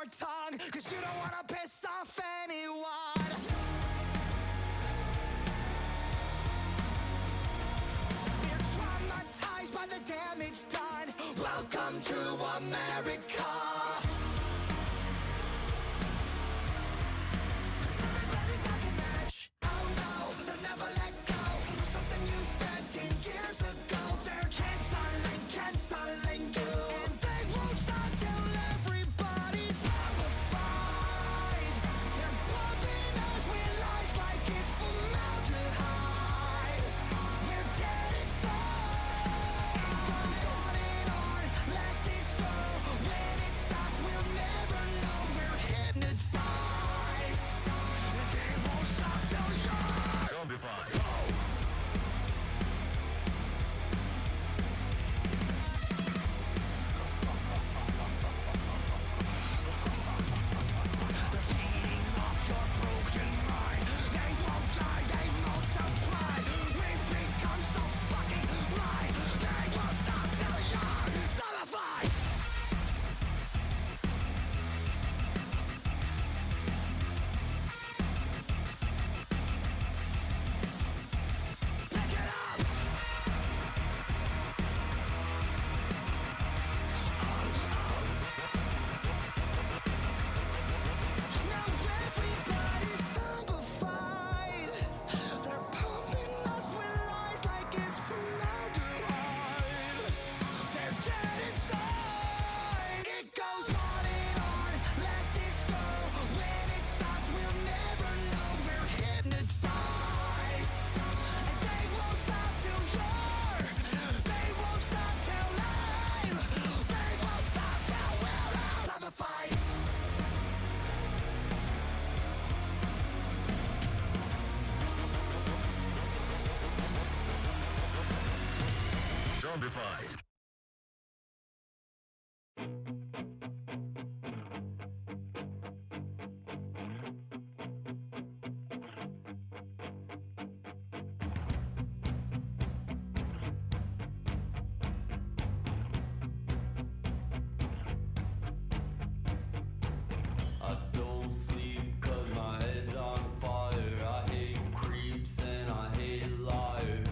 your tongue, cause you don't wanna piss off anyone. We're traumatized by the damage done. Welcome to America. Cause everybody's talking match. Oh no, they'll never let go. Something you said 10 years ago. They're canceling you. And they won't stop till everybody's horrified. They're bumping us with lies like it's formaldehyde. We're dead inside. It goes on and on, let this go. When it stops, we'll never know. We're hypnotized. And they won't stop till you're zombified. Zombified. I don't sleep 'cause my head's on fire. I hate creeps and I hate liars.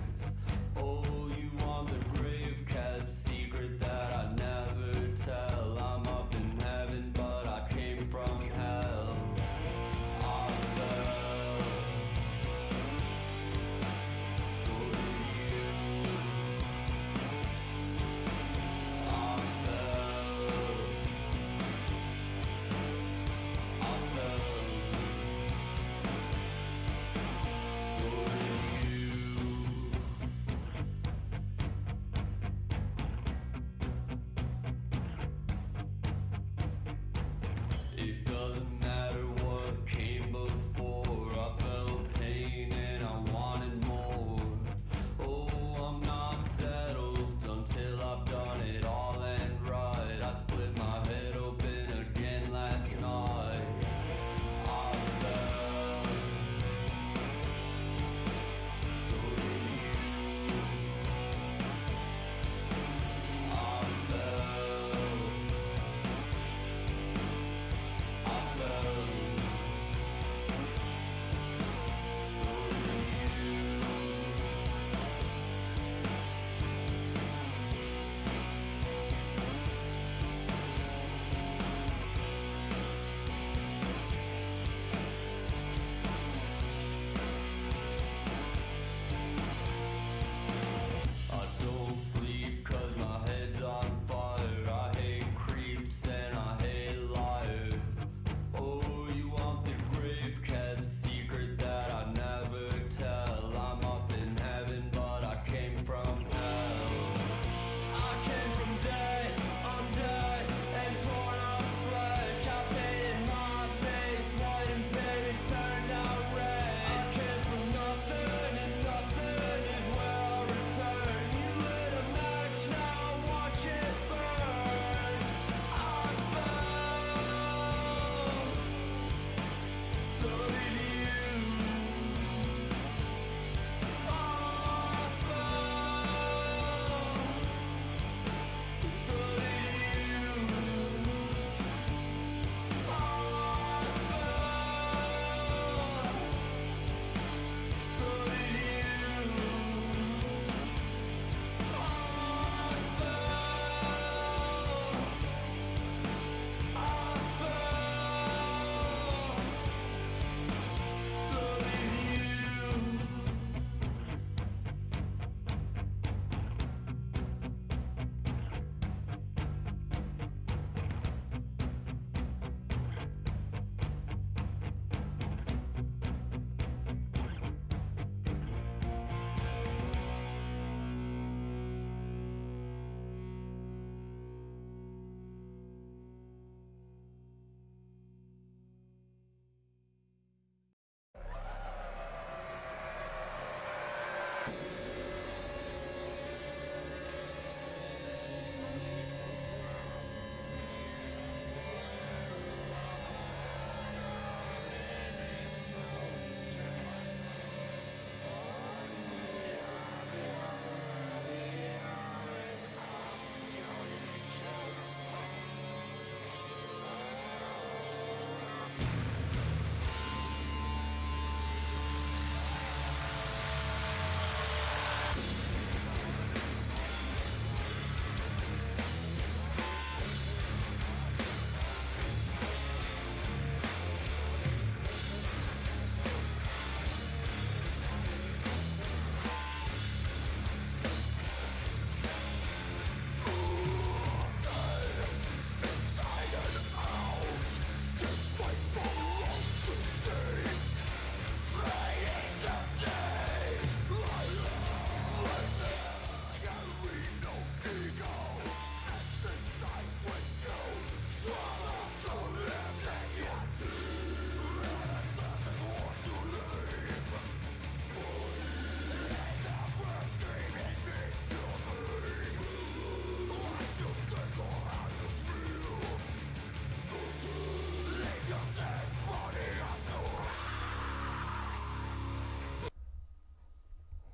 Oh, you want the grave cat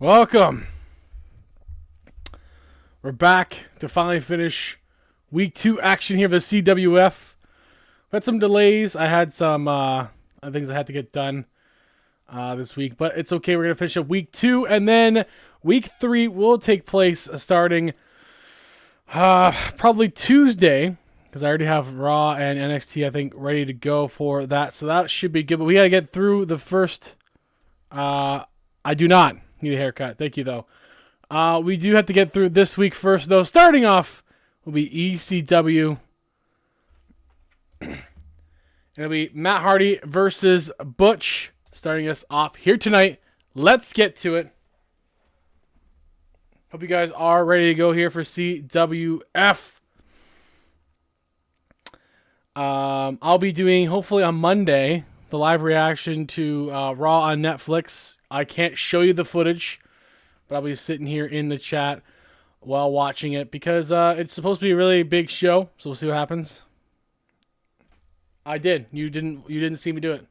Welcome. We're back to finally finish week 2 action here of the CWF. We had some delays. I had some things I had to get done this week, but it's okay. We're going to finish up week 2, and then week 3 will take place starting probably Tuesday, because I already have Raw and NXT, I think, ready to go for that. So that should be good, but we got to get through the first. I do not need a haircut. Thank you, though. We do have to get through this week first, though. Starting off will be ECW. It'll be Matt Hardy versus Butch, starting us off here tonight. Let's get to it. Hope you guys are ready to go here for CWF. I'll be doing, hopefully on Monday, the live reaction to Raw on Netflix. I can't show you the footage, but I'll be sitting here in the chat while watching it because it's supposed to be a really big show, so we'll see what happens. I did. You didn't see me do it.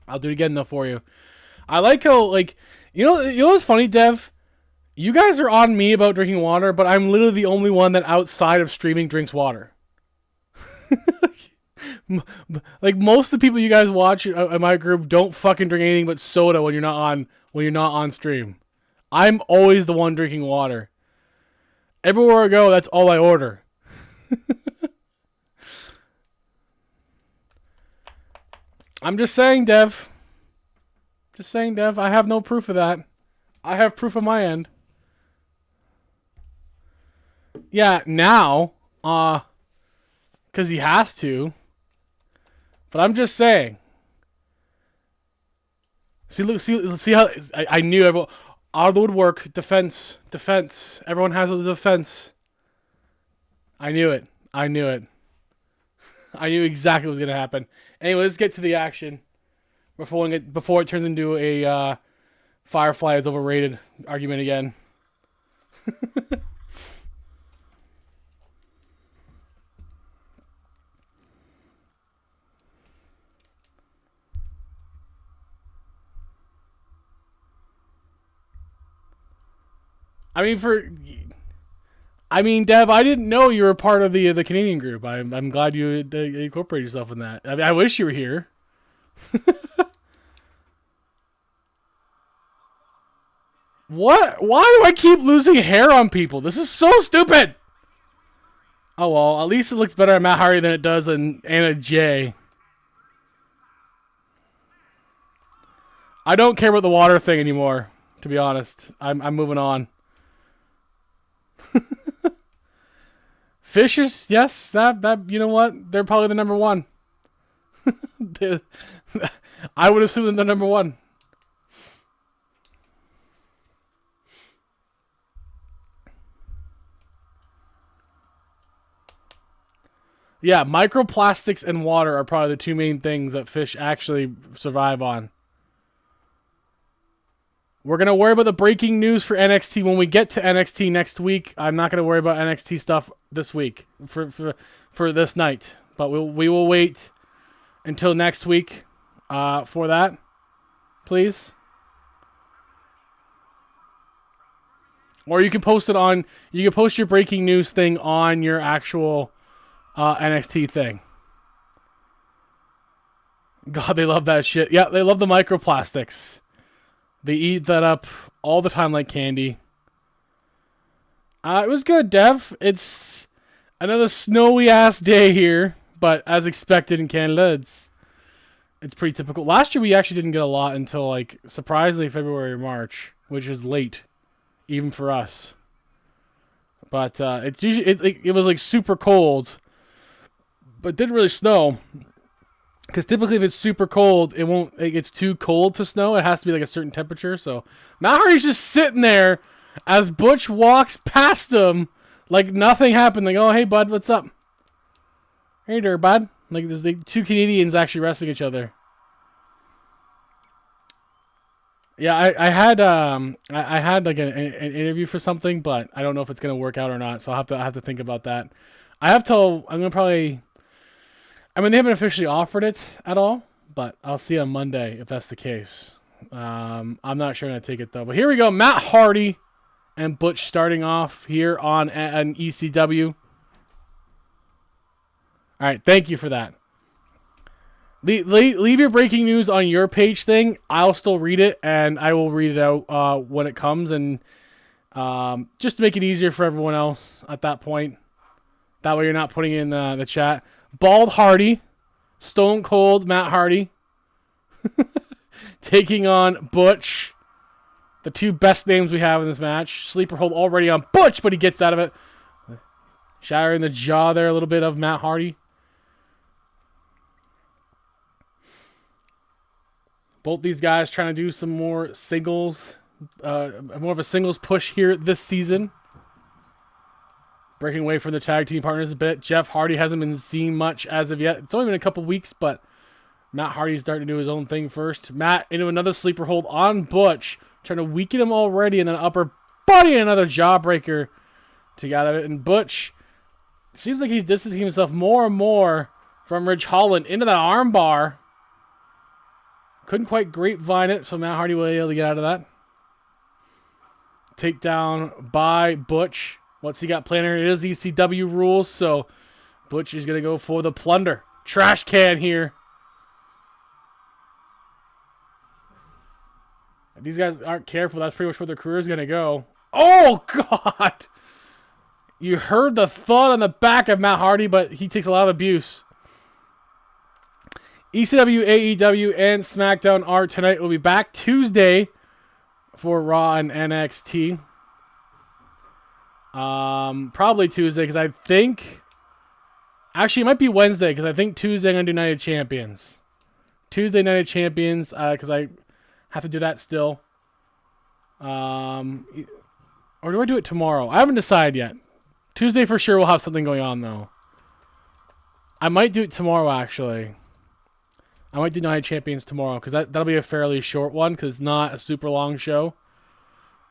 I'll do it again though for you. I like how, like, you know what's funny, Dev? You guys are on me about drinking water, but I'm literally the only one that outside of streaming drinks water. Like, most of the people you guys watch in my group don't fucking drink anything but soda when you're not on stream. I'm always the one drinking water. Everywhere I go, that's all I order. I'm just saying, Dev. Just saying, Dev. I have no proof of that. I have proof on my end. Yeah, now, because he has to. But I'm just saying. See how I knew everyone. Out of the woodwork, defense. Everyone has a defense. I knew it. I knew exactly what was gonna happen. Anyway, let's get to the action before it turns into a Firefly is overrated argument again. I mean, Dev, I didn't know you were part of the Canadian group. I'm glad you incorporated yourself in that. I wish you were here. What? Why do I keep losing hair on people? This is so stupid. Oh well, at least it looks better on Matt Hardy than it does on Anna Jay. I don't care about the water thing anymore, to be honest. I'm moving on. Fishes, yes, that you know what? They're probably the number one. I would assume they're number one. Yeah, microplastics and water are probably the two main things that fish actually survive on. We're going to worry about the breaking news for NXT when we get to NXT next week. I'm not going to worry about NXT stuff this week for this night. But we will wait until next week for that. Please. Or you can post it on... You can post your breaking news thing on your actual NXT thing. God, they love that shit. Yeah, they love the microplastics. They eat that up all the time like candy. It was good, Dev. It's another snowy-ass day here, but as expected in Canada, it's pretty typical. Last year, we actually didn't get a lot until, like, surprisingly February or March, which is late, even for us. But it's usually it was, like, super cold, but didn't really snow. Because typically if it's super cold, it won't. It gets too cold to snow. It has to be like a certain temperature. So Matt Hardy's just sitting there as Butch walks past him like nothing happened. Like, oh, hey, bud, what's up? Hey there, bud. Like, there's like two Canadians actually wrestling each other. Yeah, I had like an interview for something, but I don't know if it's gonna work out or not. So I have to think about that. I'm gonna probably. I mean, they haven't officially offered it at all, But I'll see on Monday if that's the case. I'm not sure I'm going to take it, though. But here we go. Matt Hardy and Butch starting off here on an ECW. All right, thank you for that. Leave your breaking news on your page thing. I'll still read it, and I will read it out when it comes, and just to make it easier for everyone else at that point. That way you're not putting in the chat. Bald Hardy, Stone Cold Matt Hardy, taking on Butch. The two best names we have in this match. Sleeper hold already on Butch, but he gets out of it. Shattering the jaw there a little bit of Matt Hardy. Both these guys trying to do some more singles, more of a singles push here this season. Breaking away from the tag team partners a bit. Jeff Hardy hasn't been seen much as of yet. It's only been a couple weeks, but Matt Hardy's starting to do his own thing first. Matt into another sleeper hold on Butch, trying to weaken him already, and then upper body and another jawbreaker to get out of it. And Butch seems like he's distancing himself more and more from Ridge Holland into that armbar. Couldn't quite grapevine it, so Matt Hardy was able to get out of that. Takedown by Butch. What's he got planned here? It is ECW rules, so Butch is going to go for the plunder. Trash can here. If these guys aren't careful, that's pretty much where their career is going to go. Oh, God! You heard the thud on the back of Matt Hardy, but he takes a lot of abuse. ECW, AEW, and SmackDown are tonight. We'll be back Tuesday for Raw and NXT. Probably Tuesday, because I think... Actually, it might be Wednesday, because I think Tuesday I'm going to do Night of Champions. Tuesday Night of Champions, because I have to do that still. Or do I do it tomorrow? I haven't decided yet. Tuesday for sure we'll have something going on, though. I might do it tomorrow, actually. I might do Night of Champions tomorrow, because that'll be a fairly short one, because it's not a super long show.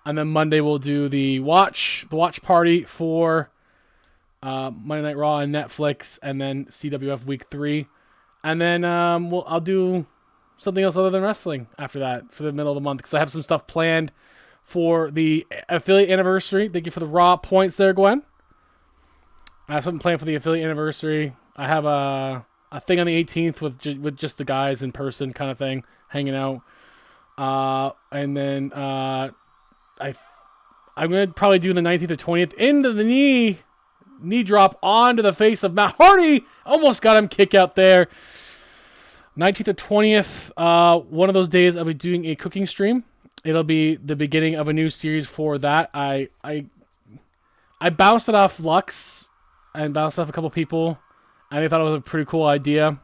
And then Monday we'll do the watch party for Monday Night Raw and Netflix, and then CWF Week 3. And then I'll do something else other than wrestling after that for the middle of the month, because I have some stuff planned for the affiliate anniversary. Thank you for the Raw points there, Gwen. I have something planned for the affiliate anniversary. I have a thing on the 18th with just the guys in person kind of thing, hanging out. And then I'm going to probably do the 19th or 20th into the knee drop onto the face of Matt Hardy. Almost got him kick out there. 19th or 20th, one of those days I'll be doing a cooking stream. It'll be the beginning of a new series for that. I bounced it off Lux and bounced off a couple people, and they thought it was a pretty cool idea.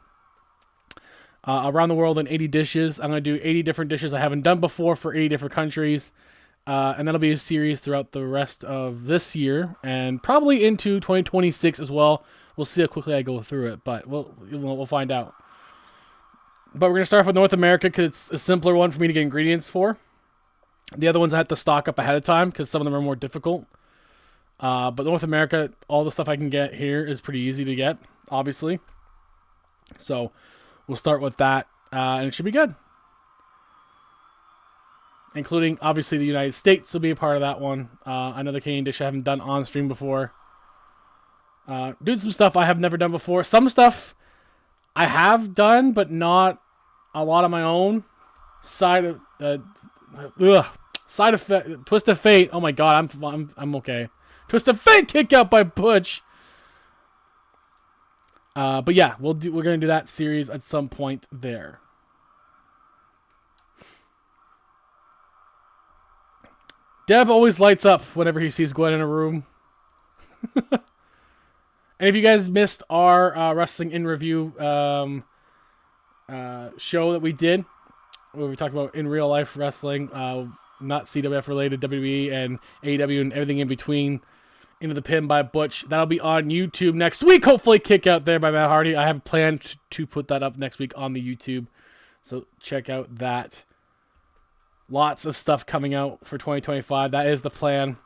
Around the world in 80 dishes. I'm going to do 80 different dishes I haven't done before for 80 different countries. And that'll be a series throughout the rest of this year and probably into 2026 as well. We'll see how quickly I go through it, but we'll find out. But we're going to start off with North America because it's a simpler one for me to get ingredients for. The other ones I have to stock up ahead of time because some of them are more difficult. But North America, all the stuff I can get here is pretty easy to get, obviously. So we'll start with that, and it should be good. Including, obviously, the United States will be a part of that one. Another Canadian dish I haven't done on stream before. Doing some stuff I have never done before. Some stuff I have done, but not a lot of my own. Side effect, Twist of Fate. Oh my God, I'm okay. Twist of Fate kick out by Butch. But yeah, we're gonna do that series at some point there. Dev always lights up whenever he sees Gwen in a room. And if you guys missed our Wrestling in Review show that we did, where we talked about in real life wrestling, not CWF related, WWE and AEW and everything in between, Into the Pin by Butch, that'll be on YouTube next week. Hopefully kick out there by Matt Hardy. I have planned to put that up next week on the YouTube, so check out that. Lots of stuff coming out for 2025. That is the plan.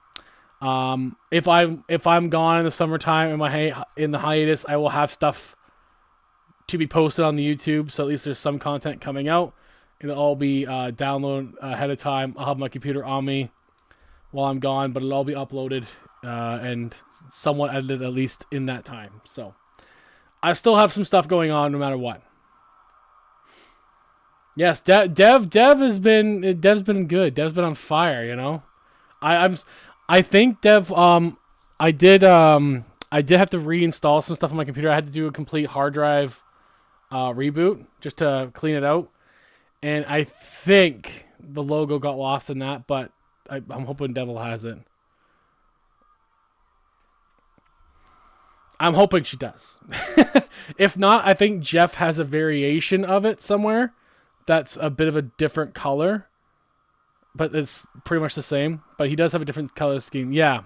If I'm gone in the summertime in the hiatus, I will have stuff to be posted on the YouTube, so at least there's some content coming out. It'll all be downloaded ahead of time. I'll have my computer on me while I'm gone, but it'll all be uploaded and somewhat edited at least in that time. So I still have some stuff going on no matter what. Yes, Dev's been good. Dev's been on fire, you know. I think Dev I did have to reinstall some stuff on my computer. I had to do a complete hard drive reboot just to clean it out. And I think the logo got lost in that, but I'm hoping Devil has it. I'm hoping she does. If not, I think Jeff has a variation of it somewhere that's a bit of a different color. But it's pretty much the same. But he does have a different color scheme. Yeah.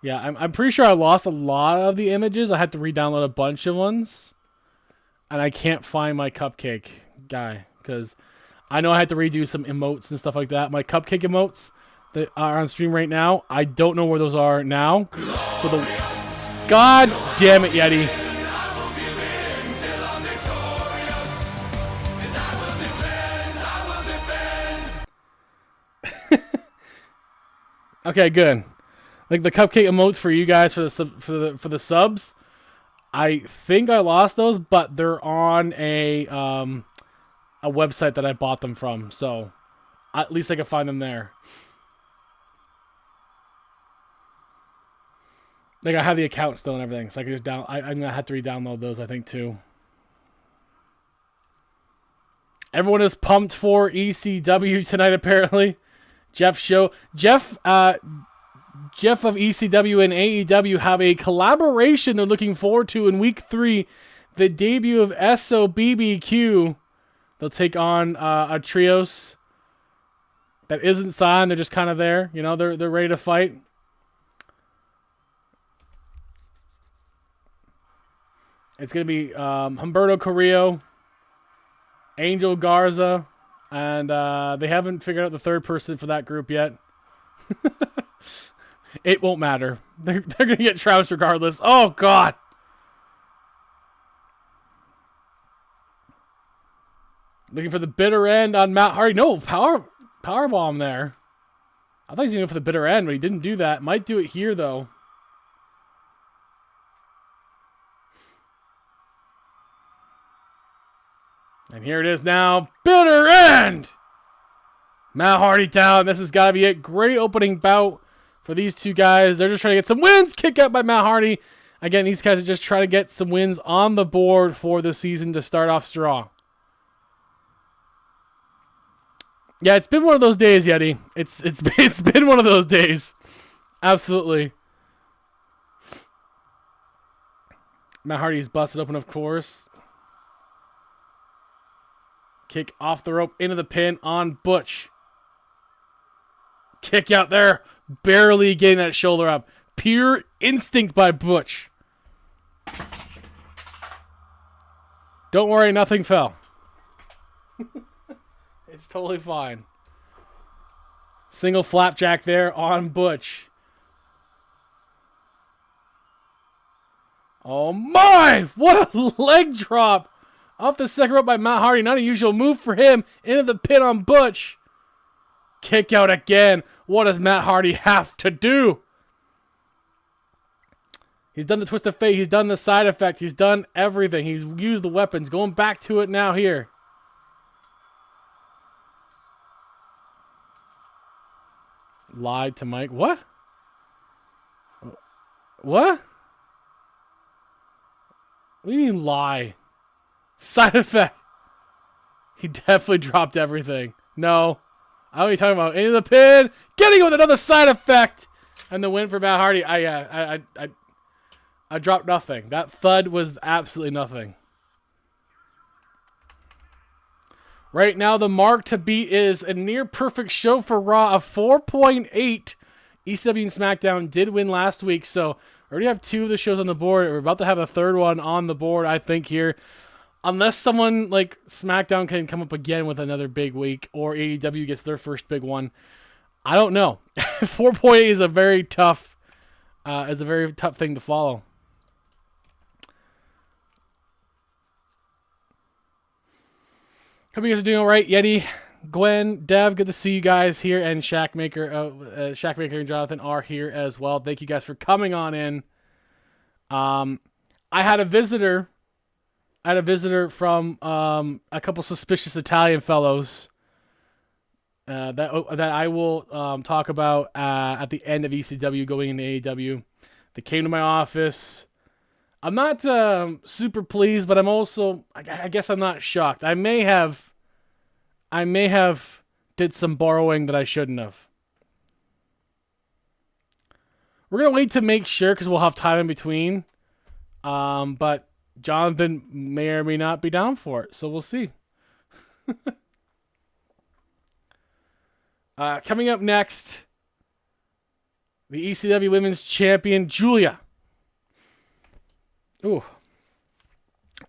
Yeah, I'm pretty sure I lost a lot of the images. I had to re-download a bunch of ones. And I can't find my cupcake guy. Because I know I had to redo some emotes and stuff like that. My cupcake emotes that are on stream right now, I don't know where those are now. So God damn it, Yeti. Okay, good. Like the cupcake emotes for you guys for the subs. I think I lost those, but they're on a website that I bought them from, so at least I can find them there. Like I have the account still and everything, so I can just I'm gonna have to re-download those, I think, too. Everyone is pumped for ECW tonight, apparently. Jeff of ECW and AEW have a collaboration they're looking forward to in week 3. The debut of SOBBQ. They'll take on a trios that isn't signed. They're just kind of there. You know, they're ready to fight. It's going to be Humberto Carrillo, Angel Garza, and they haven't figured out the third person for that group yet. It won't matter. They're going to get trounced regardless. Oh, God. Looking for the bitter end on Matt Hardy. No, powerbomb there. I thought he was going to go for the bitter end, but he didn't do that. Might do it here, though. And here it is now. Bitter end! Matt Hardy down. This has got to be it. Great opening bout for these two guys. They're just trying to get some wins. Kick out by Matt Hardy. Again, these guys are just trying to get some wins on the board for the season to start off strong. Yeah, it's been one of those days, Yeti. It's been one of those days. Absolutely. Matt Hardy's busted open, of course. Kick off the rope into the pin on Butch. Kick out there. Barely getting that shoulder up. Pure instinct by Butch. Don't worry, nothing fell. It's totally fine. Single flapjack there on Butch. Oh my! What a leg drop! Off the second rope by Matt Hardy. Not a usual move for him. Into the pin on Butch. Kick out again. What does Matt Hardy have to do? He's done the twist of fate. He's done the side effect. He's done everything. He's used the weapons. Going back to it now here. Lied to Mike. What? What? What do you mean lie? Side effect. He definitely dropped everything. No. I know what you're talking about. Into the pin. Getting it with another side effect. And the win for Matt Hardy. I dropped nothing. That thud was absolutely nothing. Right now, the mark to beat is a near perfect show for Raw of 4.8. ECW and SmackDown did win last week, so we already have 2 of the shows on the board. We're about to have a third one on the board, I think, here. Unless someone like SmackDown can come up again with another big week, or AEW gets their first big one. I don't know. 4.8 is a very tough thing to follow. Hope you guys are doing all right. Yeti, Gwen, Dev, good to see you guys here, and Shackmaker and Jonathan are here as well. Thank you guys for coming on in. I had a visitor. From a couple suspicious Italian fellows that I will talk about at the end of ECW going into AEW. They came to my office. I'm not super pleased, but I'm also, I guess I'm not shocked. I may have did some borrowing that I shouldn't have. We're going to wait to make sure because we'll have time in between. But Jonathan may or may not be down for it, so we'll see. Coming up next, the ECW Women's Champion, Julia.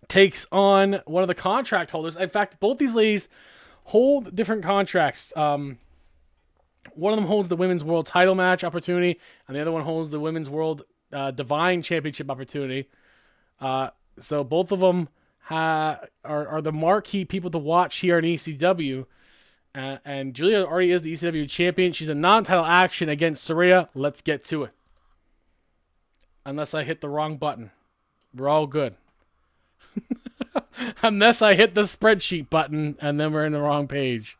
Takes on one of the contract holders. In fact, both these ladies hold different contracts. One of them holds the Women's World Title match opportunity, and the other one holds the Women's World Divine Championship opportunity. So both of them are the marquee people to watch here in ECW. And Julia already is the ECW champion. She's a non-title action against Saraya. Let's get to it. Unless I hit the wrong button. We're all good. Unless I hit the spreadsheet button and then we're in the wrong page.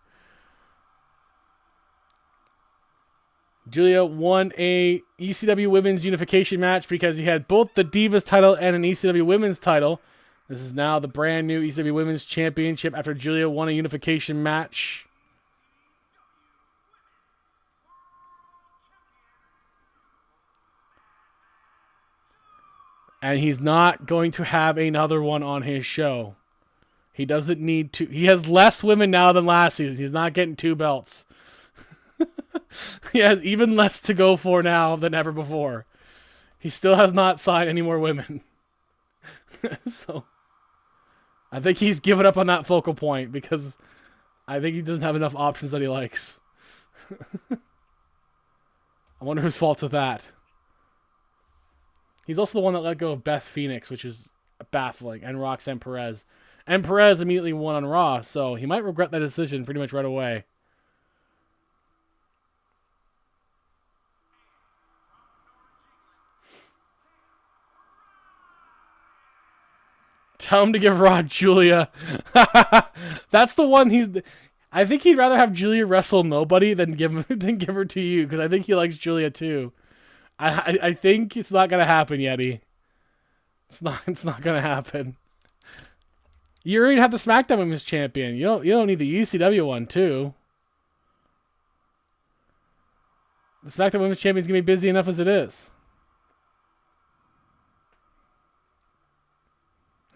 Julia won a ECW Women's Unification match because he had both the Divas title and an ECW Women's title. This is now the brand new ECW Women's Championship after Julia won a unification match. And he's not going to have another one on his show. He doesn't need to. He has less women now than last season. He's not getting 2 belts. He has even less to go for now than ever before. He still has not signed any more women. So, I think he's given up on that focal point because I think he doesn't have enough options that he likes. I wonder whose fault is that. He's also the one that let go of Beth Phoenix, which is baffling, and Roxanne Perez. And Perez immediately won on Raw, so he might regret that decision pretty much right away. Tell him to give Raw Julia. That's the one I think he'd rather have Julia wrestle nobody than give her to you, because I think he likes Julia too. I think it's not gonna happen, Yeti. It's not gonna happen. You already have the SmackDown Women's Champion. You don't need the ECW one too. The SmackDown Women's Champion is gonna be busy enough as it is.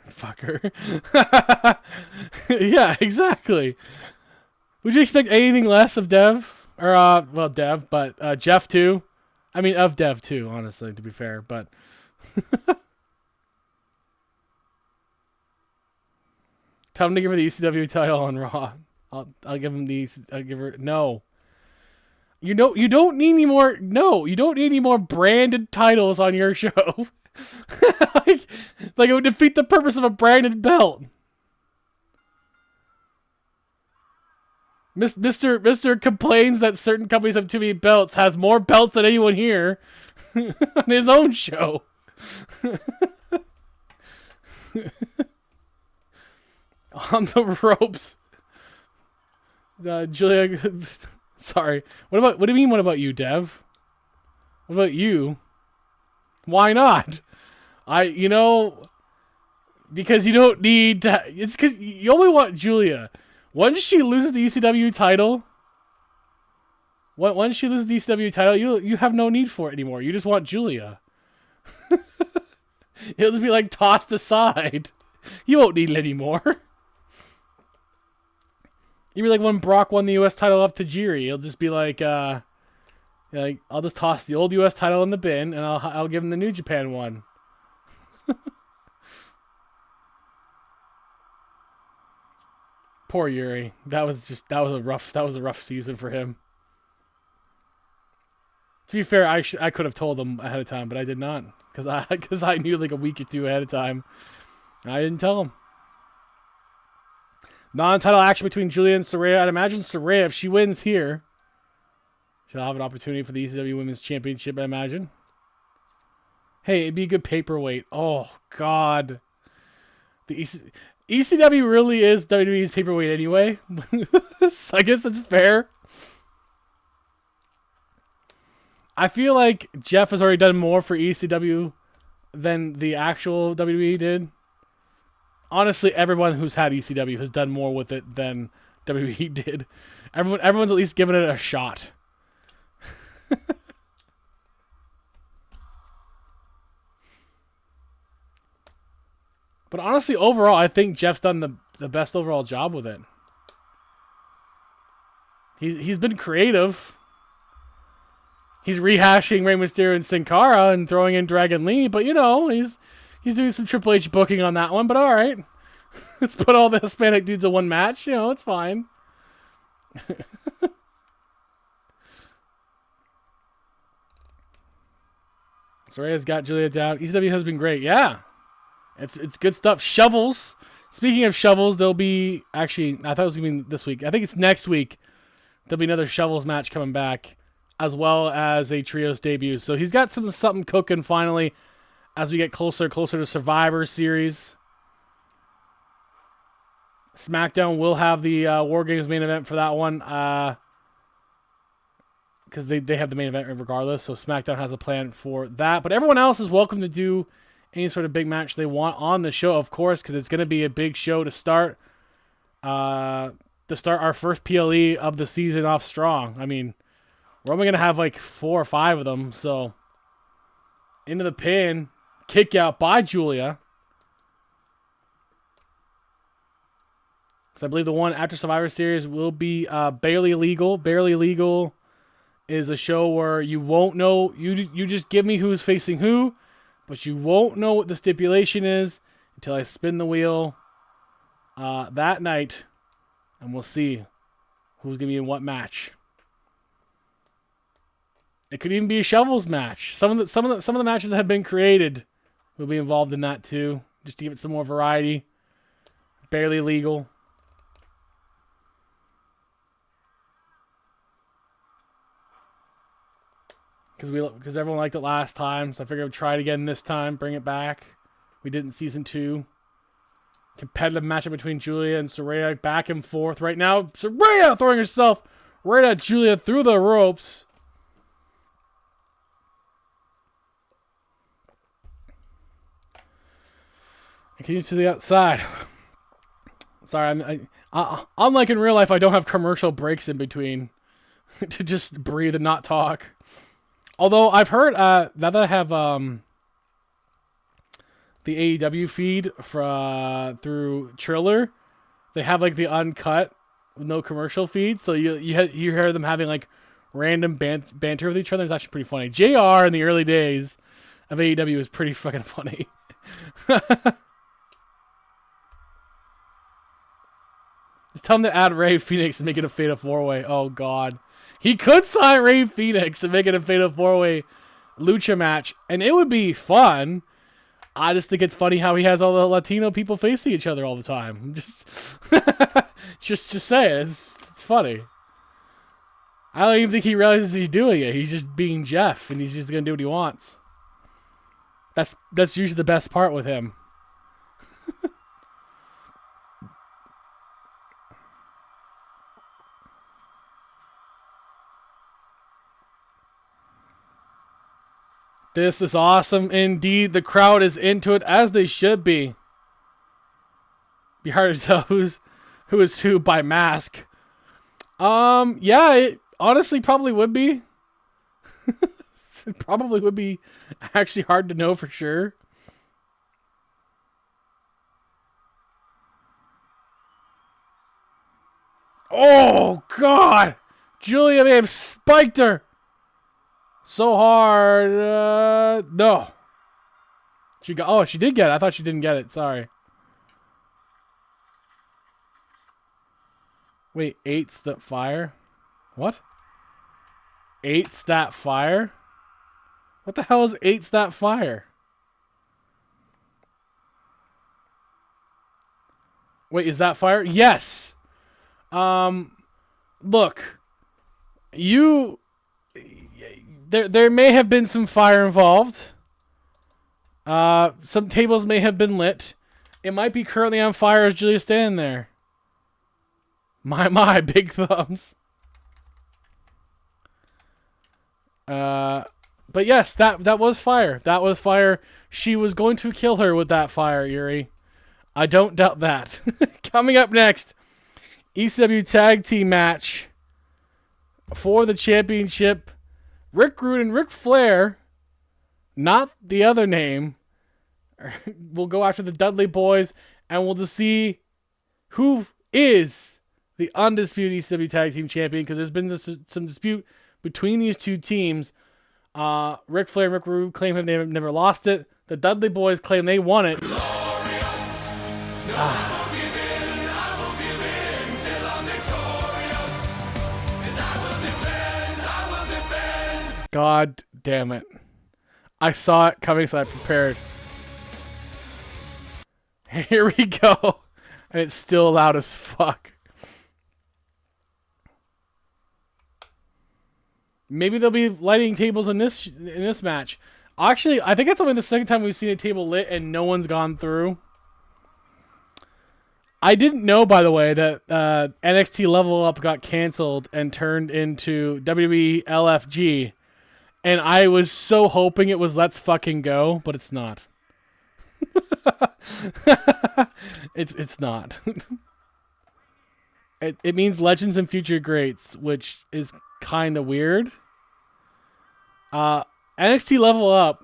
Fucker. Yeah, exactly. Would you expect anything less of Dev? Or, Dev, but Jeff too? I mean, of Dev too, honestly, to be fair, but... Tell him to give her the ECW title on Raw. I'll give him I'll give her... No. You don't need any more... No, you don't need any more branded titles on your show. like it would defeat the purpose of a branded belt. Mr. complains that certain companies have too many belts, has more belts than anyone here on his own show. On the ropes. Julia, sorry. What do you mean, what about you, Dev? What about you? Why not? Because you don't need to, it's because you only want Julia. Once she loses the ECW title, you have no need for it anymore. You just want Julia. It'll just be like tossed aside. You won't need it anymore. You'd be like when Brock won the US title off Tajiri. It'll just be like, I'll just toss the old US title in the bin and I'll give him the New Japan one. Poor Yuri. That was a rough season for him. To be fair, I could have told him ahead of time, but I did not because I knew like a week or two ahead of time. I didn't tell him. Non-title action between Julia and Saraya. I'd imagine Saraya, if she wins here, she'll have an opportunity for the ECW Women's Championship, I imagine. Hey, it'd be a good paperweight. Oh, God. The ECW really is WWE's paperweight anyway. So I guess that's fair. I feel like Jeff has already done more for ECW than the actual WWE did. Honestly, everyone who's had ECW has done more with it than WWE did. Everyone's at least given it a shot. But honestly, overall, I think Jeff's done the best overall job with it. He's been creative. He's rehashing Rey Mysterio and Sin Cara and throwing in Dragon Lee, but you know, he's doing some Triple H booking on that one, but alright. Let's put all the Hispanic dudes in one match, you know, it's fine. Soraya's got Julia down. ECW has been great, yeah. It's good stuff. Shovels. Speaking of shovels, there'll be actually I thought it was gonna be this week. I think it's next week. There'll be another shovels match coming back, as well as a trios debut. So he's got something cooking finally as we get closer to Survivor Series. SmackDown will have the War Games main event for that one. Because they have the main event regardless. So SmackDown has a plan for that. But everyone else is welcome to do any sort of big match they want on the show, of course, because it's going to be a big show to start. Our first PLE of the season off strong. I mean, we're only going to have like 4 or 5 of them. So, into the pin, kick out by Julia. Because I believe the one after Survivor Series will be Barely Legal. Barely Legal is a show where you won't know. You just give me who's facing who, but you won't know what the stipulation is until I spin the wheel that night, and we'll see who's going to be in what match. It could even be a shovels match. Some of the matches that have been created will be involved in that too, just to give it some more variety. Barely Legal. Because everyone liked it last time, so I figured I'd try it again this time, bring it back. We did in season 2. Competitive matchup between Julia and Saraya, back and forth. Right now, Saraya throwing herself right at Julia through the ropes. And continues to the outside. Sorry, unlike in real life, I don't have commercial breaks in between to just breathe and not talk. Although I've heard, now that I have the AEW feed through Triller, they have like the uncut, no commercial feed, so you hear them having like random banter with each other. It's actually pretty funny. JR in the early days of AEW was pretty fucking funny. Just tell him to add Ray Phoenix and make it a Fatal 4-Way. Oh, God. He could sign Ray Phoenix and make it a Fatal 4-Way lucha match, and it would be fun. I just think it's funny how he has all the Latino people facing each other all the time. Just say it. It's funny. I don't even think he realizes he's doing it. He's just being Jeff, and he's just going to do what he wants. That's usually the best part with him. This is awesome indeed. The crowd is into it, as they should be. Be hard to tell who is who by mask. Yeah, it honestly probably would be. It probably would be actually hard to know for sure. Oh, God! Julia may have spiked her so hard. No. She did get it. I thought she didn't get it. Sorry. Wait, eight's the fire? What? Eight's that fire? What the hell is eight's that fire? Wait, is that fire? Yes. Look, there may have been some fire involved. Some tables may have been lit. It might be currently on fire as Julia's standing there. My, big thumbs. But yes, that was fire. That was fire. She was going to kill her with that fire, Yuri. I don't doubt that. Coming up next, ECW Tag Team match for the championship. Rick Rude and Ric Flair, not the other name, will go after the Dudley Boys, and we'll just see who is the undisputed ECW Tag Team Champion, because there's been some dispute between these two teams. Ric Flair and Rick Rude claim they've never lost it. The Dudley Boys claim they won it. God damn it. I saw it coming, so I prepared. Here we go. And it's still loud as fuck. Maybe they'll be lighting tables in this match. Actually, I think it's only the second time we've seen a table lit and no one's gone through. I didn't know, by the way, that NXT Level Up got canceled and turned into WWE LFG. And I was so hoping it was Let's Fucking Go, but it's not. It's not. It means Legends and Future Greats, which is kind of weird. NXT Level Up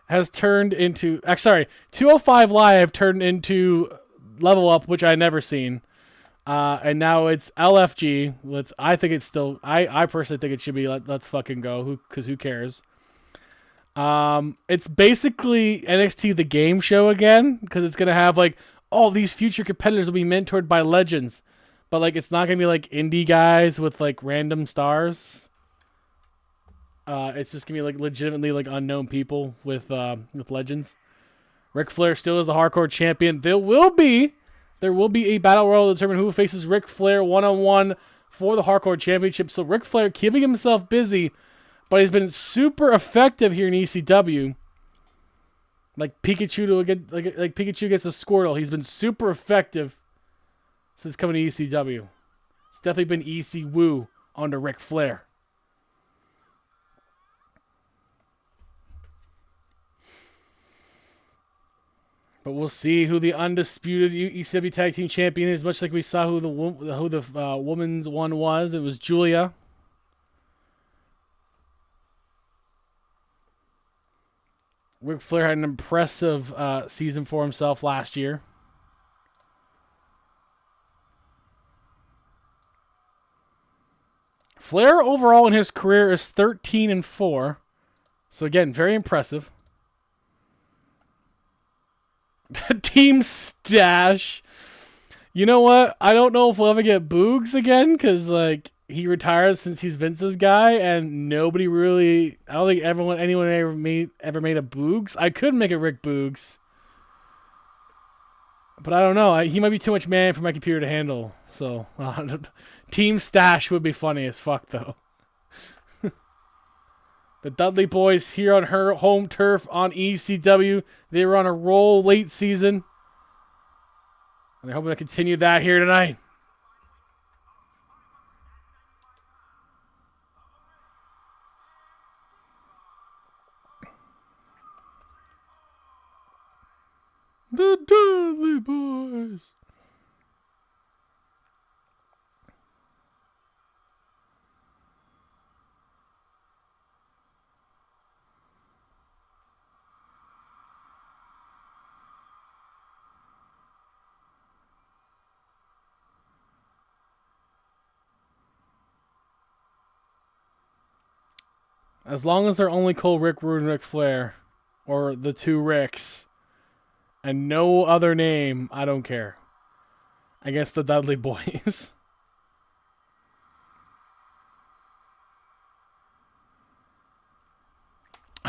has turned into... 205 Live turned into Level Up, which I never seen. And now it's LFG. I think it's still... I personally think it should be Let's Fucking Go, because who cares? It's basically NXT The Game Show again, because it's going to have, all these future competitors will be mentored by legends. But, it's not going to be, indie guys with, random stars. It's just going to be, legitimately, unknown people with legends. Ric Flair still is the hardcore champion. There will be a battle royal to determine who faces Ric Flair one-on-one for the hardcore championship. So Ric Flair keeping himself busy, but he's been super effective here in ECW. Like Pikachu Pikachu gets a Squirtle. He's been super effective since coming to ECW. It's definitely been EC Woo under Ric Flair. But we'll see who the undisputed ECW Tag Team Champion is, much like we saw who the women's one was. It was Julia. Ric Flair had an impressive season for himself last year. Flair overall in his career is 13-4. So again, very impressive. Team Stash. You know what? I don't know if we'll ever get Boogs again, because he retired since he's Vince's guy, and nobody really... I don't think anyone ever made a Boogs. I could make a Rick Boogs, but I don't know. He might be too much man for my computer to handle. So Team Stash would be funny as fuck, though. The Dudley Boys here on her home turf on ECW. They were on a roll late season, and they're hoping to continue that here tonight. The Dudley Boys. As long as they're only called Rick Rude and Ric Flair, or the two Ricks, and no other name, I don't care. I guess the Dudley Boys.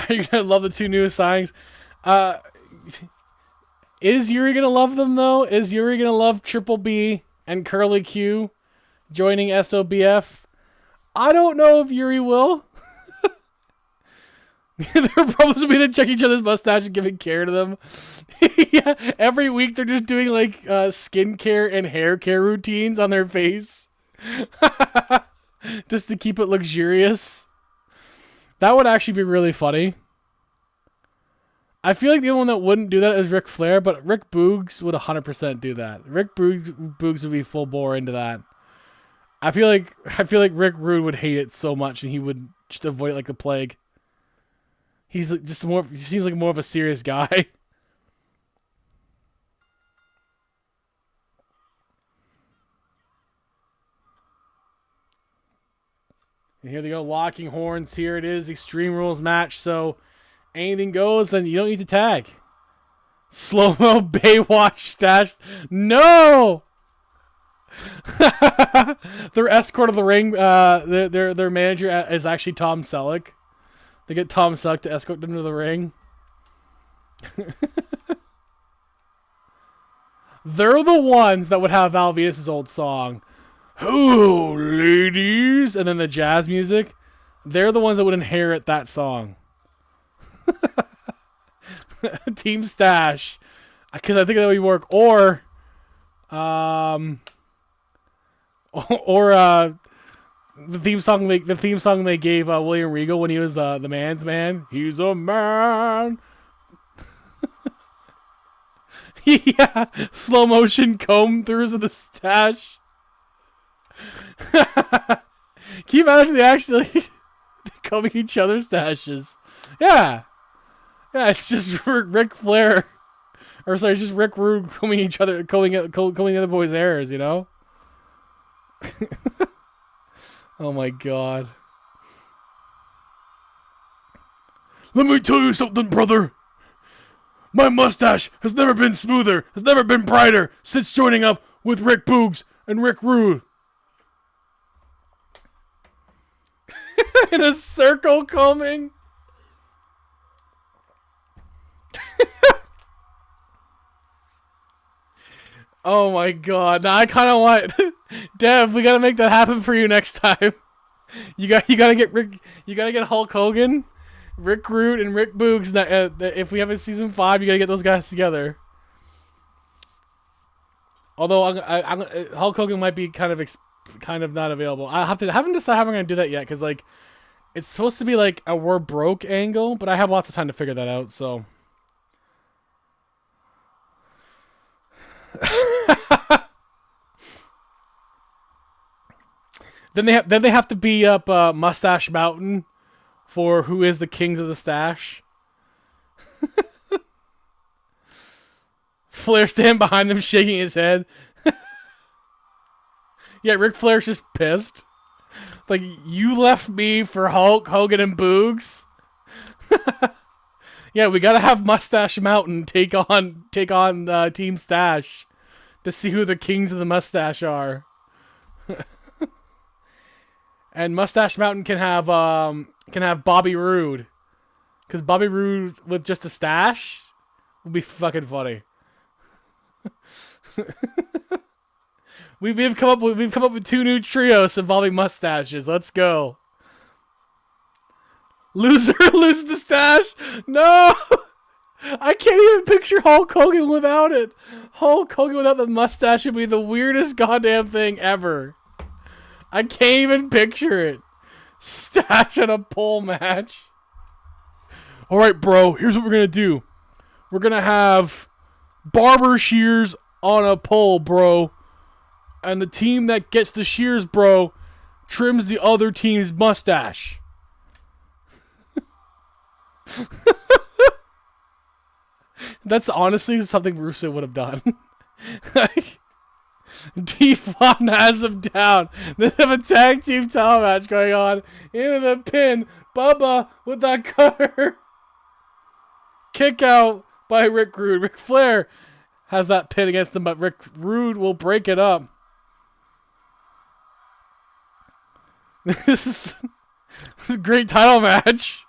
You're gonna love the two newest signings. Is Yuri gonna love them though? Is Yuri gonna love Triple B and Curly Q joining SOBF? I don't know if Yuri will. They're probably going to check each other's mustache and giving care to them. Yeah, every week they're just doing like skincare and hair care routines on their face. Just to keep it luxurious. That would actually be really funny. I feel like the only one that wouldn't do that is Ric Flair, but Rick Boogs would 100% do that. Rick Boogs would be full bore into that. I feel like Rick Rude would hate it so much and he would just avoid it like the plague. He's just he seems like more of a serious guy. And here they go, locking horns. Here it is, Extreme Rules match. So anything goes, then you don't need to tag. Slow-mo Baywatch stash. No! Their escort of the ring, their manager is actually Tom Selleck. They get Tom Selleck to escort them to the ring. They're the ones that would have Val Venus' old song. Oh, ladies! And then the jazz music. They're the ones that would inherit that song. Team Stash. Because I think that would work. Or the theme song they gave William Regal when he was the man's man. He's a man. Yeah, slow motion comb throughs of the stash. Can you imagine they actually combing each other's stashes? Yeah, it's just Ric Flair, or sorry, it's just Rick Rude combing the other boys' hairs. You know. Oh my god. Let me tell you something, brother. My mustache has never been smoother, has never been brighter since joining up with Rick Boogs and Rick Rude. In a circle combing. Oh my god. Now I kind of want Dev, we got to make that happen for you next time. You got to get Hulk Hogan, Rick Rude and Rick Boogs. If we have a season 5, you got to get those guys together. Although Hulk Hogan might be kind of not available. I haven't decided how I'm going to do that yet cuz like it's supposed to be like a we're broke angle, but I have lots of time to figure that out, so Then they have to be up Mustache Mountain for who is the kings of the stash. Flair stand behind them shaking his head. Yeah, Ric Flair's just pissed. Like, you left me for Hulk Hogan and Boogs. Yeah, we gotta have Mustache Mountain take on Team Stash to see who the kings of the mustache are. And Mustache Mountain can have Bobby Roode, because Bobby Roode with just a stash would be fucking funny. we've come up with 2 new trios involving mustaches. Let's go. Loser loses the stash. No, I can't even picture Hulk Hogan without it. Hulk Hogan without the mustache would be the weirdest goddamn thing ever. I can't even picture it. Stash in a pole match. Alright, bro, here's what we're going to do. We're going to have barber shears on a pole, bro. And the team that gets the shears, bro, trims the other team's mustache. That's honestly something Russo would have done. Like, D-Von has him down. They have a tag team title match going on. Into the pin. Bubba with that cutter. Kick out by Rick Rude. Ric Flair has that pin against him, but Rick Rude will break it up. This is a great title match.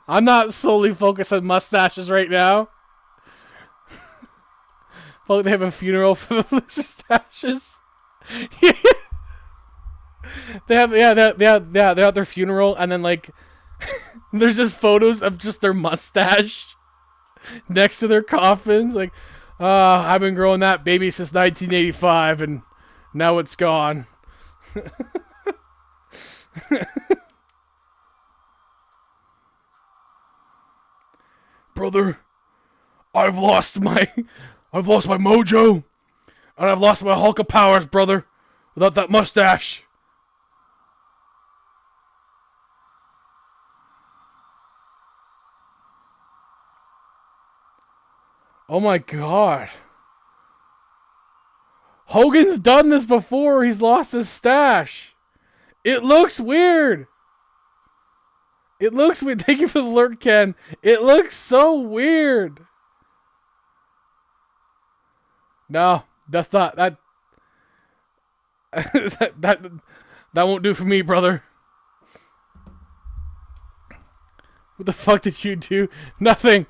I'm not solely focused on mustaches right now. Oh, they have a funeral for the mustaches. They're at their funeral, and then like, there's just photos of just their mustache next to their coffins. Like, I've been growing that baby since 1985, and now it's gone. Brother, I've lost my mojo, and I've lost my Hulk of powers, brother, without that mustache. Oh my god. Hogan's done this before. He's lost his stash. It looks weird. It looks weird. Thank you for the lurk, Ken. It looks so weird. No, that's not that. that won't do for me, brother. What the fuck did you do? Nothing,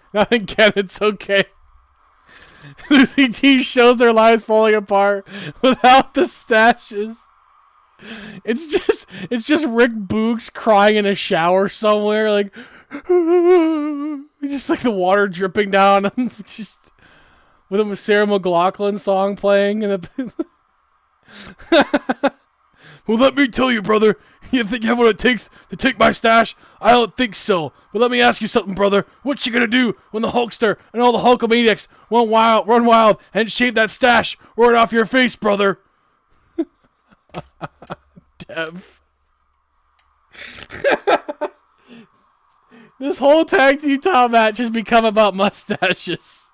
Ken. It's okay. Lucy T shows their lives falling apart without the stashes. It's just Rick Books crying in a shower somewhere, like just like the water dripping down, just with a Sarah McLachlan song playing in the. Well, let me tell you, brother. You think you have what it takes to take my stash? I don't think so. But let me ask you something, brother. What you gonna do when the Hulkster and all the Hulkamaniacs run wild, and shave that stash right off your face, brother? Dev. This whole tag team title match has become about mustaches.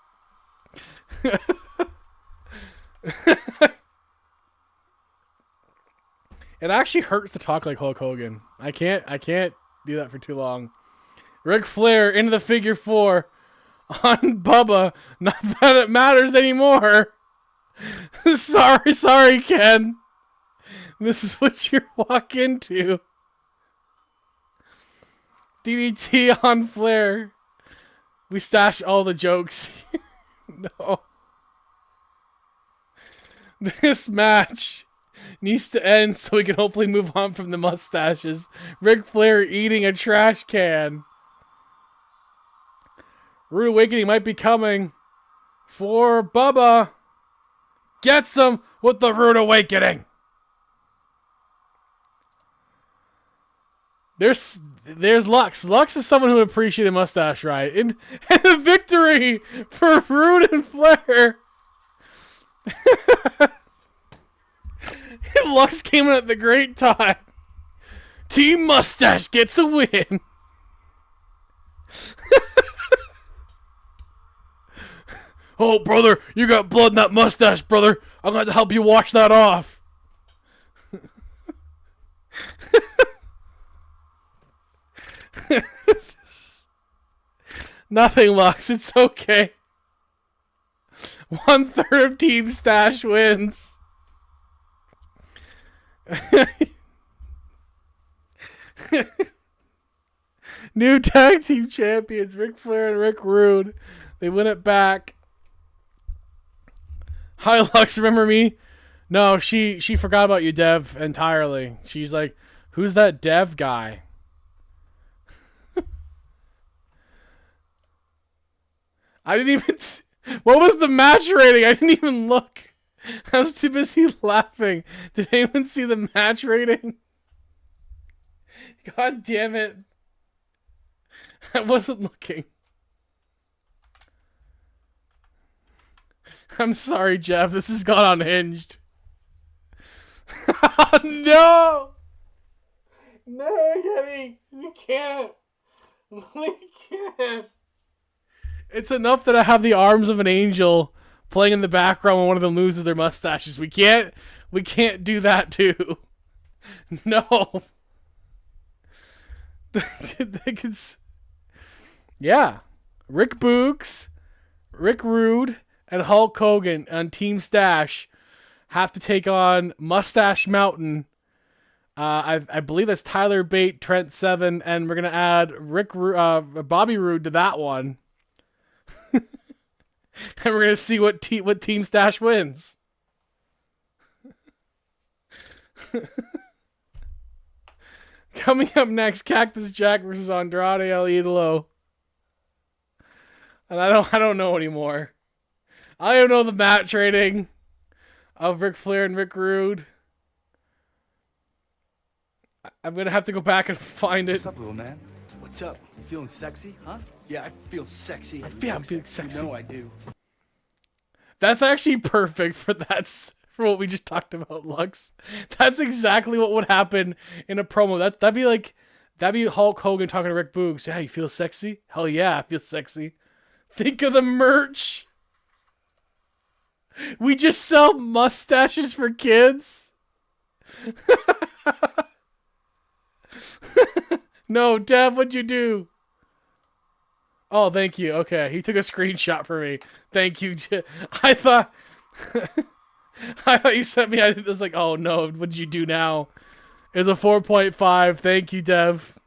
It actually hurts to talk like Hulk Hogan. I can't do that for too long. Ric Flair into the figure 4 on Bubba. Not that it matters anymore. Sorry, Ken. This is what you walk into. DDT on Flair. We stash all the jokes. No. This match needs to end so we can hopefully move on from the mustaches. Ric Flair eating a trash can. Rude Awakening might be coming for Bubba. Gets him with the Rude Awakening. There's Lux. Lux is someone who would appreciate a mustache, right? And a victory for Rude and Flair. Lux came in at the great time. Team Mustache gets a win. Oh, brother, you got blood in that mustache, brother. I'm going to help you wash that off. Nothing, Lux. It's okay. 1/3 of Team Stash wins. New tag team champions, Ric Flair and Rick Rude. They win it back. Hi, Lux, remember me? No, she forgot about you, Dev, entirely. She's like, who's that Dev guy? I didn't even... What was the match rating? I didn't even look. I was too busy laughing. Did anyone see the match rating? God damn it. I wasn't looking. I'm sorry, Jeff. This has gone unhinged. No! No, Yeti. You can't. We can't. It's enough that I have the arms of an angel playing in the background when one of them loses their mustaches. We can't do that too. No. Yeah. Rick Books, Rick Rude, and Hulk Hogan on Team Stash have to take on Mustache Mountain. I believe that's Tyler Bate, Trent Seven, and we're gonna add Bobby Roode to that one. And we're gonna see what Team Stash wins. Coming up next, Cactus Jack versus Andrade El Idolo. And I don't know anymore. I don't know the mat trading of Ric Flair and Rick Rude. I'm gonna have to go back and find it. What's up, little man? What's up? You feeling sexy, huh? Yeah, I feel sexy. I'm feeling sexy. You know I do. That's actually perfect for for what we just talked about, Lux. That's exactly what would happen in a promo. That'd be Hulk Hogan talking to Rick Boogs. Yeah, you feel sexy? Hell yeah, I feel sexy. Think of the merch. We just sell mustaches for kids. No, Dev, what'd you do? Oh, thank you. Okay, he took a screenshot for me. Thank you. I thought you sent me. I was like, oh no, what'd you do now? It was a 4.5. Thank you, Dev.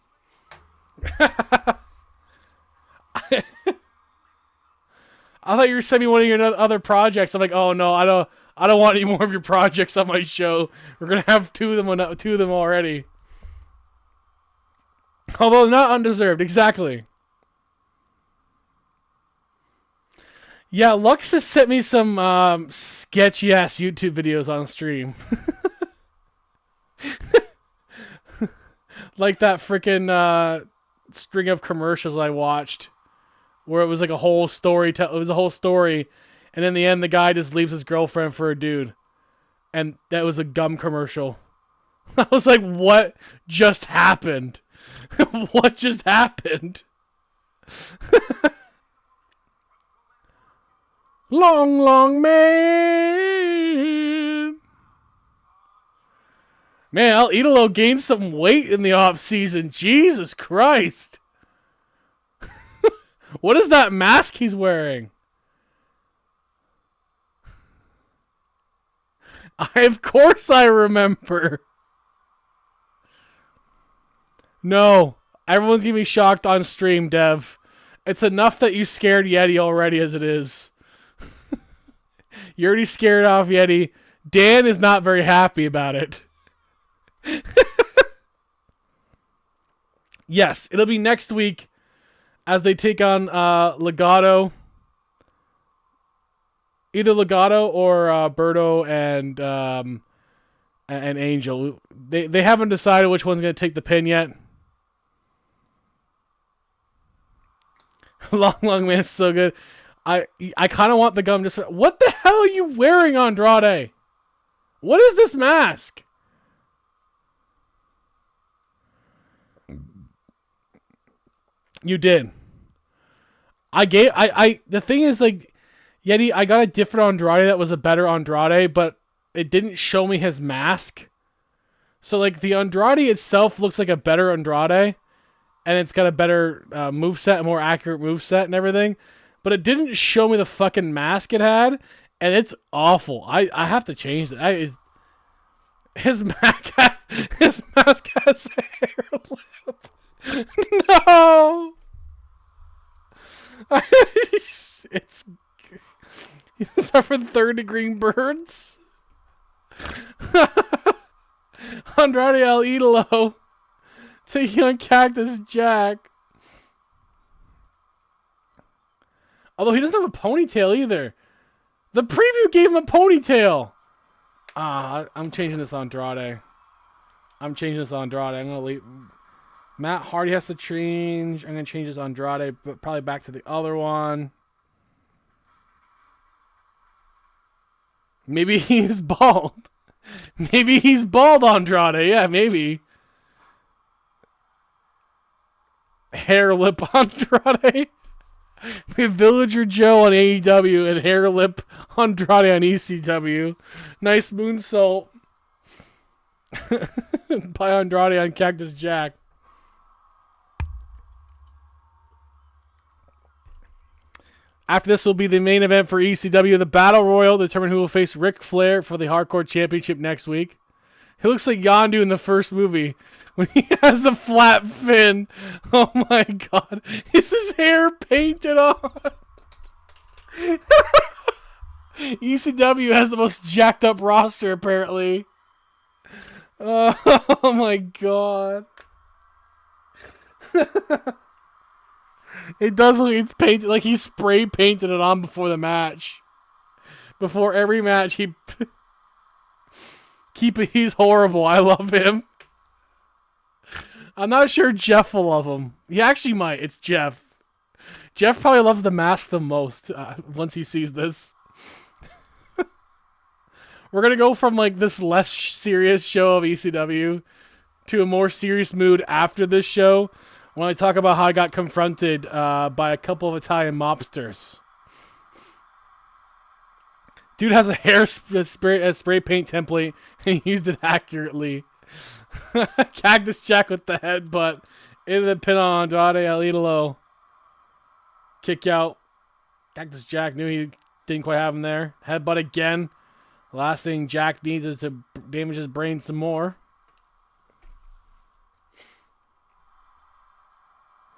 I thought you were sending me one of your other projects. I'm like, oh no, I don't want any more of your projects on my show. We're gonna have two of them already. Although not undeserved, exactly. Yeah, Lux has sent me some sketchy ass YouTube videos on stream. Like that freaking string of commercials I watched, where it was like a whole story. It was a whole story, and in the end, the guy just leaves his girlfriend for a dude, and that was a gum commercial. I was like, "What just happened? What just happened?" Long, long man. Man, El Idolo gained some weight in the off season. Jesus Christ. What is that mask he's wearing? Of course I remember. No, everyone's gonna be shocked on stream, Dev. It's enough that you scared Yeti already as it is. You're already scared off Yeti. Dan is not very happy about it. Yes, it'll be next week as they take on Legato. Either Legato or Berto and Angel. They haven't decided which one's going to take the pin yet. Long, long man is so good. I kind of want the gum just for... What the hell are you wearing, Andrade? What is this mask? You did. The thing is, like, Yeti, I got a different Andrade that was a better Andrade, but it didn't show me his mask. So, like, the Andrade itself looks like a better Andrade, and it's got a better moveset, a more accurate moveset and everything. But it didn't show me the fucking mask it had, and it's awful. I have to change it. His mask has a hair lip. No! It's for third-degree burns. Andrade El Idolo taking on Cactus Jack. Although he doesn't have a ponytail either. The preview gave him a ponytail. I'm changing this Andrade. I'm going to leave. Matt Hardy has to change. I'm going to change this Andrade, but probably back to the other one. Maybe he's bald. Maybe he's bald, Andrade. Yeah, maybe. Hair lip Andrade. We have Villager Joe on AEW and Hair Lip Andrade on ECW. Nice moonsault by Andrade on Cactus Jack. After this will be the main event for ECW, the Battle Royal, determine who will face Ric Flair for the Hardcore Championship next week. He looks like Yondu in the first movie when he has the flat fin. Oh my god. Is his hair painted on? ECW has the most jacked up roster, apparently. Oh my god. It does look, it's painted, like he spray painted it on before the match. Before every match, he's horrible. I love him. I'm not sure Jeff will love him. He actually might. It's Jeff. Jeff probably loves the mask the most once he sees this. We're going to go from like this less serious show of ECW to a more serious mood after this show when I talk about how I got confronted by a couple of Italian mobsters. Dude has a spray paint template and he used it accurately. Cactus Jack with the headbutt into the pin on Andrade El Idolo. Kick out. Cactus Jack knew he didn't quite have him there. Headbutt again. Last thing Jack needs is to damage his brain some more.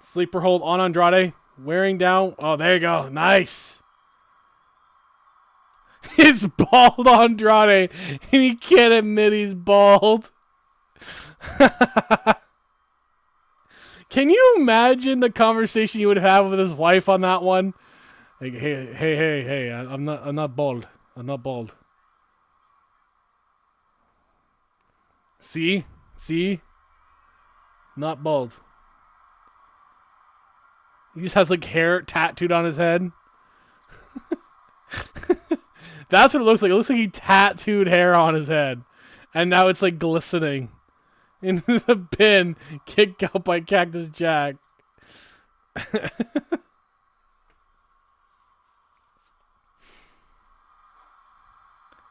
Sleeper hold on Andrade. Wearing down. Oh, there you go. Nice. It's bald Andrade, and he can't admit he's bald. Can you imagine the conversation you would have with his wife on that one? Like, hey, I'm not bald. I'm not bald. See? Not bald. He just has like hair tattooed on his head. That's what it looks like. It looks like he tattooed hair on his head. And now it's like glistening. Into the pin. Kicked out by Cactus Jack.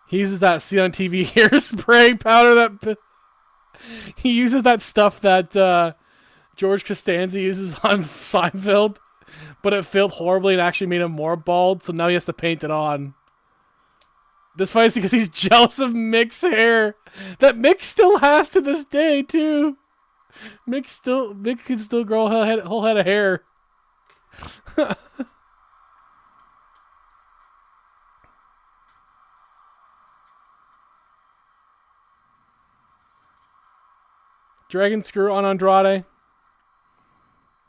He uses that see on TV hairspray powder that... He uses that stuff that George Costanza uses on Seinfeld. But it failed horribly and actually made him more bald. So now he has to paint it on. This fight is because he's jealous of Mick's hair. That Mick still has to this day, too. Mick can still grow a whole head of hair. Dragon screw on Andrade.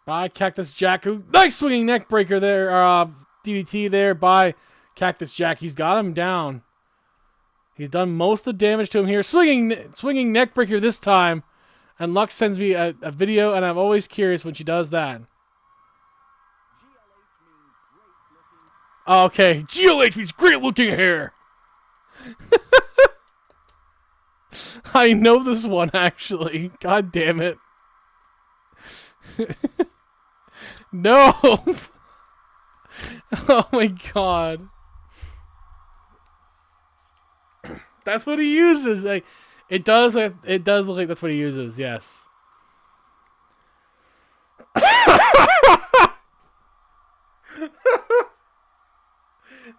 By Cactus Jack. Nice swinging neck breaker there. DDT there by Cactus Jack. He's got him down. He's done most of the damage to him here. Swinging neck breaker this time. And Lux sends me a video, and I'm always curious when she does that. Okay, GLH means great looking hair. I know this one, actually. God damn it. No. Oh my god. That's what he uses. Like, it does look like that's what he uses. Yes.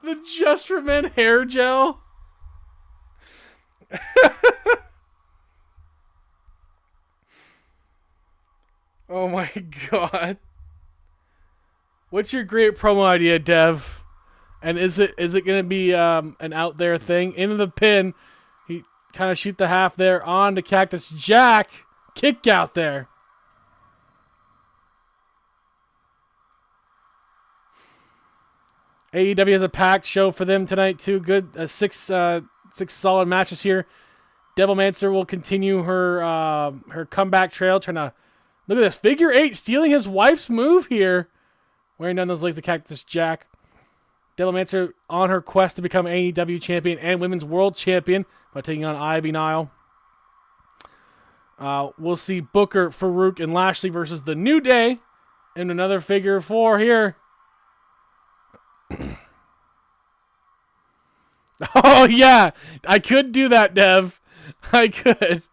The Just for Men hair gel. Oh my god. What's your great promo idea, Dev? And is it going to be an out there thing? Into the pin. He kind of shoot the half there on to Cactus Jack. Kick out there. AEW has a packed show for them tonight too. Good, six solid matches here. Devilmancer will continue her comeback trail, trying to look at this figure 8, stealing his wife's move here, wearing down those legs of Cactus Jack. Devilmancer on her quest to become AEW champion and women's world champion by taking on Ivy Nile. We'll see Booker, Farouk, and Lashley versus the New Day in another figure 4 here. Oh, yeah. I could do that, Dev. I could.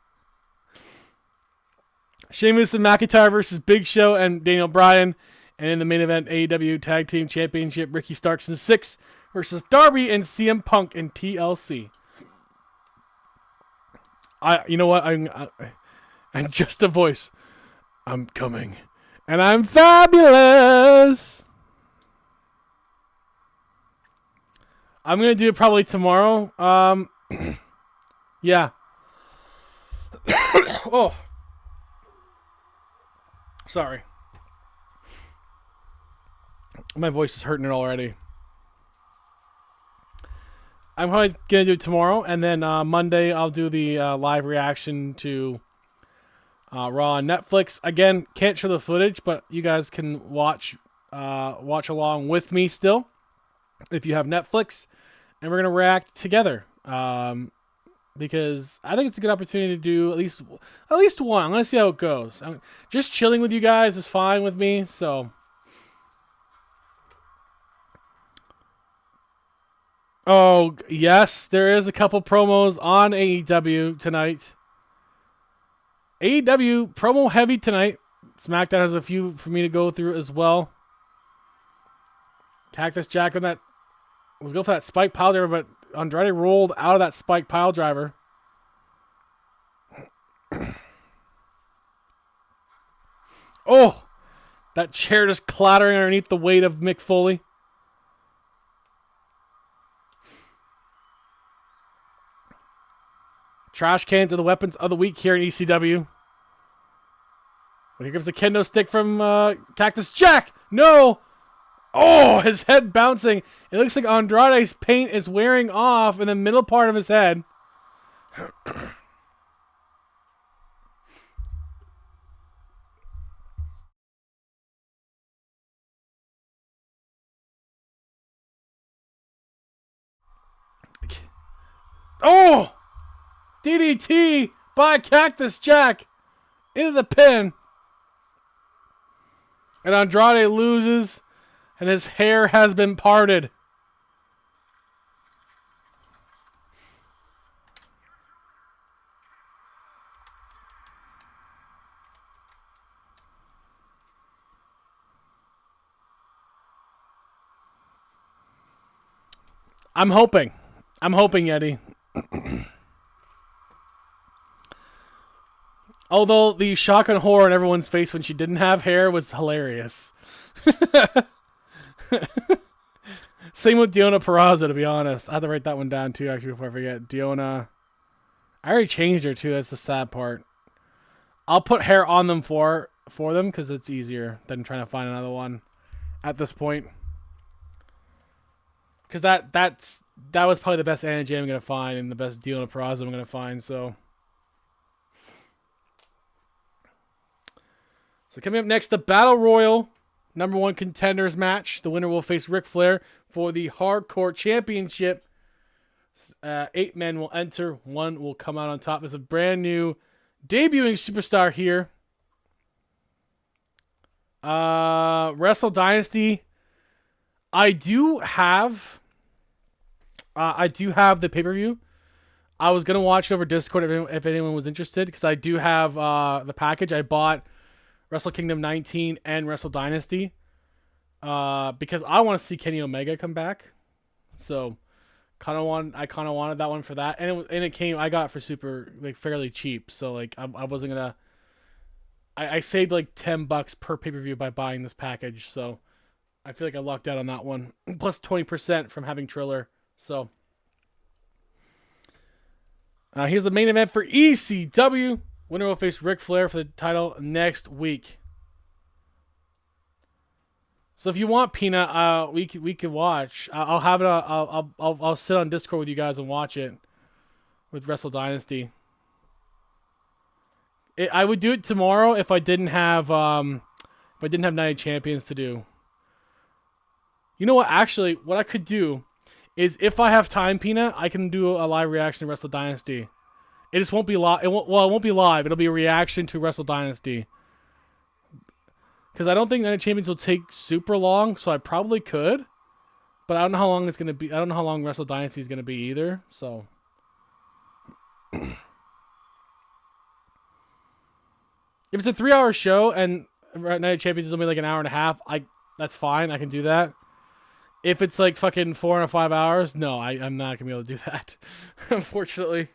Sheamus and McIntyre versus Big Show and Daniel Bryan. And in the main event, AEW Tag Team Championship, Ricky Starks and 6 versus Darby and CM Punk in TLC. You know what? I'm just a voice. I'm coming. And I'm fabulous. I'm gonna do it probably tomorrow. Yeah. Oh, sorry. My voice is hurting it already. I'm probably gonna do it tomorrow, and then Monday I'll do the live reaction to Raw on Netflix. Again, can't show the footage, but you guys can watch along with me still if you have Netflix, and we're gonna react together. Because I think it's a good opportunity to do at least one. I'm gonna see how it goes. Just chilling with you guys is fine with me. So, oh yes, there is a couple promos on AEW tonight. AEW promo heavy tonight. SmackDown has a few for me to go through as well. Cactus Jack on that was going for that spike pile driver, but Andrade rolled out of that spike pile driver. Oh, that chair just clattering underneath the weight of Mick Foley. Trash cans are the weapons of the week here in ECW. But here comes the kendo stick from Cactus Jack. No! Oh, his head bouncing. It looks like Andrade's paint is wearing off in the middle part of his head. Oh! DDT by Cactus Jack into the pin. And Andrade loses, and his hair has been parted. I'm hoping, Eddie. Although the shock and horror on everyone's face when she didn't have hair was hilarious. Same with Diona Purrazzo, to be honest. I have to write that one down too, actually, before I forget. Diona. I already changed her too. That's the sad part. I'll put hair on them for them because it's easier than trying to find another one at this point. Because that was probably the best Anna Jay I'm gonna find and the best Diona Purrazzo I'm gonna find. So coming up next, the Battle Royal #1 contenders match. The winner will face Ric Flair for the Hardcore Championship. 8 men will enter. 1 will come out on top. There's a brand new debuting superstar here. Wrestle Dynasty. I do have the pay-per-view. I was gonna watch it over Discord if anyone was interested, because I do have the package. I bought Wrestle Kingdom 19 and Wrestle Dynasty because I want to see Kenny Omega come back. So I kind of wanted that one for that, and it came. I got it for fairly cheap. So I wasn't gonna. I saved like $10 per pay-per-view by buying this package. So I feel like I lucked out on that one. Plus 20% from having Triller. So here's the main event for ECW. Winner will face Ric Flair for the title next week. So if you want, Peanut, we could watch. I'll have it. I'll sit on Discord with you guys and watch it with Wrestle Dynasty. I would do it tomorrow if I didn't have Night of Champions to do. You know what? Actually, what I could do is if I have time, Peanut, I can do a live reaction to Wrestle Dynasty. It just won't be live. It won't be live. It'll be a reaction to Wrestle Dynasty. Because I don't think Night of Champions will take super long, so I probably could. But I don't know how long it's gonna be. I don't know how long Wrestle Dynasty is gonna be either. So if it's a 3-hour show and Night of Champions is only like an hour and a half, that's fine. I can do that. If it's like fucking 4 or 5 hours, no, I'm not gonna be able to do that. Unfortunately.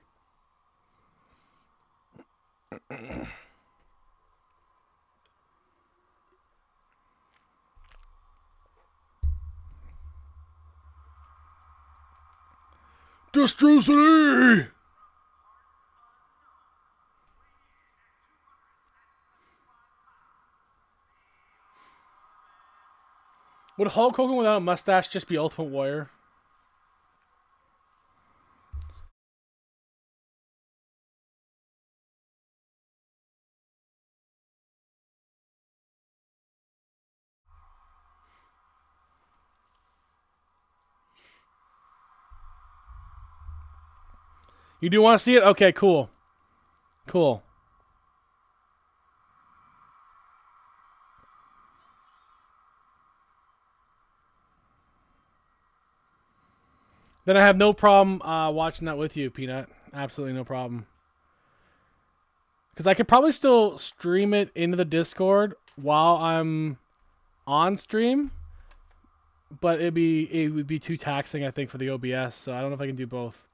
Destrucity! Would Hulk Hogan without a mustache just be Ultimate Warrior? You do want to see it? Okay, cool. Cool. Then I have no problem watching that with you, Peanut. Absolutely no problem. Because I could probably still stream it into the Discord while I'm on stream, but it would be too taxing, I think, for the OBS. So I don't know if I can do both.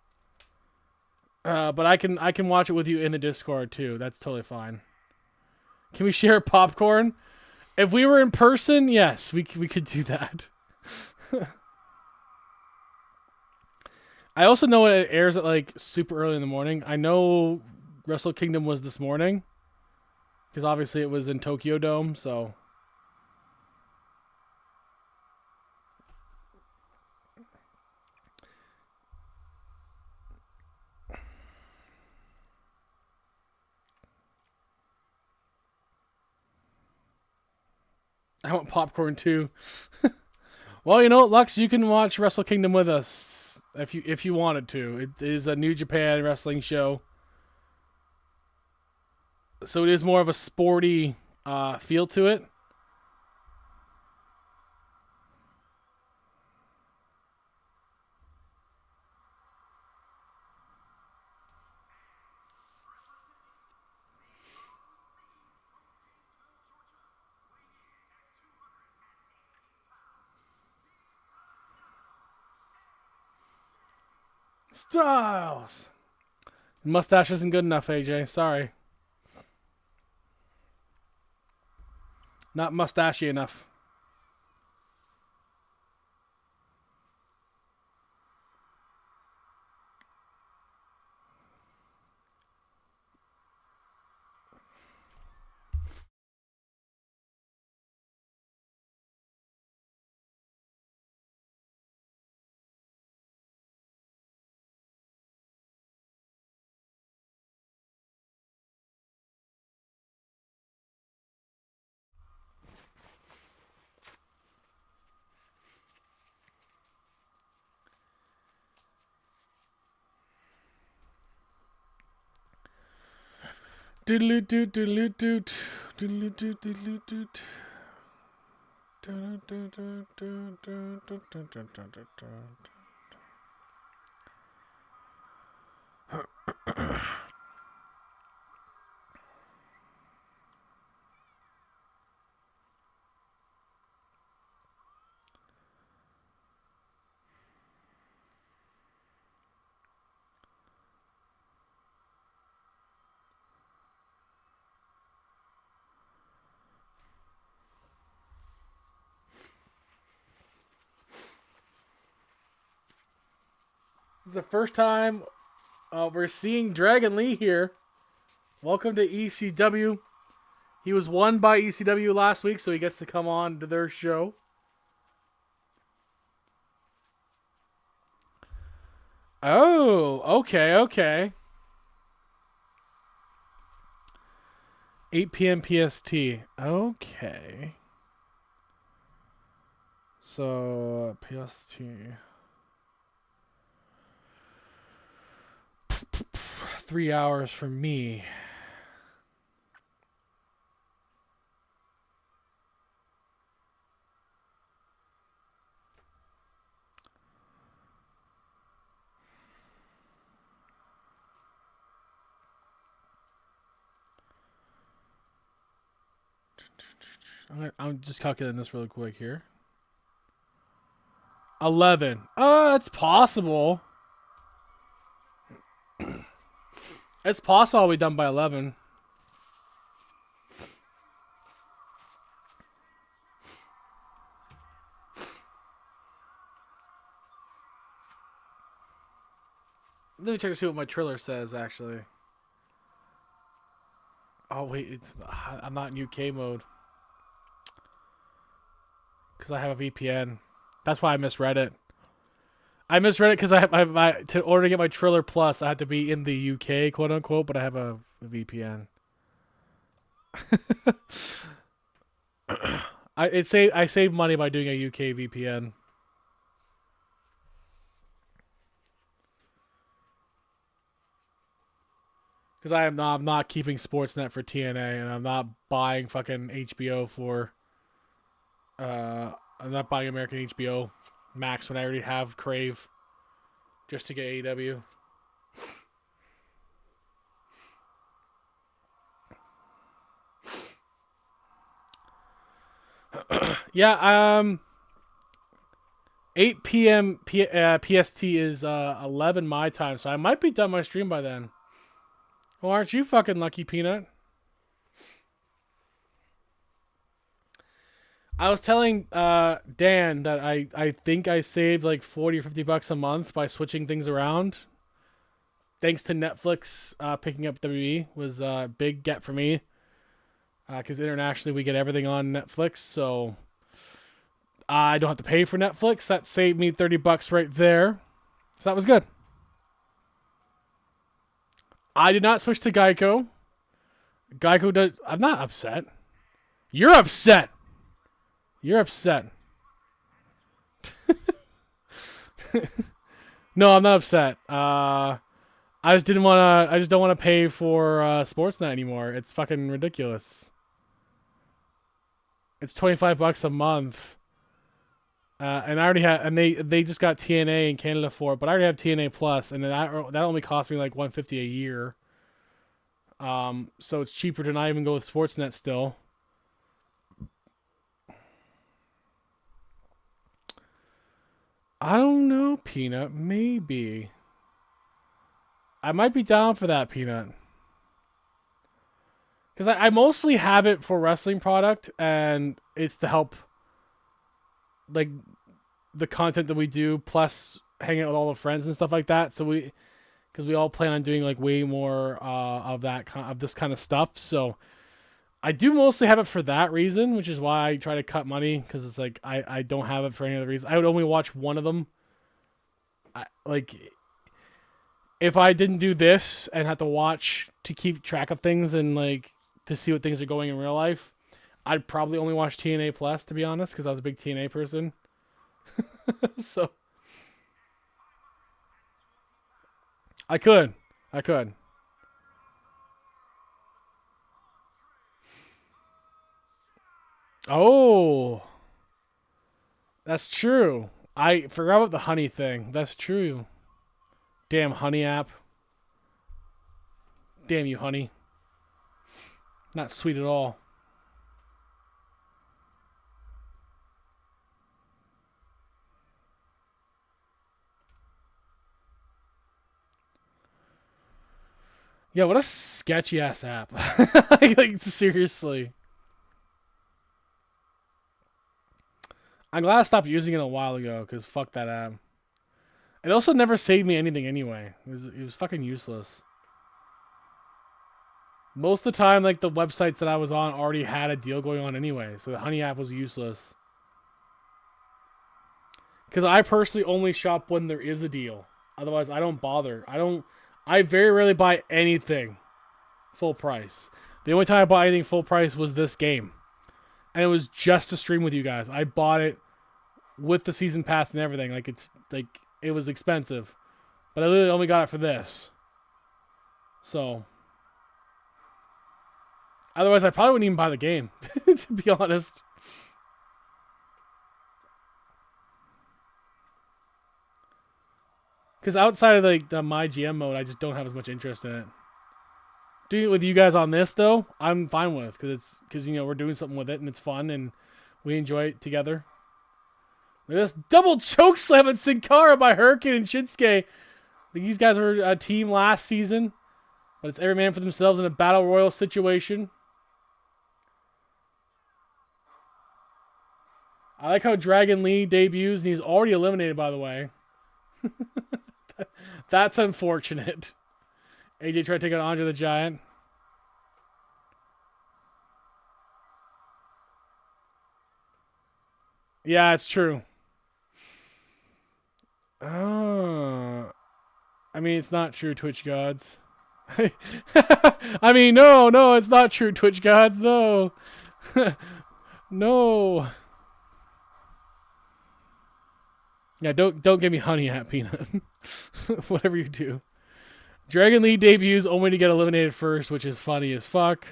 But I can watch it with you in the Discord too. That's totally fine. Can we share popcorn? If we were in person, yes, we could do that. I also know it airs at like super early in the morning. I know Wrestle Kingdom was this morning because obviously it was in Tokyo Dome, so I want popcorn too. Well, you know, Lux, you can watch Wrestle Kingdom with us if you wanted to. It is a New Japan wrestling show, so it is more of a sporty feel to it. Styles. Mustache isn't good enough, AJ. Sorry. Not mustachy enough. Doodle doot doodle doot doodle doot doodle doot. This is the first time we're seeing Dragon Lee here. Welcome to ECW. He was won by ECW last week, so he gets to come on to their show. Oh, okay. 8 p.m. PST. Okay. So, PST. 3 hours for me. I'm just calculating this really quick here. 11. It's possible. It's possible I'll be done by 11. Let me check to see what my Triller says, actually. Oh, wait. I'm not in UK mode. Because I have a VPN. That's why I misread it. I misread it because to order to get my Triller Plus, I had to be in the UK, quote unquote, but I have a VPN. I save money by doing a UK VPN. Because I'm not keeping Sportsnet for TNA, and I'm not buying fucking HBO for. I'm not buying American HBO Max when I already have Crave, just to get AEW. Yeah. 8 p.m. PST is 11 my time, so I might be done my stream by then. Well, aren't you fucking lucky, Peanut? I was telling Dan that I think I saved like 40 or 50 bucks a month by switching things around. Thanks to Netflix picking up WWE was a big get for me. Because internationally we get everything on Netflix, so I don't have to pay for Netflix. That saved me 30 bucks right there. So that was good. I did not switch to Geico. Geico does... I'm not upset. You're upset. You're upset. No, I'm not upset. I just didn't want to... I just don't want to pay for Sportsnet anymore. It's fucking ridiculous. It's 25 bucks a month. And I already have... And they just got TNA in Canada for it, but I already have TNA Plus, and then that only cost me like $150 a year. So it's cheaper to not even go with Sportsnet still. I don't know, Peanut. Maybe. I might be down for that, Peanut. Because I mostly have it for wrestling product, and it's to help, like, the content that we do, plus hanging out with all the friends and stuff like that. So because we all plan on doing, like, way more of this kind of stuff. So I do mostly have it for that reason, which is why I try to cut money, because it's like I don't have it for any other reason. I would only watch one of them. If I didn't do this and had to watch to keep track of things and like to see what things are going in real life, I'd probably only watch TNA Plus, to be honest, because I was a big TNA person. So I could. Oh, that's true. I forgot about the honey thing. That's true. Damn honey app. Damn you, honey. Not sweet at all. Yeah, what a sketchy ass app. like seriously. I'm glad I stopped using it a while ago, because fuck that app. It also never saved me anything anyway. It was fucking useless. Most of the time, like, the websites that I was on already had a deal going on anyway, so the Honey app was useless. Because I personally only shop when there is a deal. Otherwise, I don't bother. I very rarely buy anything full price. The only time I bought anything full price was this game. And it was just to stream with you guys. I bought it with the season pass and everything. It was expensive. But I literally only got it for this. So. Otherwise, I probably wouldn't even buy the game. To be honest. Because outside of the My GM mode, I just don't have as much interest in it. Doing it with you guys on this, though, I'm fine with. Because we're doing something with it, and it's fun, and we enjoy it together. Look at this double choke slam at Sin Cara by Hurricane and Shinsuke. These guys were a team last season, but it's every man for themselves in a battle royal situation. I like how Dragon Lee debuts, and he's already eliminated, by the way. That's unfortunate. AJ tried to take out Andre the Giant. Yeah, it's true. Oh. I mean, it's not true, Twitch gods. I mean, no, it's not true, Twitch gods. No. No. Yeah, don't give me honey at peanut. Whatever you do. Dragon Lee debuts only to get eliminated first, which is funny as fuck.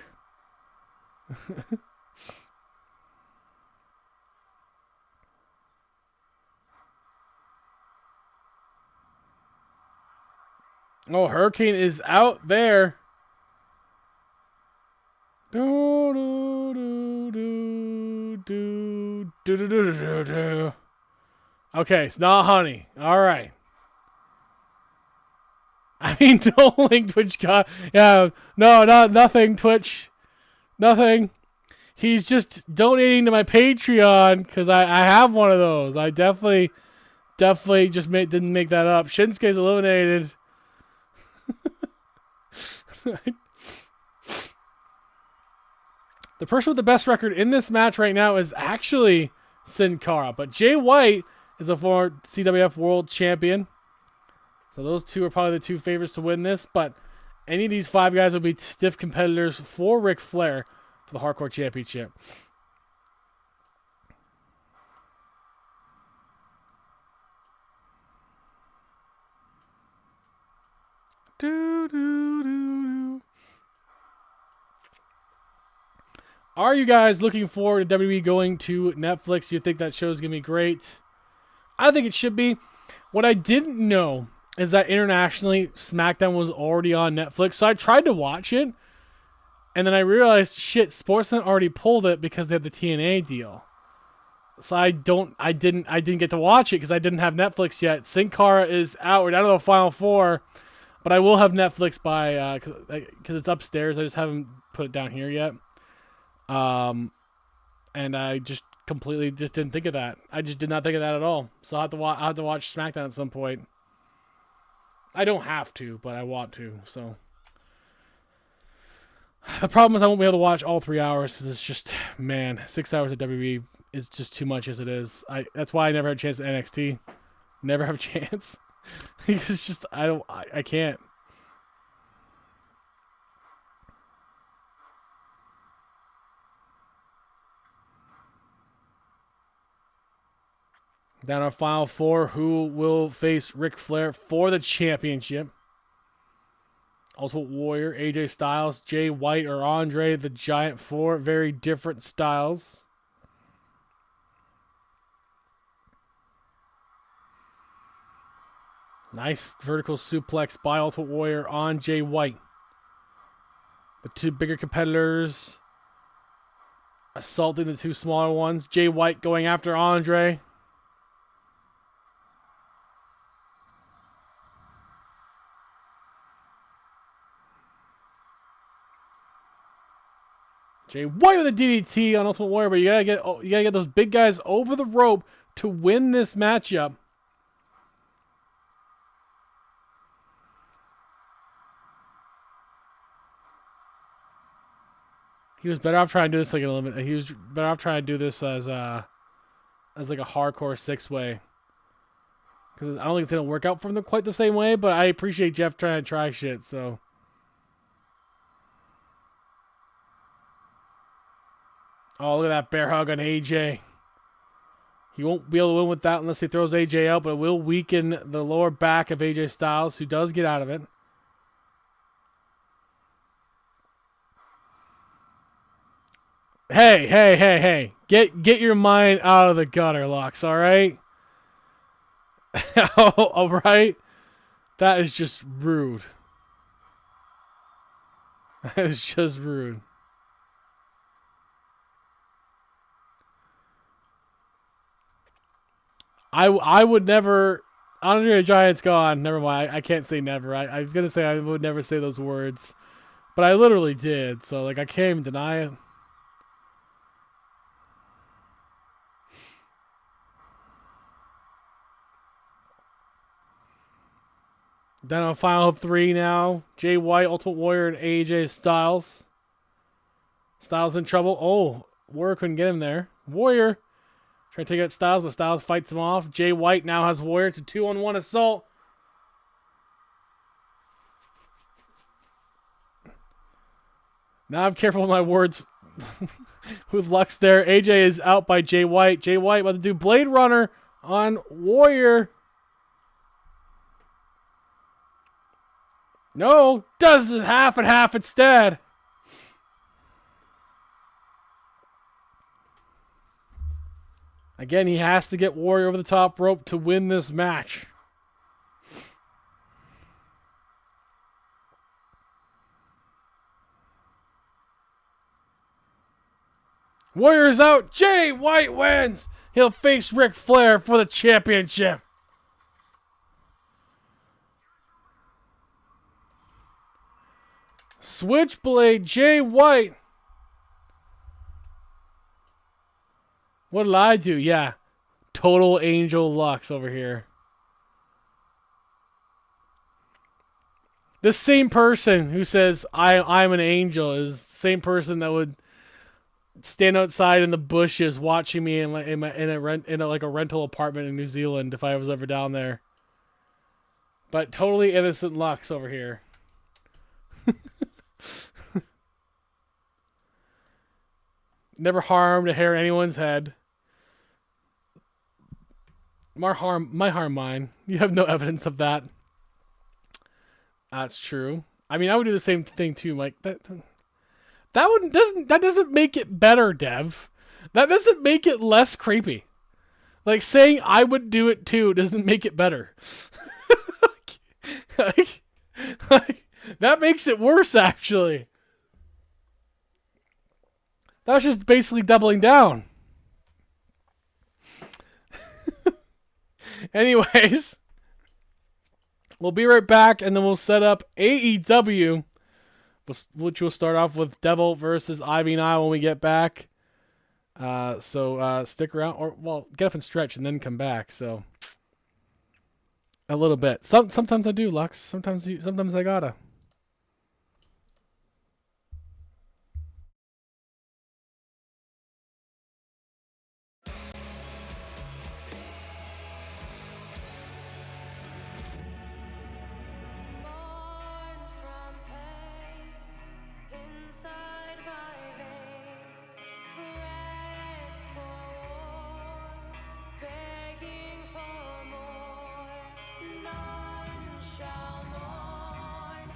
Oh, Hurricane is out there. Do do do do do do do do do do. Okay, it's not honey. All right. I mean, don't link Twitch. Yeah, no, nothing. Twitch, nothing. He's just donating to my Patreon because I have one of those. I definitely just didn't make that up. Shinsuke's eliminated. The person with the best record in this match right now is actually Sin Cara, but Jay White is a former CWF World Champion. So those two are probably the two favorites to win this, but any of these five guys will be stiff competitors for Ric Flair for the Hardcore Championship. Do, do, do, do. Are you guys looking forward to WWE going to Netflix? Do you think that show's going to be great? I think it should be. What I didn't know is that internationally, SmackDown was already on Netflix. So I tried to watch it, and then I realized, shit, Sportsnet already pulled it because they have the TNA deal. So I didn't get to watch it because I didn't have Netflix yet. Sin Cara is out. We're down to the final four, but I will have Netflix by because it's upstairs. I just haven't put it down here yet. And I just completely didn't think of that. I just did not think of that at all. So I have to watch SmackDown at some point. I don't have to, but I want to. So the problem is I won't be able to watch all 3 hours because it's just, man, 6 hours of WWE is just too much as it is. That's why I never had a chance at NXT. Never have a chance. It's just I can't. Down our final four, who will face Ric Flair for the championship? Ultimate Warrior, AJ Styles, Jay White, or Andre the Giant. Four very different styles. Nice vertical suplex by Ultimate Warrior on Jay White. The two bigger competitors assaulting the two smaller ones. Jay White going after Andre. Jay White with a DDT on Ultimate Warrior, but you gotta get those big guys over the rope to win this matchup. He was better off trying to do this like an eliminate. He was better off trying to do this as like a hardcore 6-way. Because I don't think it's gonna work out for them quite the same way. But I appreciate Jeff trying to try shit. So. Oh, look at that bear hug on AJ. He won't be able to win with that unless he throws AJ out, but it will weaken the lower back of AJ Styles, who does get out of it. Hey. Get your mind out of the gutter, Lux, all right? All right? That is just rude. That is just rude. I would never. Andre the Giant's gone. Never mind. I can't say never. I was gonna say I would never say those words, but I literally did. So like I can't even deny it. Down on final 3 now. Jay White, Ultimate Warrior, and AJ Styles. Styles in trouble. Oh, Warrior couldn't get him there. Warrior trying to take out Styles, but Styles fights him off. Jay White now has Warrior. It's a 2-on-1 assault. Now I'm careful with my words with Lux there. AJ is out by Jay White. Jay White about to do Blade Runner on Warrior. No, does it half and half instead. Again, he has to get Warrior over the top rope to win this match. Warrior's out. Jay White wins. He'll face Ric Flair for the championship. Switchblade Jay White. What did I do? Yeah. Total Angel Lux over here. The same person who says I'm an angel is the same person that would stand outside in the bushes watching me in a rental apartment in New Zealand if I was ever down there. But totally innocent Lux over here. Never harmed a hair in anyone's head. My harm mine. You have no evidence of that. That's true. I mean, I would do the same thing too, Mike. That doesn't make it better, Dev. That doesn't make it less creepy. Like saying I would do it too doesn't make it better. like, that makes it worse, actually. That's just basically doubling down. Anyways, we'll be right back, and then we'll set up AEW, which will start off with Devil versus Ivy Nile when we get back. So stick around, or well, get up and stretch, and then come back. So a little bit. Sometimes I do, Lux. Sometimes I gotta. Born from pain, inside my veins, bred for war, begging for more. None shall mourn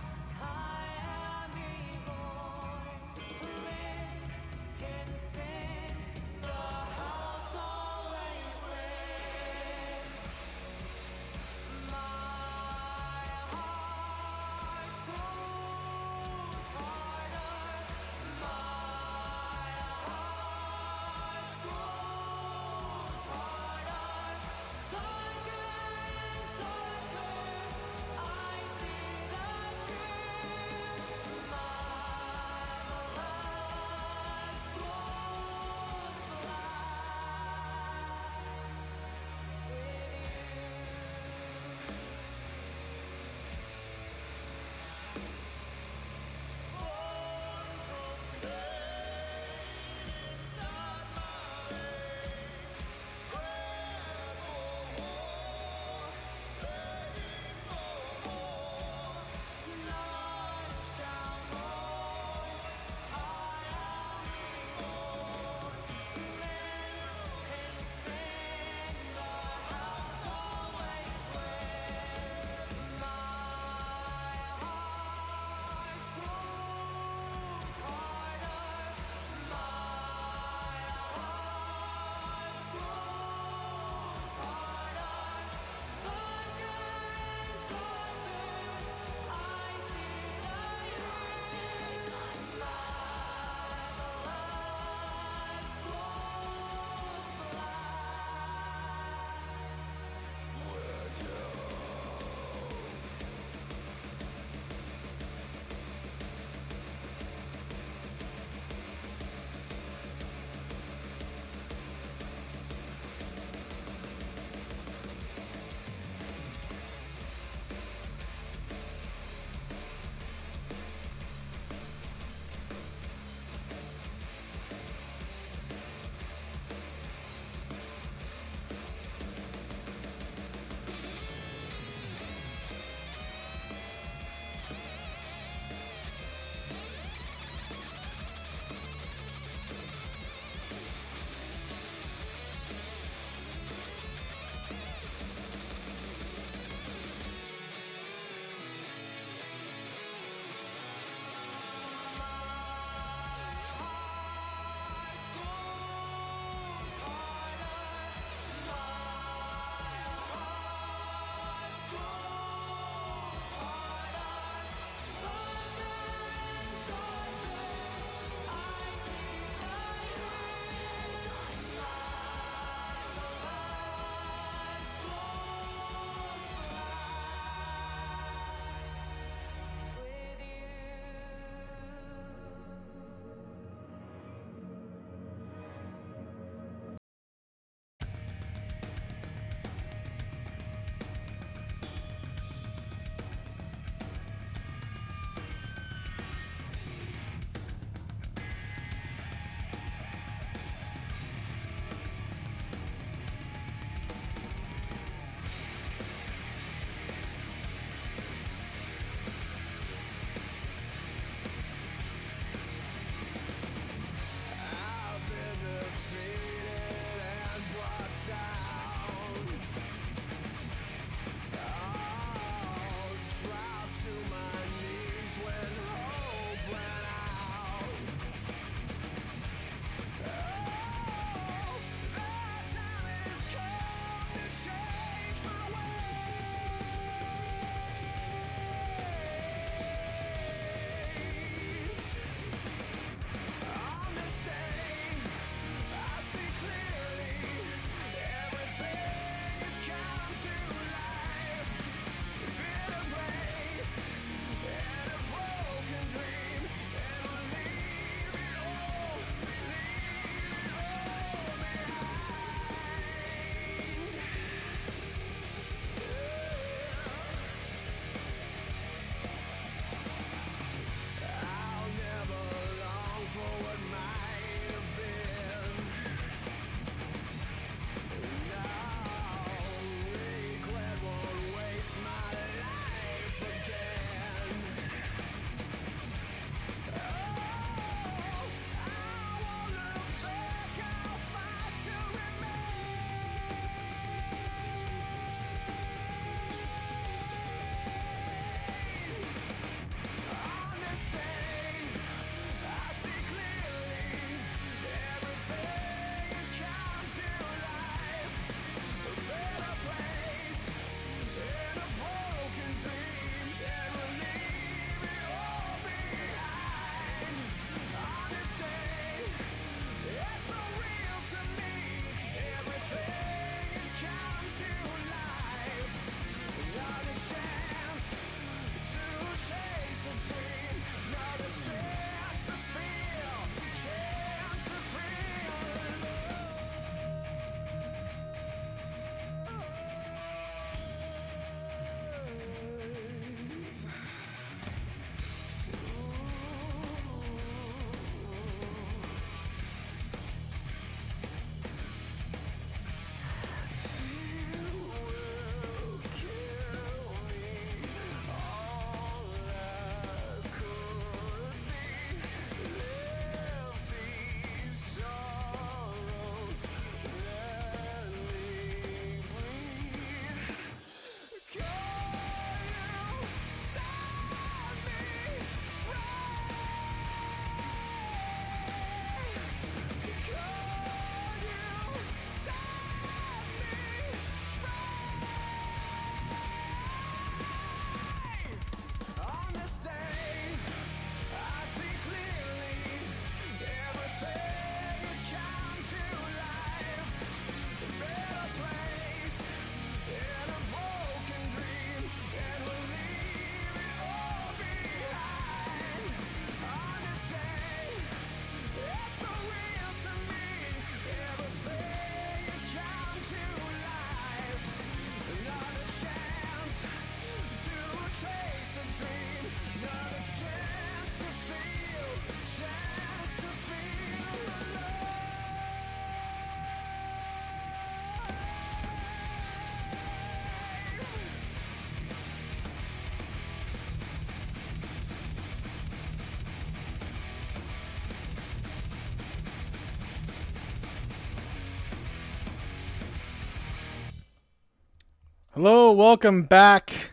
Hello, welcome back.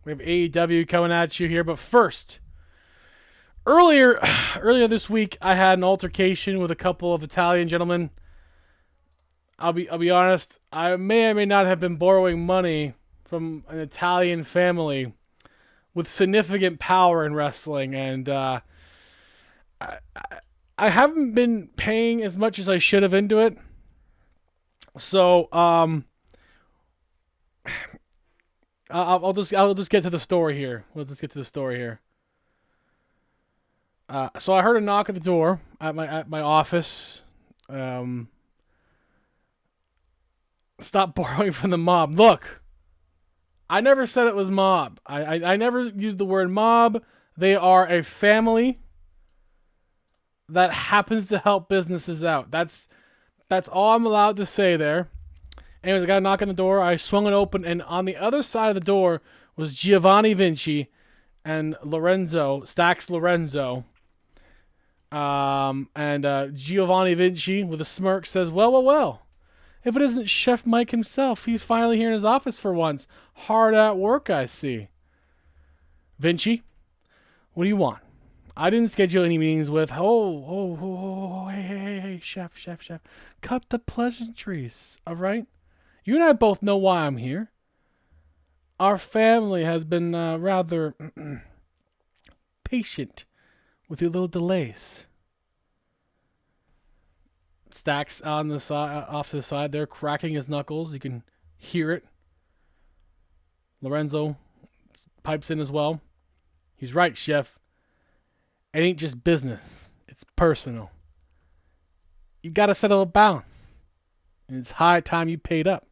We have AEW coming at you here, but first, earlier this week, I had an altercation with a couple of Italian gentlemen. I'll be honest. I may or may not have been borrowing money from an Italian family with significant power in wrestling, and I haven't been paying as much as I should have into it. So I'll just get to the story here. We'll just get to the story here. So I heard a knock at the door at my office. Stop borrowing from the mob. Look, I never said it was mob. I never used the word mob. They are a family that happens to help businesses out. That's all I'm allowed to say there. Anyways, I got a knock on the door. I swung it open, and on the other side of the door was Giovanni Vinci and Stax Lorenzo. And Giovanni Vinci, with a smirk, says, well. If it isn't Chef Mike himself, he's finally here in his office for once. Hard at work, I see. Vinci, what do you want? I didn't schedule any meetings with... Hey, chef. Cut the pleasantries, all right? You and I both know why I'm here. Our family has been rather patient with your little delays. Stacks on the side, off to the side there, cracking his knuckles. You can hear it. Lorenzo pipes in as well. He's right, Chef. It ain't just business. It's personal. You've got to settle a balance. And it's high time you paid up.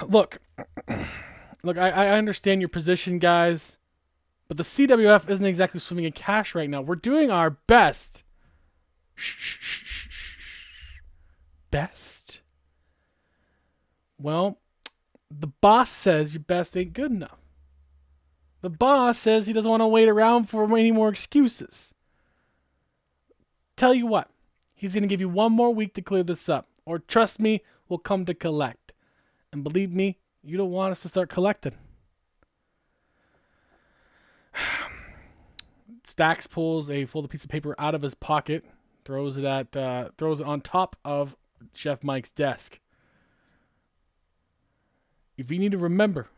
Look, I understand your position, guys. But the CWF isn't exactly swimming in cash right now. We're doing our best. Best? Well, the boss says your best ain't good enough. The boss says he doesn't want to wait around for any more excuses. Tell you what, he's going to give you one more week to clear this up. Or trust me, we'll come to collect. And believe me, you don't want us to start collecting. Stax pulls a folded piece of paper out of his pocket, throws it on top of Chef Mike's desk. If you need to remember,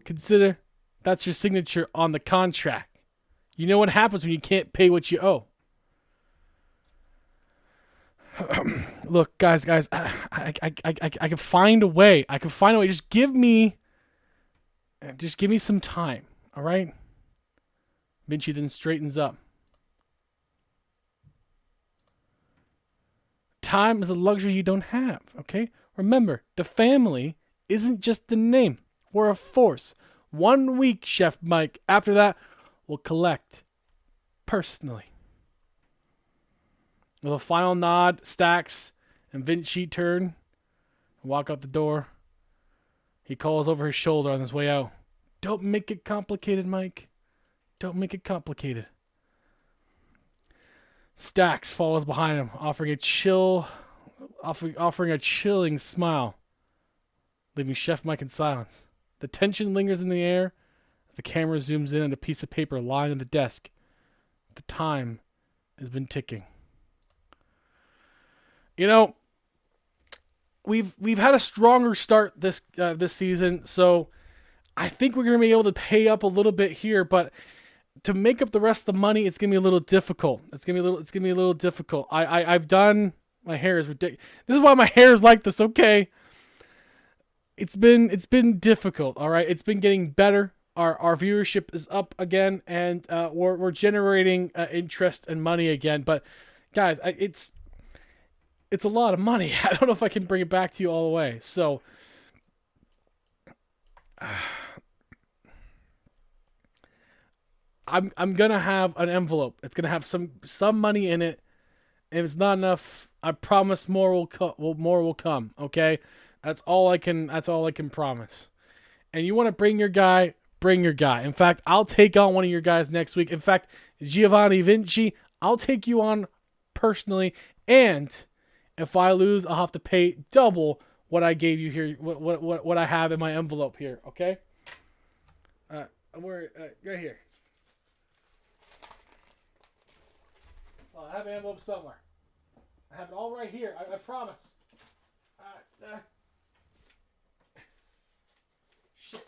consider that's your signature on the contract. You know what happens when you can't pay what you owe. Look, guys, I can find a way. Just give me some time, all right? Vinci then straightens up. Time is a luxury you don't have, okay? Remember, the family isn't just the name. We're a force. 1 week, Chef Mike. After that, we'll collect personally. With a final nod, Stax and Vinci turn and walk out the door. He calls over his shoulder on his way out. Don't make it complicated, Mike. Don't make it complicated. Stax follows behind him, offering a chilling smile, leaving Chef Mike in silence. The tension lingers in the air as the camera zooms in on a piece of paper lying on the desk. The time has been ticking. You know, we've had a stronger start this season, so I think we're gonna be able to pay up a little bit here, but to make up the rest of the money, it's gonna be a little difficult. It's gonna be a little difficult. I've done, my hair is ridiculous. This is why my hair is like this. Okay, it's been difficult. All right, it's been getting better. Our viewership is up again, and we're generating interest and money again. But guys, it's a lot of money. I don't know if I can bring it back to you all the way. So. I'm gonna have an envelope. It's gonna have some money in it. If it's not enough, I promise more will come. Okay, that's all I can promise. And you want to bring your guy, bring your guy. In fact, I'll take on one of your guys next week. In fact, Giovanni Vinci, I'll take you on personally. And if I lose, I'll have to pay double what I gave you here, what I have in my envelope here. Okay. We're right here. Well, I have an envelope somewhere. I have it all right here. I promise. Shit!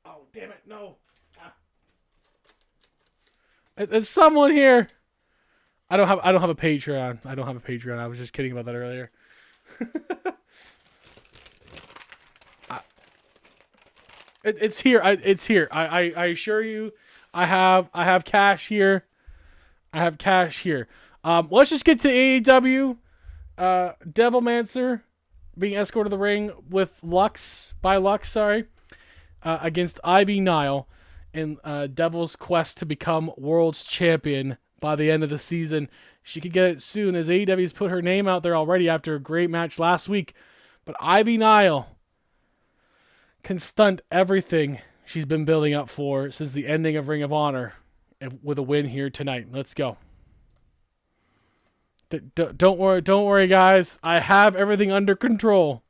Oh! Damn it! No. There's someone here. I don't have a Patreon. I don't have a Patreon. I was just kidding about that earlier. It's here. It's here. I assure you, I have cash here. I have cash here. Let's just get to AEW. Devilmancer being escorted to the ring with Lux, against Ivy Nile in Devil's quest to become world's champion by the end of the season. She could get it soon, as AEW's put her name out there already after a great match last week. But Ivy Nile can stunt everything she's been building up for since the ending of Ring of Honor with a win here tonight. Let's go. Don't worry, guys. I have everything under control.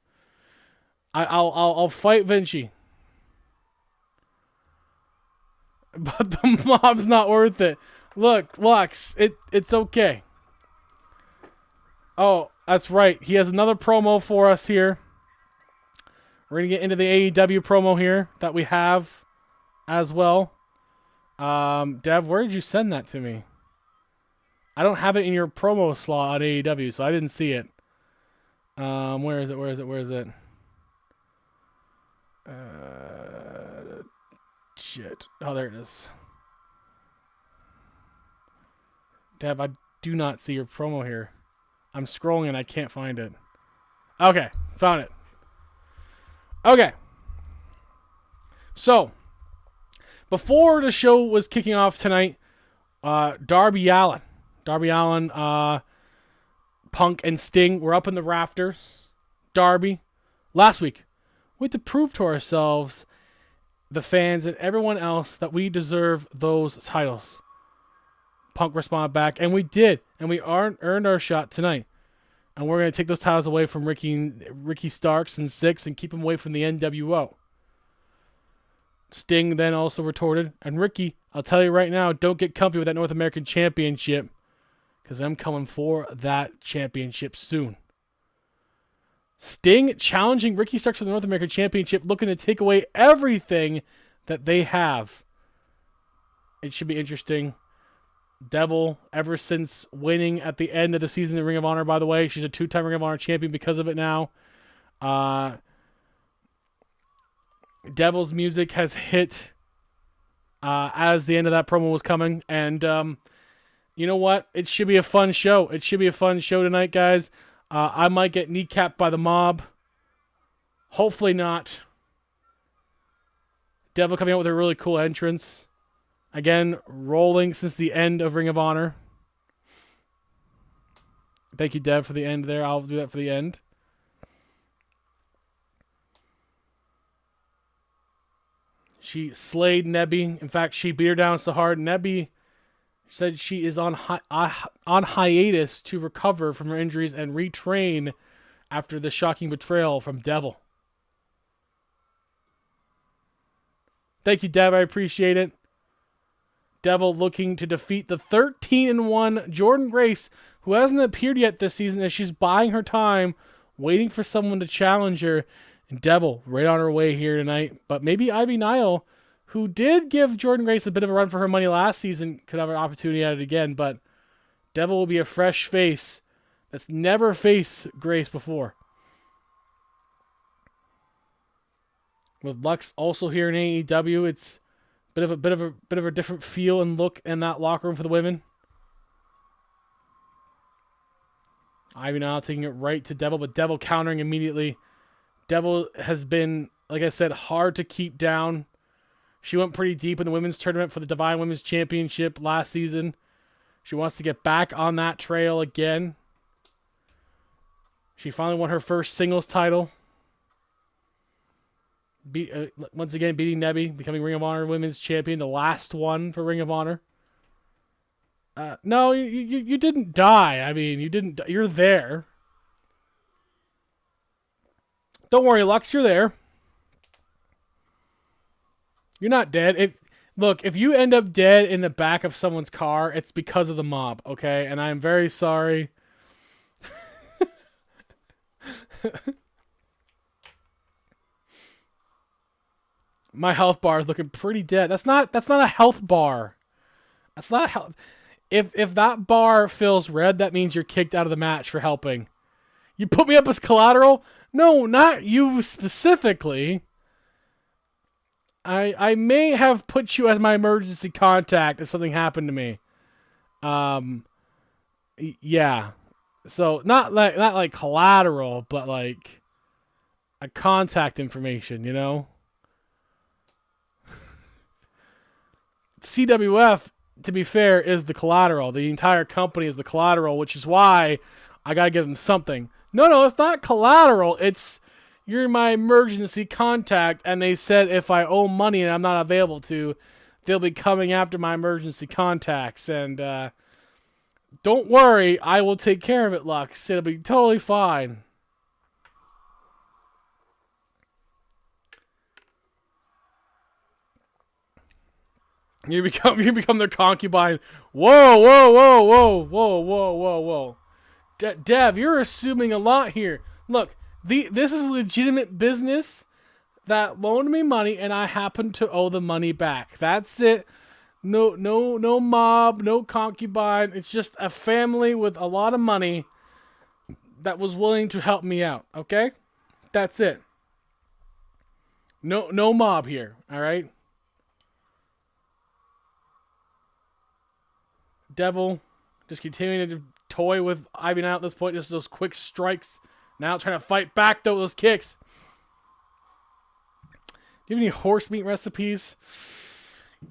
I'll fight Vinci, but the mob's not worth it. Look, Lux, it's okay. Oh, that's right. He has another promo for us here. We're gonna get into the AEW promo here that we have as well. Dev, where did you send that to me? I don't have it in your promo slot on AEW, so I didn't see it. Where is it? Shit. Oh, there it is. Dev, I do not see your promo here. I'm scrolling and I can't find it. Okay, found it. Okay. So, before the show was kicking off tonight, Darby Allin, Punk, and Sting were up in the rafters. Darby, last week, we had to prove to ourselves, the fans, and everyone else that we deserve those titles. Punk responded back, and we did, and we earned our shot tonight. And we're going to take those titles away from Ricky Starks and Six and keep them away from the NWO. Sting then also retorted, and Ricky, I'll tell you right now, don't get comfy with that North American Championship, because I'm coming for that championship soon. Sting challenging Ricky Starks for the North American Championship, looking to take away everything that they have. It should be interesting. Devil, ever since winning at the end of the season in Ring of Honor, by the way, she's a 2-time Ring of Honor champion because of it now. Devil's music has hit as the end of that promo was coming. And you know what? It should be a fun show. It should be a fun show tonight, guys. I might get kneecapped by the mob. Hopefully not. Devil coming out with a really cool entrance. Again, rolling since the end of Ring of Honor. Thank you, Dev, for the end there. I'll do that for the end. She slayed Nebby. In fact, she beat her down so hard. Nebby said she is on hiatus to recover from her injuries and retrain after the shocking betrayal from Devil. Thank you, Dev. I appreciate it. Devil looking to defeat the 13-1 Jordan Grace, who hasn't appeared yet this season, as she's buying her time, waiting for someone to challenge her. And Devil right on her way here tonight. But maybe Ivy Nile, who did give Jordan Grace a bit of a run for her money last season, could have an opportunity at it again. But Devil will be a fresh face that's never faced Grace before. With Lux also here in AEW, it's bit of a different feel and look in that locker room for the women. Ivy now taking it right to Devil, but Devil countering immediately. Devil has been, like I said, hard to keep down. She went pretty deep in the women's tournament for the Divine Women's Championship last season. She wants to get back on that trail again. She finally won her first singles title. Once again, beating Nebby, becoming Ring of Honor Women's Champion, the last one for Ring of Honor. No, you didn't die. I mean, you didn't. You're there. Don't worry, Lux, you're there. You're not dead. Look, if you end up dead in the back of someone's car, it's because of the mob, okay? And I'm very sorry. My health bar is looking pretty dead. That's not a health bar. That's not a health. If that bar fills red, that means you're kicked out of the match for helping. You put me up as collateral? No, not you specifically. I may have put you as my emergency contact if something happened to me. Yeah. So not like collateral, but like a contact information, you know? CWF, to be fair, is the collateral. The entire company is the collateral, which is why I gotta give them something. No, it's not collateral. It's you're my emergency contact, and they said if I owe money and I'm not available to, they'll be coming after my emergency contacts. And don't worry, I will take care of it, Lux. It'll be totally fine. You become their concubine. Whoa. Dev, you're assuming a lot here. Look, this is legitimate business that loaned me money, and I happen to owe the money back. That's it. No mob, no concubine. It's just a family with a lot of money that was willing to help me out. Okay, that's it. No mob here. All right. Devil just continuing to toy with Ivy Nile at this point. Just those quick strikes. Now trying to fight back though with those kicks. Do you have any horse meat recipes?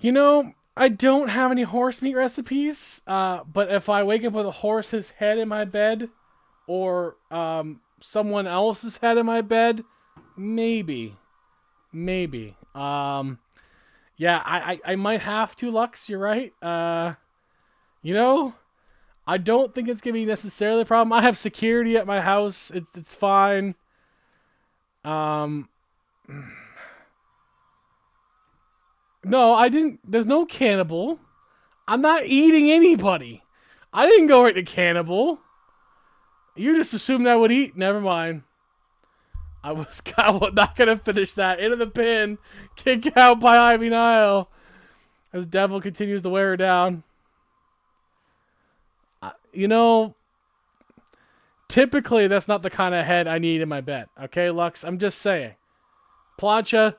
You know, I don't have any horse meat recipes. But if I wake up with a horse's head in my bed, or someone else's head in my bed, maybe. Yeah, I might have to, Lux. You're right. You know, I don't think it's going to be necessarily a problem. I have security at my house. It's fine. No, I didn't. There's no cannibal. I'm not eating anybody. I didn't go right to cannibal. You just assumed I would eat. Never mind. I was not going to finish that. Into the pin. Kick out by Ivy Nile. As Devil continues to wear her down. You know, typically that's not the kind of head I need in my bed. Okay, Lux? I'm just saying. Plancha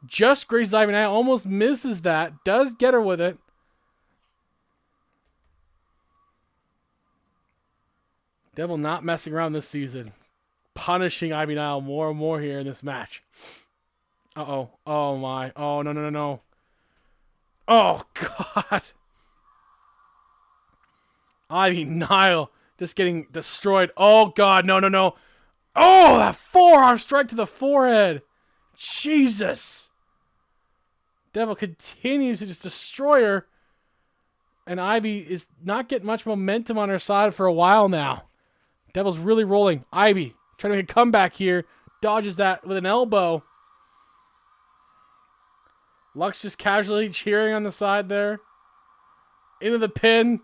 just grazes Ivy Nile, almost misses that, does get her with it. Devil not messing around this season. Punishing Ivy Nile more and more here in this match. Uh-oh. Oh, my. Oh, no. Oh, God. Ivy Nile just getting destroyed. Oh, God. No. Oh, that forearm strike to the forehead. Jesus. Devil continues to just destroy her. And Ivy is not getting much momentum on her side for a while now. Devil's really rolling. Ivy trying to make a comeback here. Dodges that with an elbow. Lux just casually cheering on the side there. Into the pin.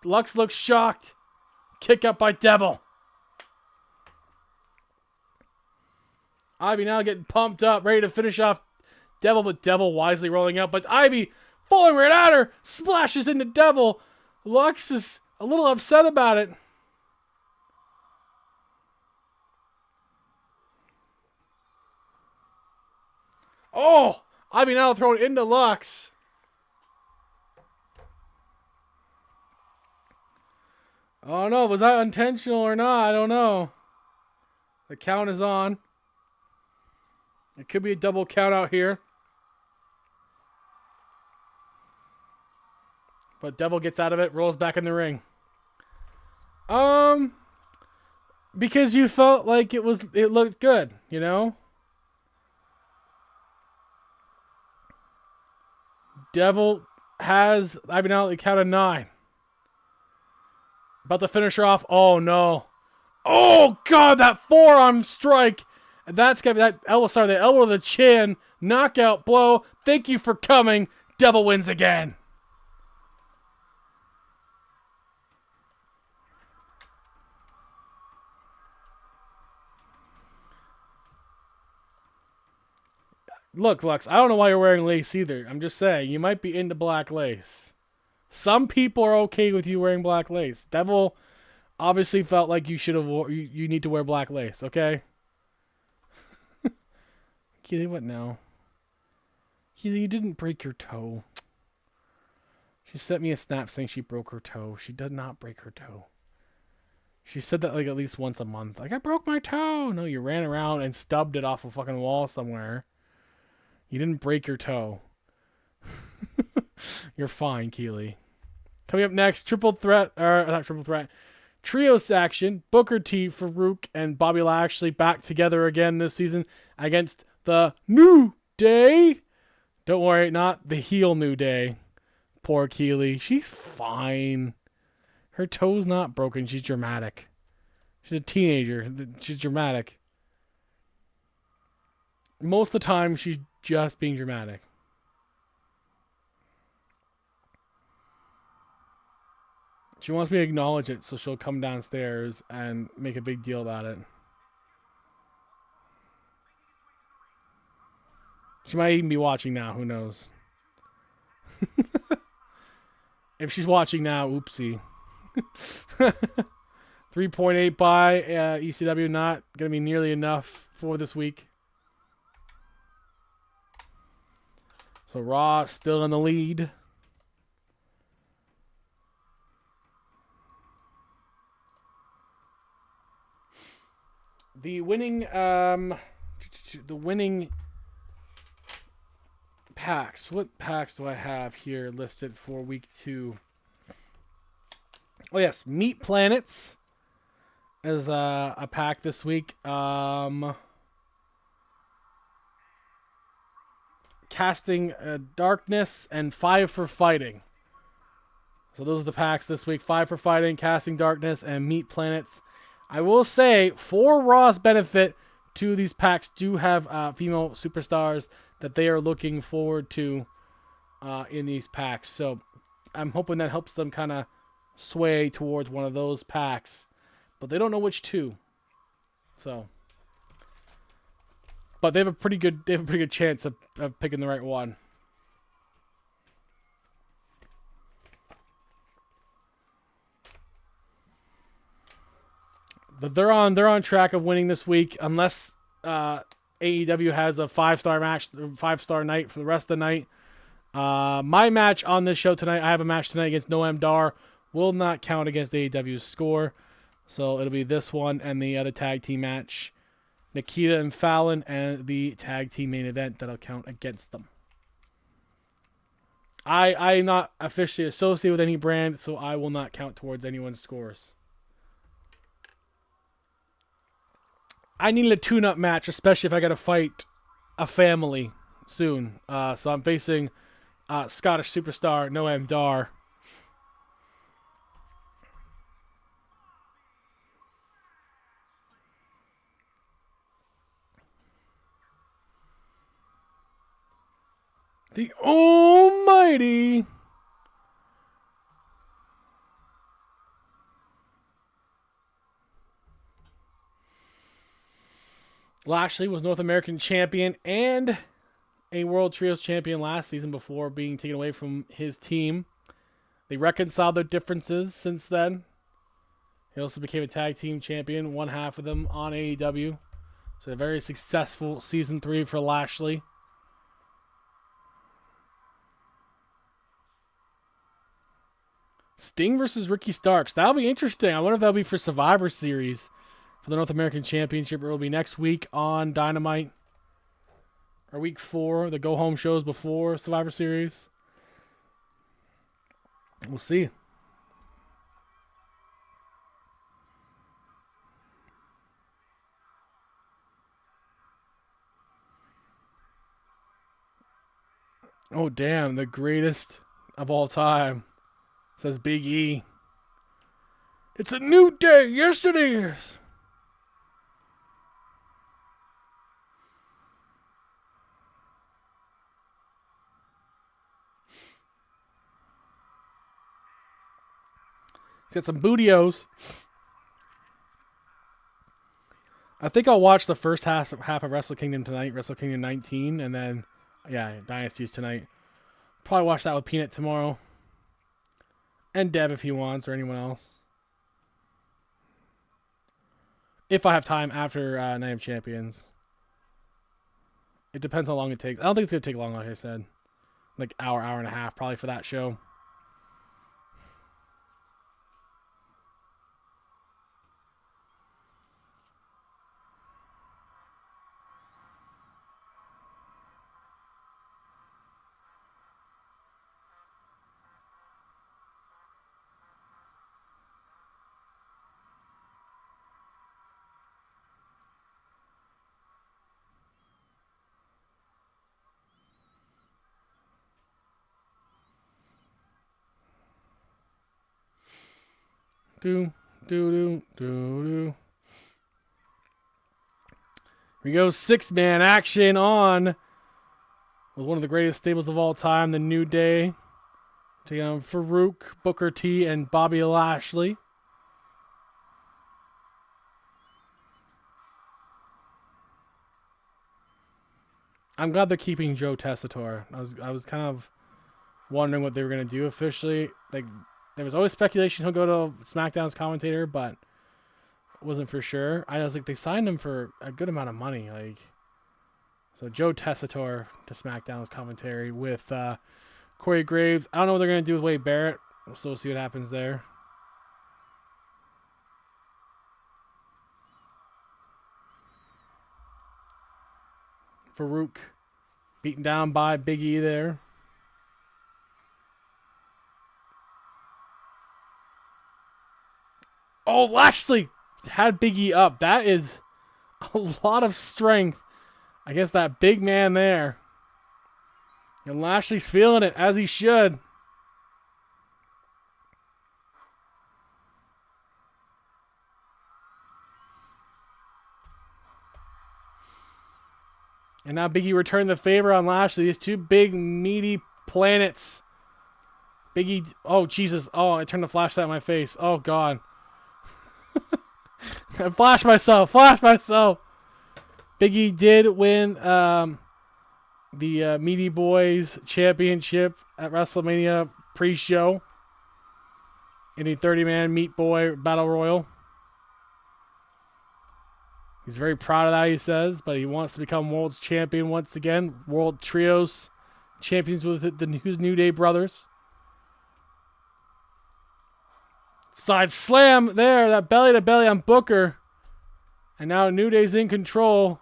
Lux looks shocked. Kick up by Devil. Ivy now getting pumped up, ready to finish off Devil, but Devil wisely rolling out. But Ivy falling right at her, splashes into Devil. Lux is a little upset about it. Oh, Ivy now thrown into Lux. Oh no, was that intentional or not? I don't know. The count is on. It could be a double count out here. But Devil gets out of it, rolls back in the ring. Because you felt like it looked good, you know? Devil has Ivy now at the count of 9. About to finish her off. Oh, no. Oh, God, that forearm strike. And that's gonna be that elbow. Sorry, the elbow to the chin, knockout blow. Thank you for coming. Devil wins again. Look, Lux, I don't know why you're wearing lace either. I'm just saying, you might be into black lace. Some people are okay with you wearing black lace. Devil obviously felt like you should have. You need to wear black lace, okay? Keely, what now? Keely, you didn't break your toe. She sent me a snap saying she broke her toe. She did not break her toe. She said that like at least once a month. Like, I broke my toe. No, you ran around and stubbed it off a fucking wall somewhere. You didn't break your toe. You're fine, Keely. Coming up next, not triple threat. Trios action. Booker T, Farouk, and Bobby Lashley back together again this season against the New Day. Don't worry, not the heel New Day. Poor Keely. She's fine. Her toe's not broken. She's dramatic. She's a teenager. She's dramatic. Most of the time, she's just being dramatic. She wants me to acknowledge it, so she'll come downstairs and make a big deal about it. She might even be watching now. Who knows? If she's watching now, oopsie. 3.8 by ECW, not going to be nearly enough for this week. So Raw still in the lead. The winning packs. What packs do I have here listed for week 2? Oh yes, Meat Planets is a pack this week. Casting Darkness and 5 for Fighting. So those are the packs this week. 5 for Fighting, Casting Darkness, and Meat Planets. I will say, for Raw's benefit, 2 of these packs do have female superstars that they are looking forward to in these packs. So I'm hoping that helps them kind of sway towards one of those packs. But they don't know which 2. So, but they have a pretty good chance of picking the right one. But they're on track of winning this week, unless AEW has a 5-star match, 5-star night for the rest of the night. My match on this show tonight, I have a match tonight against Noam Dar, will not count against AEW's score. So it'll be this one and the other tag team match, Nikita and Fallon, and the tag team main event that'll count against them. I'm not officially associated with any brand, so I will not count towards anyone's scores. I need a tune-up match, especially if I got to fight a family soon. So I'm facing Scottish superstar Noam Dar. The Almighty. Lashley was North American champion and a World Trios champion last season before being taken away from his team. They reconciled their differences since then. He also became a tag team champion, one half of them on AEW. So a very successful season 3 for Lashley. Sting versus Ricky Starks. That'll be interesting. I wonder if that'll be for Survivor Series for the North American Championship. It will be next week on Dynamite. Or week 4, the go-home shows before Survivor Series. We'll see. Oh, damn. The greatest of all time. Says Big E. It's a new day. Yes, it is. He's got some bootios. I think I'll watch the first half of Wrestle Kingdom tonight, Wrestle Kingdom 19, and then, yeah, Dynasty's tonight. Probably watch that with Peanut tomorrow. And Dev if he wants, or anyone else. If I have time after Night of Champions. It depends how long it takes. I don't think it's going to take long, like I said. Like hour and a half probably for that show. Do. Here we go, 6-man action on with one of the greatest stables of all time, the New Day. Taking on Farouk, Booker T, and Bobby Lashley. I'm glad they're keeping Joe Tessitore. I was kind of wondering what they were going to do officially. Like, there was always speculation he'll go to SmackDown's commentator, but it wasn't for sure. I was like, they signed him for a good amount of money. Like, so Joe Tessitore to SmackDown's commentary with Corey Graves. I don't know what they're going to do with Wade Barrett. We'll still see what happens there. Farouk beaten down by Big E there. Oh, Lashley had Big E up. That is a lot of strength against that big man there. And Lashley's feeling it, as he should. And now Big E returned the favor on Lashley. These two big, meaty planets. Big E, oh, Jesus. Oh, I turned the flashlight on my face. Oh, God. I flashed myself. Big E did win the Meaty Boys Championship at WrestleMania pre-show in a 30-man Meat Boy Battle Royal. He's very proud of that, he says, but he wants to become World's Champion once again. World Trios Champions with the New Day brothers. Side slam there, that belly to belly on Booker. And now New Day's in control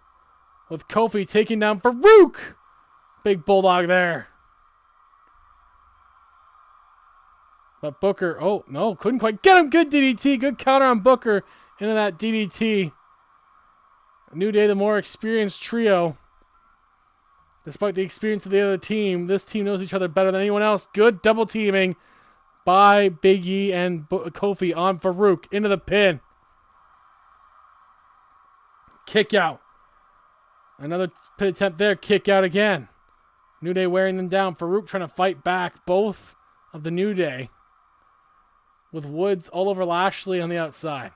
with Kofi taking down Farouk. Big bulldog there. But Booker, oh no, couldn't quite get him. Good DDT, good counter on Booker into that DDT. New Day, the more experienced trio. Despite the experience of the other team, this team knows each other better than anyone else. Good double teaming by Big E and Kofi on Farouk into the pin. Kick out. Another pin attempt there. Kick out again. New Day wearing them down. Farouk trying to fight back both of the New Day. With Woods all over Lashley on the outside.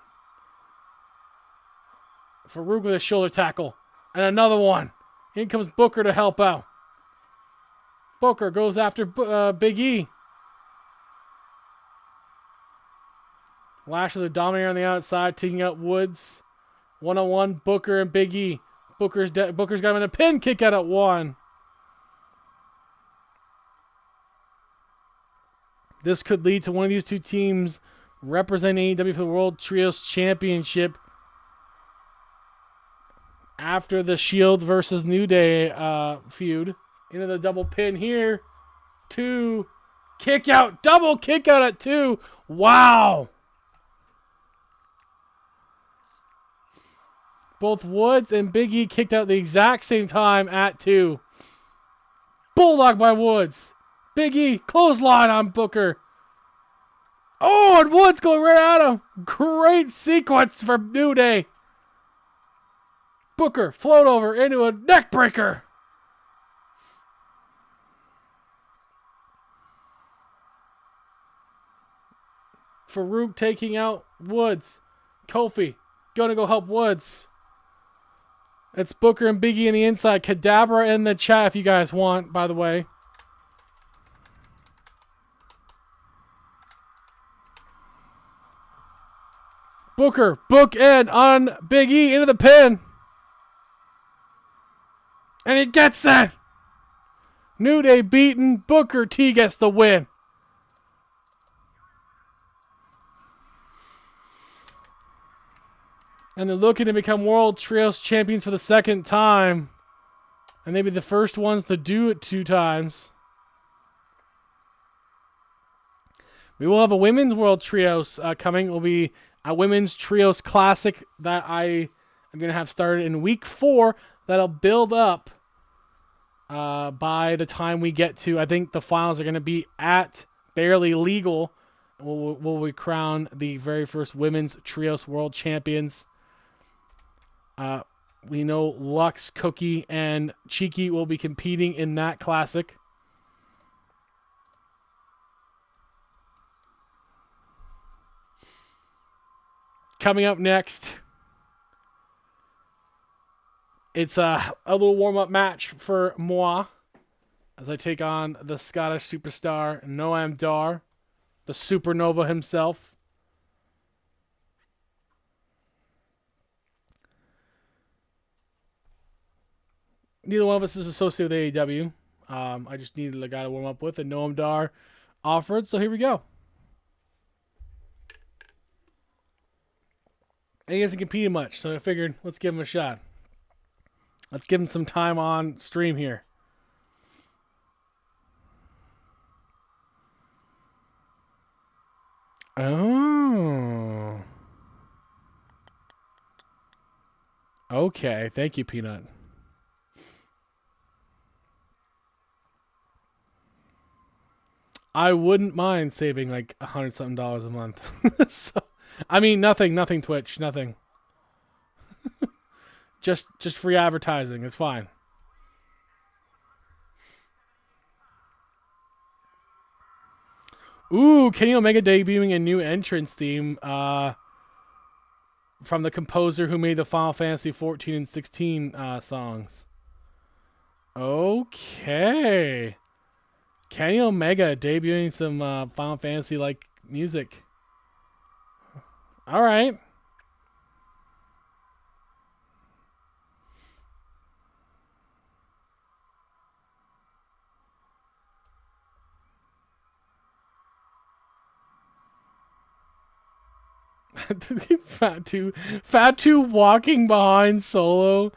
Farouk with a shoulder tackle. And another one. In comes Booker to help out. Booker goes after Big E. Lashley the dominator on the outside, taking out Woods. 1-on-1, Booker and Big E. Booker's got him in a pin kick out at 1. This could lead to one of these two teams representing AEW for the World Trios Championship after the Shield versus New Day feud. Into the double pin here. 2. Kick out. Double kick out at 2. Wow. Both Woods and Big E kicked out at the exact same time at 2. Bulldog by Woods. Big E, clothesline on Booker. Oh, and Woods going right at him. Great sequence for New Day. Booker float over into a neck breaker. Farouk taking out Woods. Kofi gonna go help Woods. It's Booker and Biggie in the inside. Cadabra in the chat if you guys want, by the way. Booker, book in on Big E into the pin. And he gets it. New Day beaten. Booker T gets the win. And they're looking to become World Trios Champions for the second time. And they'll be the first ones to do it 2 times. We will have a Women's World Trios coming. It will be a Women's Trios Classic that I am going to have started in week 4. That'll build up by the time we get to, I think the finals are going to be at Barely Legal. Will we crown the very first Women's Trios World Champions. We know Lux, Cookie, and Cheeky will be competing in that classic. Coming up next, it's a little warm-up match for moi as I take on the Scottish superstar Noam Dar, the supernova himself. Neither one of us is associated with AEW. I just needed a guy to warm up with, and Noam Dar offered, so here we go. And he hasn't competed much, so I figured let's give him a shot. Let's give him some time on stream here. Oh. Okay, thank you, Peanut. I wouldn't mind saving like $100-something a month. So, I mean, nothing Twitch, nothing. just free advertising. It's fine. Ooh, Kenny Omega debuting a new entrance theme from the composer who made the Final Fantasy 14 and 16 songs. Okay. Kenny Omega debuting some Final Fantasy-like music. All right. Fat two walking behind Solo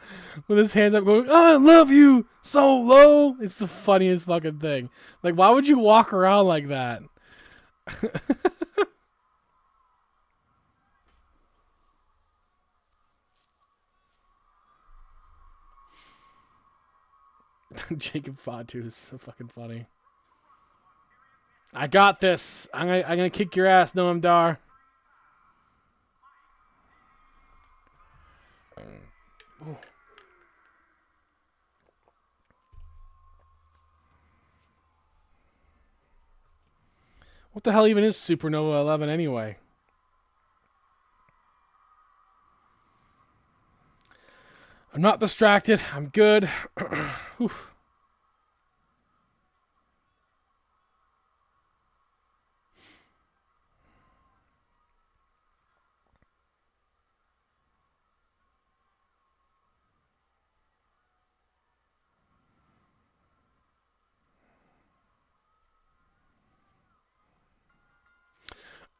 with his hands up going, I love you, Solo. It's the funniest fucking thing. Like, why would you walk around like that? Jacob Fatu is so fucking funny. I got this. I'm gonna kick your ass, Noam Dar. What the hell even is Supernova 11 anyway? I'm not distracted. I'm good.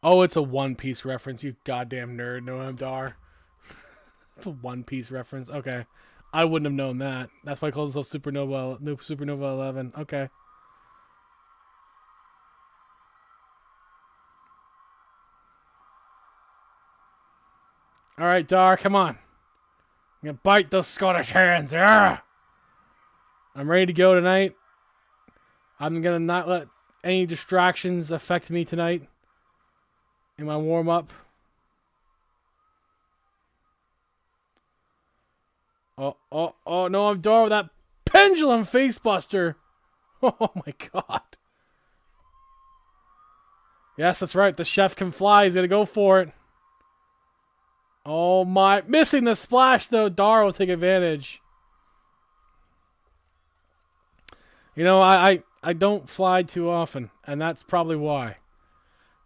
Oh, it's a One Piece reference, you goddamn nerd, Noam Dar. It's a One Piece reference. Okay. I wouldn't have known that. That's why I called himself Supernova 11. Okay. Alright, Dar, come on. I'm gonna bite those Scottish hands. Yeah. I'm ready to go tonight. I'm gonna not let any distractions affect me tonight. In my warm-up. Oh, no, I'm Dar with that pendulum facebuster. Oh, my God. Yes, that's right. The chef can fly. He's going to go for it. Oh my. Missing the splash, though. Dar will take advantage. You know, I don't fly too often, and that's probably why.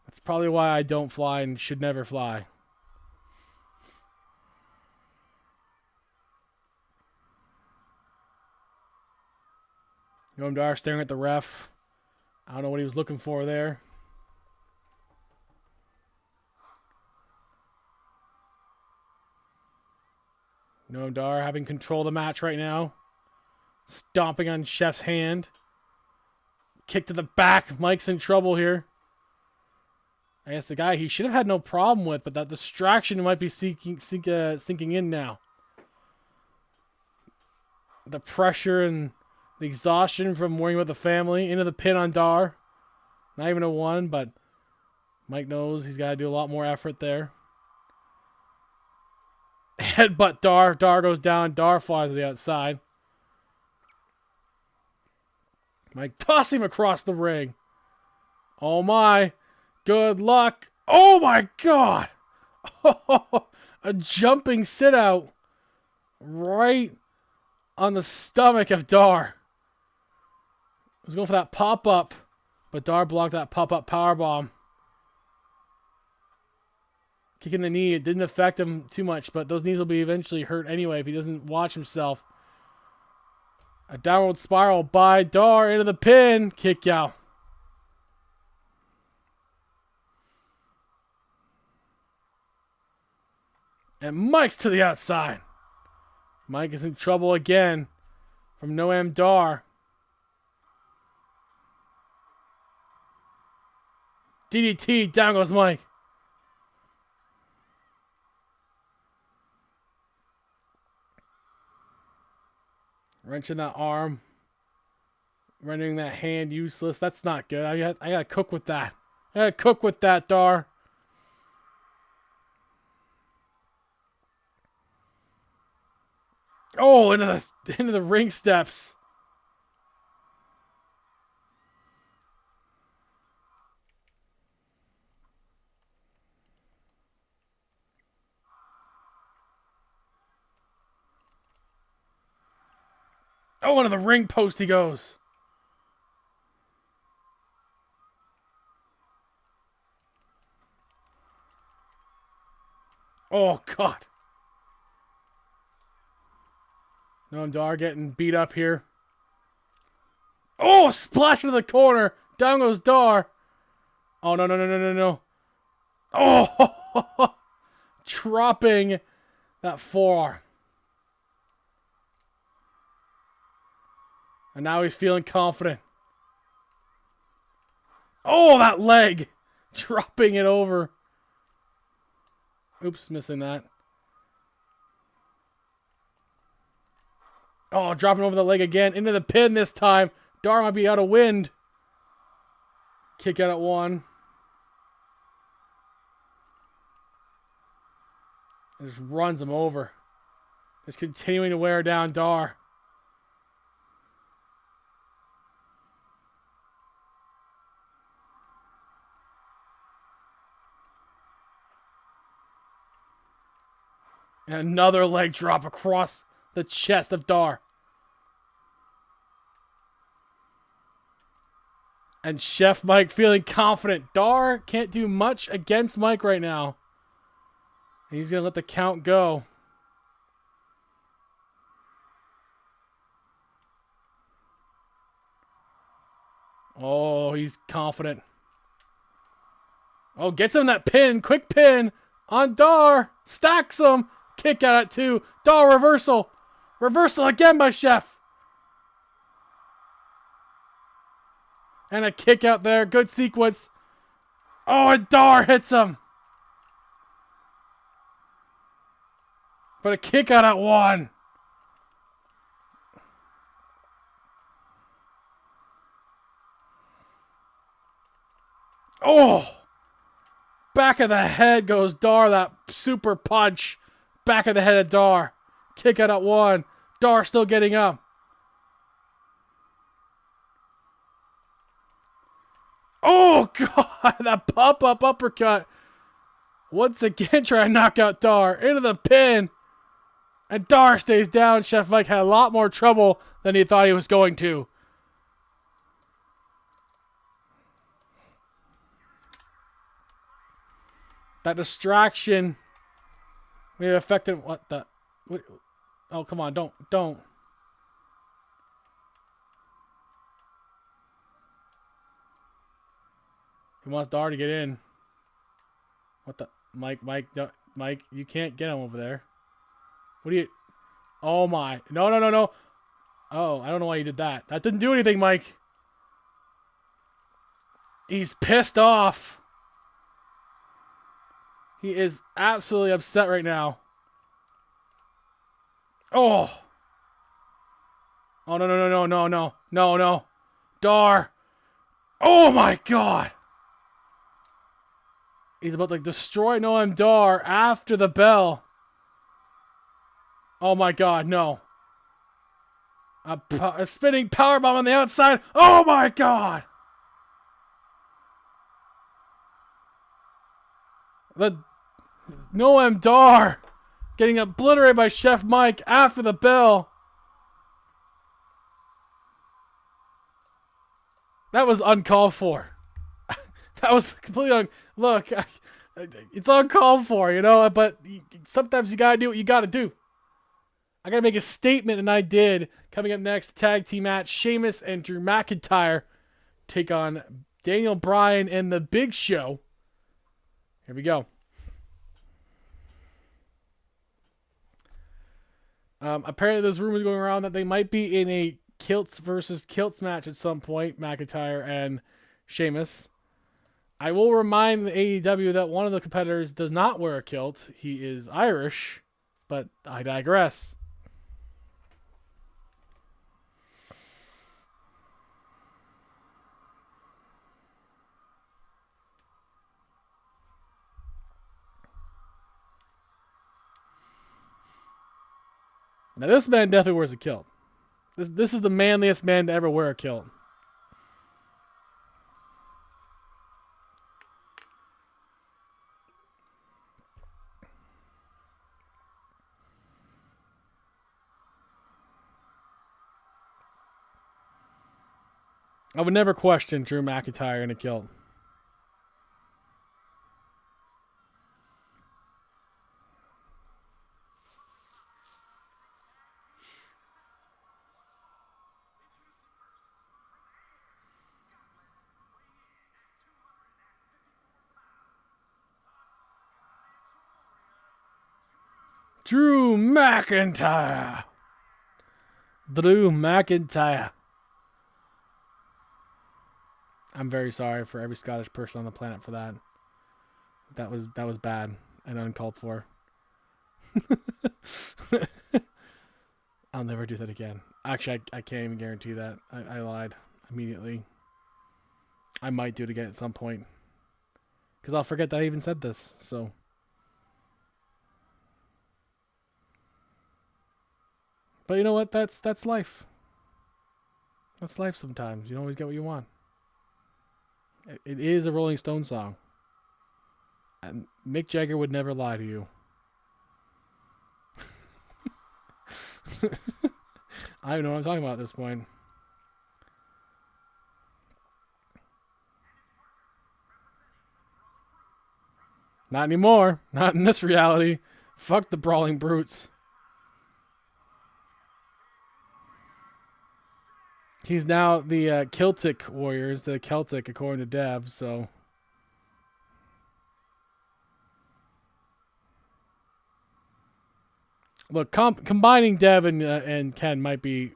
That's probably why I don't fly and should never fly. Noam Dar staring at the ref. I don't know what he was looking for there. Noam Dar having control of the match right now. Stomping on Chef's hand. Kick to the back. Mike's in trouble here. I guess the guy he should have had no problem with, but that distraction might be sinking in now. The pressure and the exhaustion from worrying about the family. Into the pin on Dar. Not even a 1, but Mike knows he's got to do a lot more effort there. Headbutt Dar. Dar goes down. Dar flies to the outside. Mike toss him across the ring. Oh my. Good luck. Oh my God. A jumping sit out right on the stomach of Dar. Was going for that pop up, but Dar blocked that pop up powerbomb. Kicking the knee, it didn't affect him too much, but those knees will be eventually hurt anyway if he doesn't watch himself. A downward spiral by Dar into the pin. Kick out. And Mike's to the outside. Mike is in trouble again from Noam Dar. DDT, down goes Mike. Wrenching that arm. Rendering that hand useless. That's not good. I gotta cook with that. I gotta cook with that, Dar. Oh, into the ring steps. Oh, into the ring post he goes. Oh, God. Noam Dar getting beat up here. Oh, splash into the corner. Down goes Dar. Oh, no. Oh, dropping that forearm. And now he's feeling confident. Oh, that leg. Dropping it over. Oops, missing that. Oh, dropping over the leg again. Into the pin this time. Dar might be out of wind. Kick out at 1. And just runs him over. Just continuing to wear down Dar. And another leg drop across the chest of Dar. And Chef Mike feeling confident. Dar can't do much against Mike right now. He's going to let the count go. Oh, he's confident. Oh, gets him that pin. Quick pin on Dar. Stacks him. Kick out at 2. Dar reversal. Reversal again by Chef. And a kick out there. Good sequence. Oh, and Dar hits him. But a kick out at 1. Oh. Back of the head goes Dar. That super punch. Back of the head of Dar. Kick out at 1. Dar still getting up. Oh, God. That pop-up uppercut. Once again, trying to knock out Dar into the pin. And Dar stays down. Chef Mike had a lot more trouble than he thought he was going to. That distraction may have affected what the... What, oh, come on. Don't. He wants Dar to get in. What the... Mike, you can't get him over there. What do you... Oh, my. No. Oh, I don't know why you did that. That didn't do anything, Mike. He's pissed off. He is absolutely upset right now. Oh. Oh, no. Dar. Oh, my God. He's about to destroy Noam Dar after the bell. Oh, my God, no. A spinning powerbomb on the outside. Oh, my God. The Noam Dar getting obliterated by Chef Mike after the bell. That was uncalled for. That was completely look. It's uncalled for, you know. But sometimes you gotta do what you gotta do. I gotta make a statement, and I did. Coming up next, tag team match: Sheamus and Drew McIntyre take on Daniel Bryan and The Big Show. Here we go. Apparently, there's rumors going around that they might be in a kilts versus kilts match at some point, McIntyre and Sheamus. I will remind the AEW that one of the competitors does not wear a kilt. He is Irish, but I digress. Now, this man definitely wears a kilt. This is the manliest man to ever wear a kilt. I would never question Drew McIntyre in a kilt. Drew McIntyre. I'm very sorry for every Scottish person on the planet for that. That was bad and uncalled for. I'll never do that again. Actually, I can't even guarantee that. I lied immediately. I might do it again at some point. Because I'll forget that I even said this. So. But you know what? That's life. That's life sometimes. You don't always get what you want. It is a Rolling Stone song. And Mick Jagger would never lie to you. I don't know what I'm talking about at this point. Not anymore. Not in this reality. Fuck the Brawling Brutes. He's now the Celtic Warriors, the Celtic, according to Dev, so. Look, combining Dev and Ken might be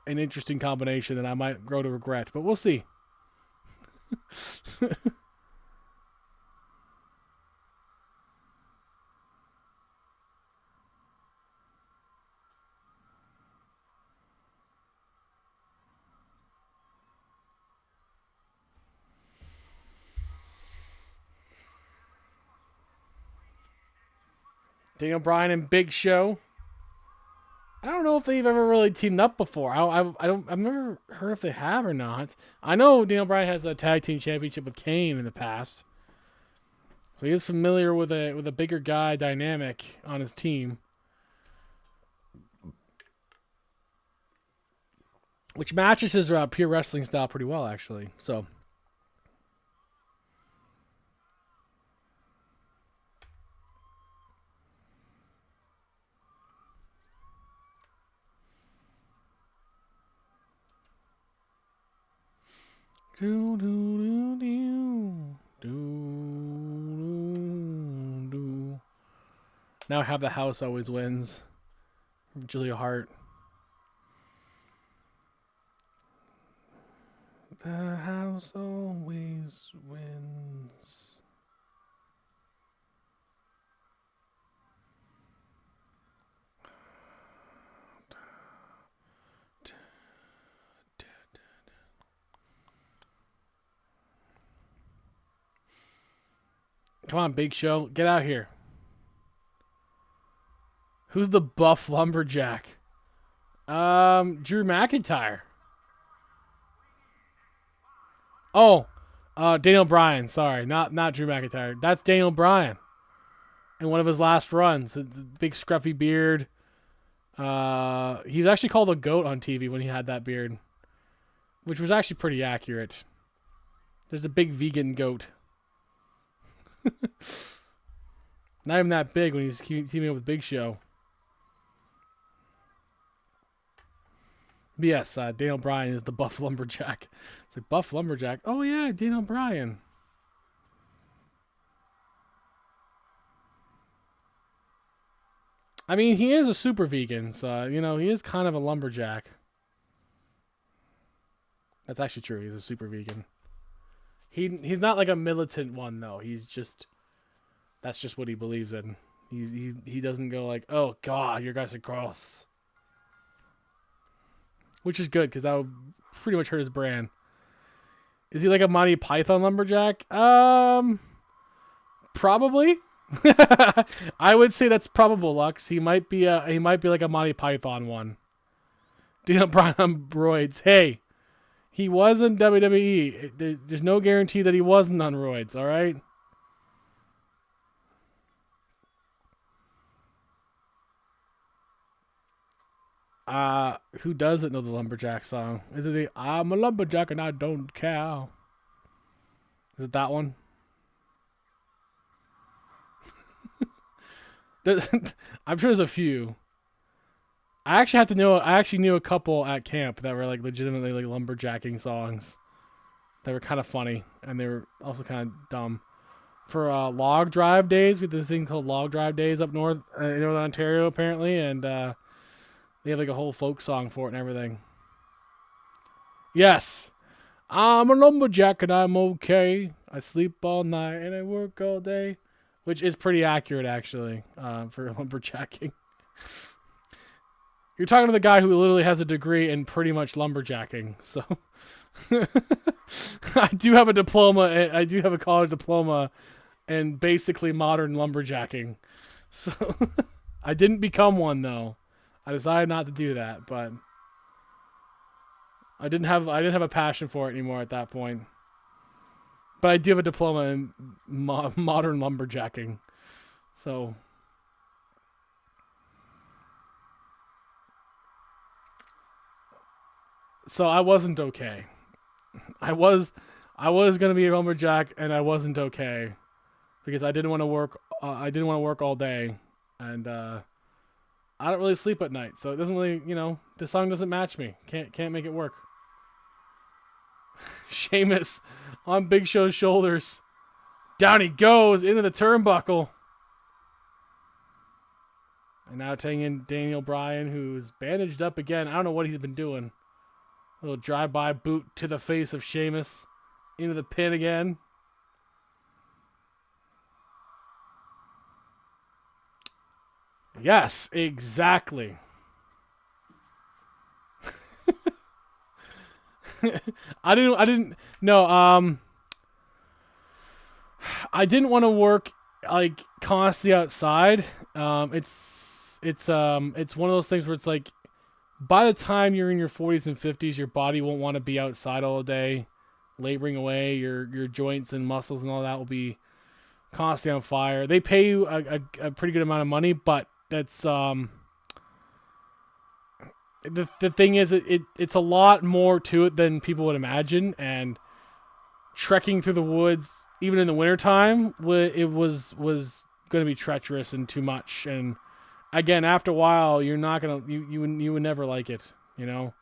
an interesting combination that I might grow to regret, but we'll see. Daniel Bryan and Big Show I don't know if they've ever really teamed up before. I've never heard if they have or not. I know Daniel Bryan has a tag team championship with Kane in the past, so he is familiar with a bigger guy dynamic on his team, which matches his pure wrestling style pretty well, actually. So. Do, do, do, do, do, do. Now Have the House Always Wins from Julia Hart. The house always wins. Come on, Big Show. Get out here. Who's the buff lumberjack? Drew McIntyre. Oh, Daniel Bryan. Sorry, not Drew McIntyre. That's Daniel Bryan. In one of his last runs. The big scruffy beard. He was actually called a goat on TV when he had that beard. Which was actually pretty accurate. There's a big vegan goat. Not even that big when he's teaming up with Big Show. But yes, Daniel Bryan is the buff lumberjack. It's like, buff lumberjack? Oh yeah, Daniel Bryan. I mean, he is a super vegan, so, he is kind of a lumberjack. That's actually true. He's a super vegan. He's not like a militant one, though. That's just what he believes in. He doesn't go like, oh God, your guys are gross. Which is good, because that would pretty much hurt his brand. Is he like a Monty Python lumberjack? Probably. I would say that's probable, Lux. He might be like a Monty Python one. Daniel Bryan on roids. Hey, he was in WWE. There's no guarantee that he wasn't on roids, all right? Who doesn't know the lumberjack song? Is it the I'm a lumberjack and I don't care? Is it that one? I'm sure there's a few. I actually knew a couple at camp that were like legitimately like lumberjacking songs. They were kind of funny and they were also kind of dumb. For log drive days, we had this thing called log drive days up north in Northern Ontario apparently, and they have like a whole folk song for it and everything. Yes, I'm a lumberjack and I'm okay. I sleep all night and I work all day, which is pretty accurate actually for lumberjacking. You're talking to the guy who literally has a degree in pretty much lumberjacking. So I do have a diploma. I do have a college diploma in basically modern lumberjacking. So I didn't become one though. I decided not to do that, but I didn't have a passion for it anymore at that point. But I do have a diploma in modern lumberjacking. So I wasn't okay. I was gonna be a lumberjack, and I wasn't okay because I didn't want to work. I didn't want to work all day, and I don't really sleep at night, so it doesn't really, the song doesn't match me. Can't make it work. Sheamus on Big Show's shoulders. Down he goes into the turnbuckle. And now taking in Daniel Bryan, who's bandaged up again. I don't know what he's been doing. A little drive-by boot to the face of Sheamus. Into the pin again. Yes, exactly. I didn't want to work like constantly outside. It's It's one of those things where it's like, by the time you're in your 40s and 50s, your body won't want to be outside all day, laboring away. Your joints and muscles and all that will be constantly on fire. They pay you a pretty good amount of money, but that's the thing is, it's a lot more to it than people would imagine. And trekking through the woods, even in the wintertime, it was going to be treacherous and too much. And again, after a while, you're not gonna you would never like it. You know,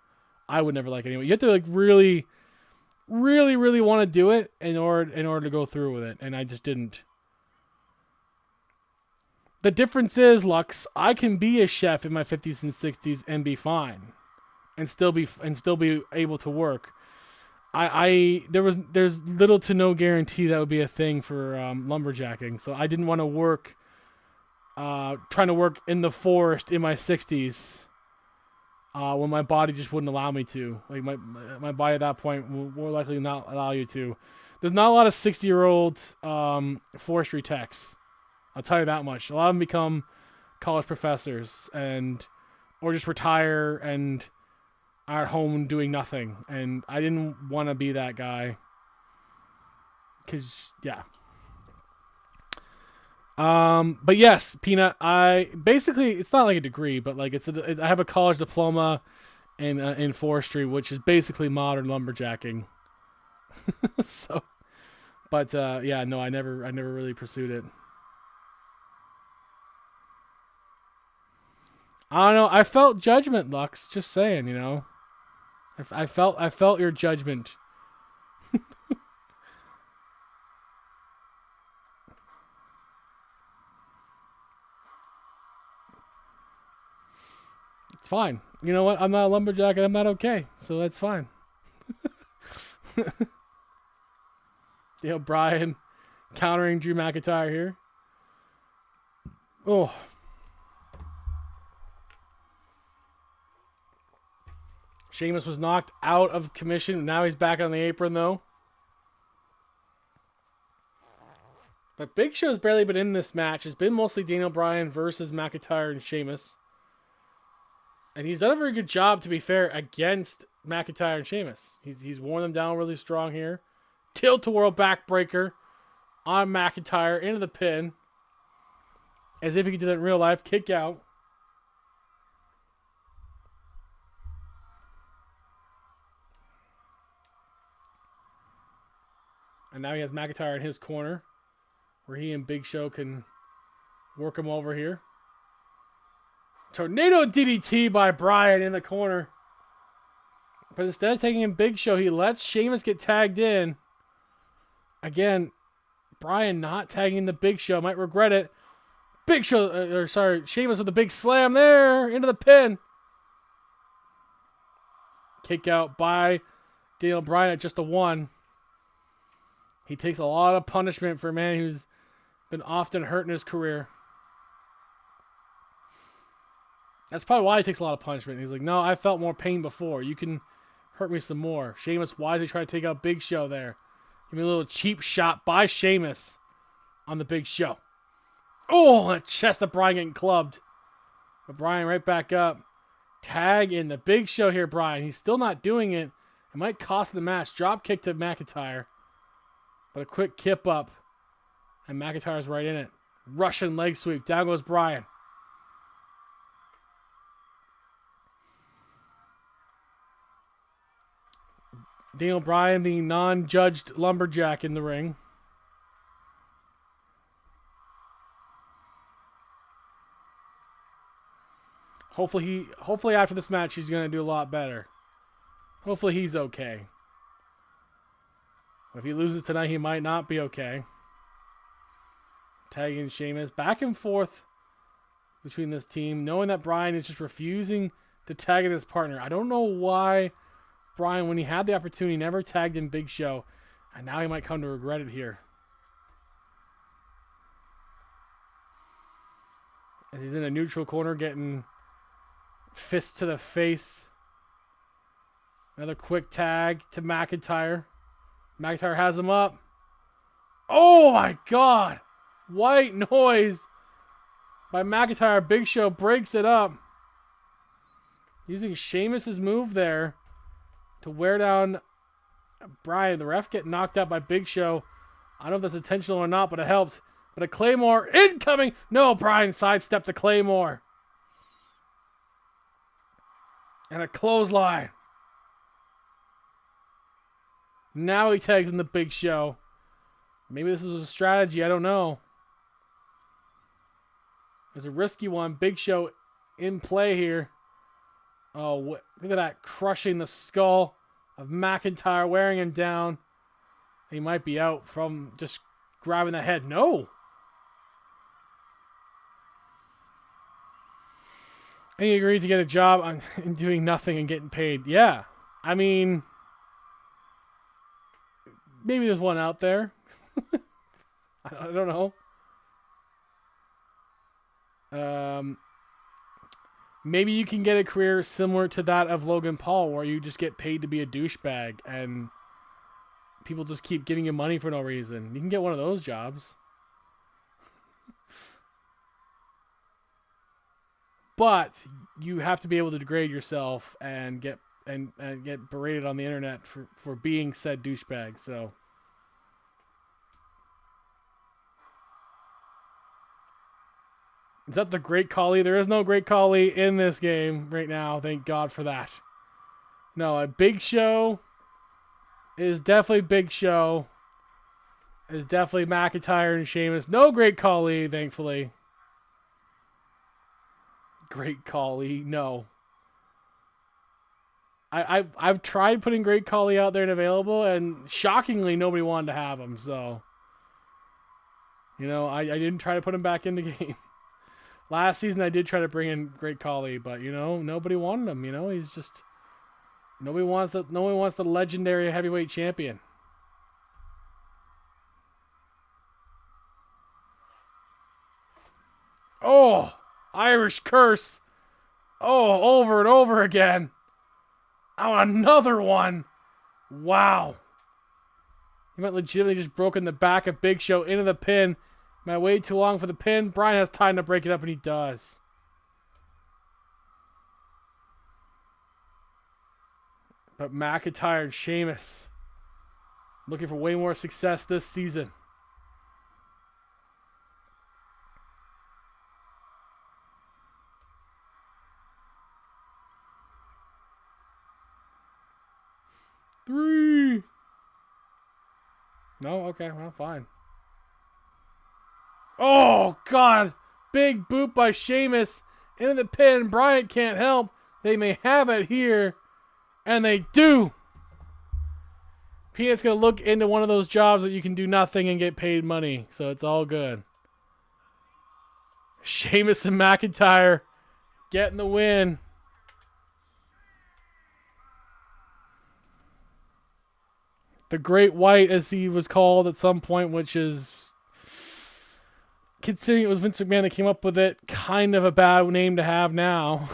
I would never like it anyway. You have to like really, really, really want to do it in order to go through with it, and I just didn't. The difference is, Lux, I can be a chef in my 50s and 60s and be fine, and still be able to work. There's little to no guarantee that would be a thing for lumberjacking, so I didn't want to work. Trying to work in the forest in my 60s, when my body just wouldn't allow me to. Like my body at that point will more likely not allow you to. There's not a lot of 60-year-old forestry techs. I'll tell you that much. A lot of them become college professors or just retire and are at home doing nothing. And I didn't want to be that guy. 'Cause yeah. But yes, Peanut, it's not like a degree, but like I have a college diploma in forestry, which is basically modern lumberjacking. So, but yeah, no, I never really pursued it. I don't know. I felt judgment, Lux. Just saying, you know. I felt your judgment. It's fine. You know what? I'm not a lumberjack and I'm not okay. So that's fine. Brian countering Drew McIntyre here. Oh. Sheamus was knocked out of commission. Now he's back on the apron, though. But Big Show's barely been in this match. It's been mostly Daniel Bryan versus McIntyre and Sheamus. And he's done a very good job, to be fair, against McIntyre and Sheamus. He's worn them down really strong here. Tilt-a-whirl backbreaker on McIntyre into the pin. As if he could do that in real life. Kick out. And now he has McIntyre in his corner, where he and Big Show can work him over here. Tornado DDT by Bryan in the corner. But instead of taking in Big Show, he lets Sheamus get tagged in. Again, Bryan not tagging the Big Show. Might regret it. Sheamus with a big slam there into the pin. Kick out by Daniel Bryan at just a 1. He takes a lot of punishment for a man who's been often hurt in his career. That's probably why he takes a lot of punishment. He's like, no, I felt more pain before. You can hurt me some more. Sheamus wisely tried to take out Big Show there. Give me a little cheap shot by Sheamus on the Big Show. Oh, that chest of Bryan getting clubbed. But Bryan right back up. Tag in the Big Show here, Bryan. He's still not doing it. It might cost the match. Drop kick to McIntyre. But a quick kip up. And McIntyre's right in it. Russian leg sweep. Down goes Bryan. Daniel Bryan, the non-judged lumberjack in the ring. Hopefully after this match he's going to do a lot better. Hopefully he's okay. If he loses tonight, he might not be okay. Tagging Sheamus back and forth between this team, knowing that Bryan is just refusing to tag in his partner. I don't know why Bryan, when he had the opportunity, never tagged in Big Show, and now he might come to regret it here. As he's in a neutral corner, getting fists to the face. Another quick tag to McIntyre. McIntyre has him up. Oh my God! White noise by McIntyre. Big Show breaks it up. Using Sheamus's move there to wear down Bryan. The ref get knocked out by Big Show. I don't know if that's intentional or not, but it helped. But a Claymore incoming. No, Bryan sidestepped the Claymore. And a clothesline. Now he tags in the Big Show. Maybe this is a strategy. I don't know. There's a risky one. Big Show in play here. Oh, look at that. Crushing the skull of McIntyre, wearing him down. He might be out from just grabbing the head. No. And he agreed to get a job on doing nothing and getting paid. Yeah. I mean, maybe there's one out there. I don't know. Maybe you can get a career similar to that of Logan Paul, where you just get paid to be a douchebag and people just keep giving you money for no reason. You can get one of those jobs. But you have to be able to degrade yourself and get berated on the internet for being said douchebag. So is that the Great Khali? There is no Great Khali in this game right now. Thank God for that. No, a Big Show is definitely Big Show. Is definitely McIntyre and Sheamus. No Great Khali, thankfully. Great Khali, no. I've tried putting Great Khali out there and available, and shockingly nobody wanted to have him. So, you know, I didn't try to put him back in the game. Last season I did try to bring in Great Khali, but you know, nobody wanted him. You know, he's just nobody wants the legendary heavyweight champion. Oh, Irish curse. Oh, over and over again. Oh, another one. Wow. He might legitimately just broken the back of Big Show into the pin. Might wait too long for the pin. Bryan has time to break it up, and he does. But McIntyre and Sheamus looking for way more success this season. Three. No? Okay, well, fine. Oh, God. Big boot by Sheamus into the pin. Bryan can't help. They may have it here. And they do. Peanut's going to look into one of those jobs that you can do nothing and get paid money. So it's all good. Sheamus and McIntyre getting the win. The Great White, as he was called at some point, which is, considering it was Vince McMahon that came up with it, kind of a bad name to have now.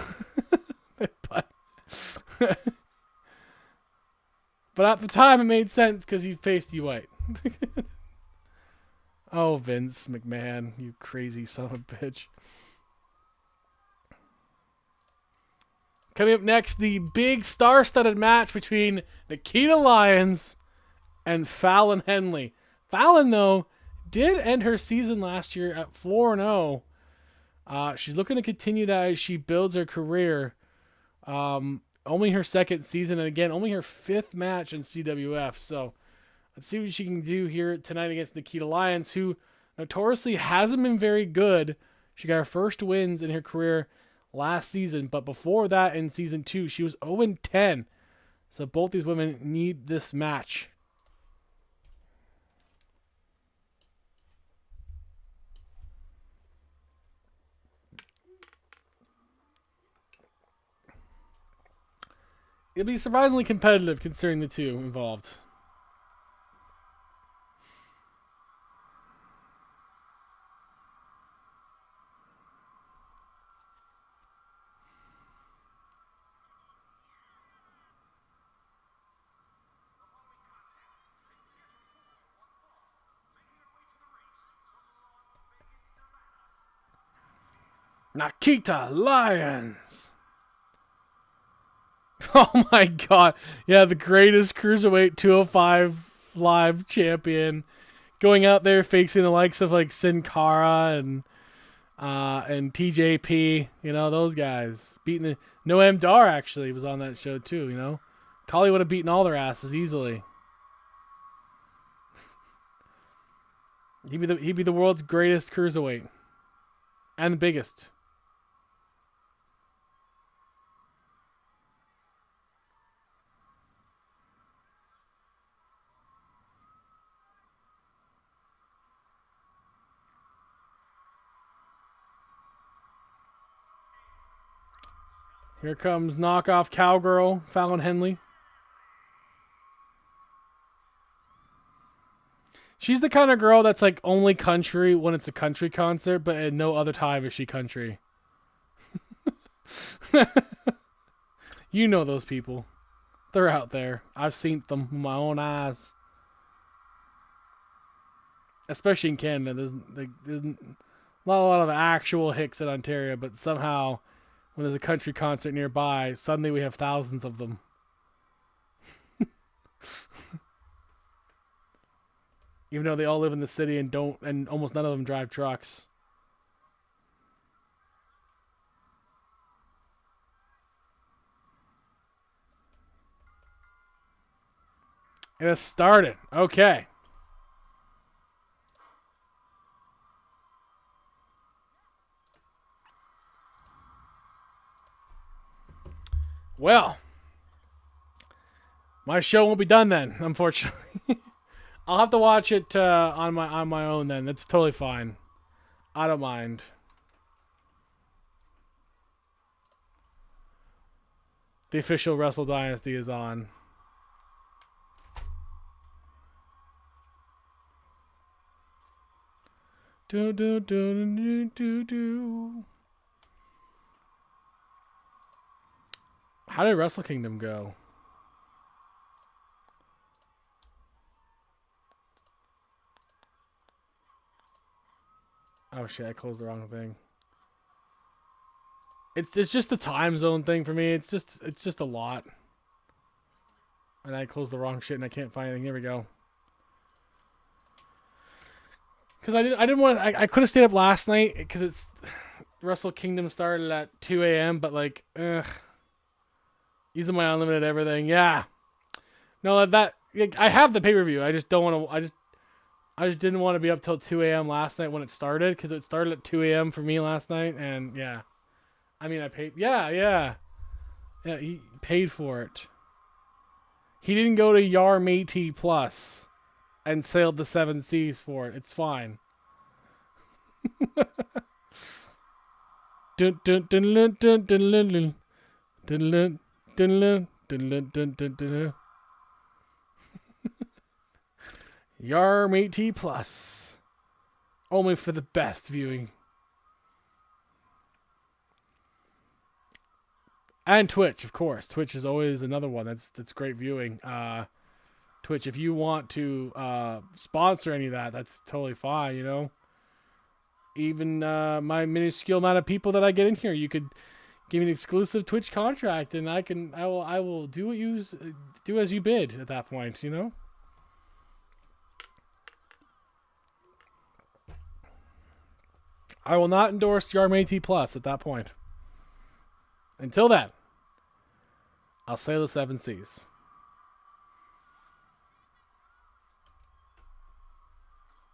But at the time it made sense because he's pasty white. Oh, Vince McMahon, you crazy son of a bitch. Coming up next, the big star-studded match between Nikita Lyons and Fallon Henley. Fallon, though, did end her season last year at 4-0. She's looking to continue that as she builds her career. Only her second season, and again, only her fifth match in CWF. So let's see what she can do here tonight against Nikita Lyons, who notoriously hasn't been very good. She got her first wins in her career last season, but before that, in season 2, she was 0-10. So both these women need this match. It'll be surprisingly competitive considering the two involved. Nikita Lyons. Oh my god. Yeah, the greatest Cruiserweight 205 Live champion. Going out there facing the likes of like Sin Cara and TJP, you know, those guys. Beating the Noam Dar actually was on that show too, you know. Collie would have beaten all their asses easily. He'd be the world's greatest cruiserweight. And the biggest. Here comes knockoff cowgirl Fallon Henley. She's the kind of girl that's like only country when it's a country concert, but at no other time is she country. You know those people. They're out there. I've seen them with my own eyes. Especially in Canada. There's not a lot of actual hicks in Ontario, but somehow when there's a country concert nearby, suddenly we have thousands of them. Even though they all live in the city and almost none of them drive trucks. It has started. Okay. Well, my show won't be done then, unfortunately. I'll have to watch it on my own then. That's totally fine. I don't mind. The official Wrestle Dynasty is on. Do do do do do do. How did Wrestle Kingdom go? Oh shit, I closed the wrong thing. It's just the time zone thing for me. It's just a lot. And I closed the wrong shit and I can't find anything. Here we go. Cuz I didn't want I could have stayed up last night cuz it's Wrestle Kingdom started at 2 a.m. but like using my unlimited everything. Yeah. No, that I have the pay-per-view. I just don't want to I just didn't want to be up till 2 a.m. last night when it started, because it started at 2 a.m. for me last night, and yeah. I mean, I paid. Yeah, he paid for it. He didn't go to Yar Matey Plus and sailed the 7 seas for it. It's fine. Dun dun dun dun dun dun dun dun dun dun dun dun. Yar Matey Plus. Only for the best viewing. And Twitch, of course. Twitch is always another one that's great viewing. Twitch, if you want to sponsor any of that, that's totally fine, you know. Even my minuscule amount of people that I get in here, you could give me an exclusive Twitch contract, and I will do what you do as you bid at that point, you know. I will not endorse Yar Matey Plus at that point. Until then, I'll sail the 7 seas.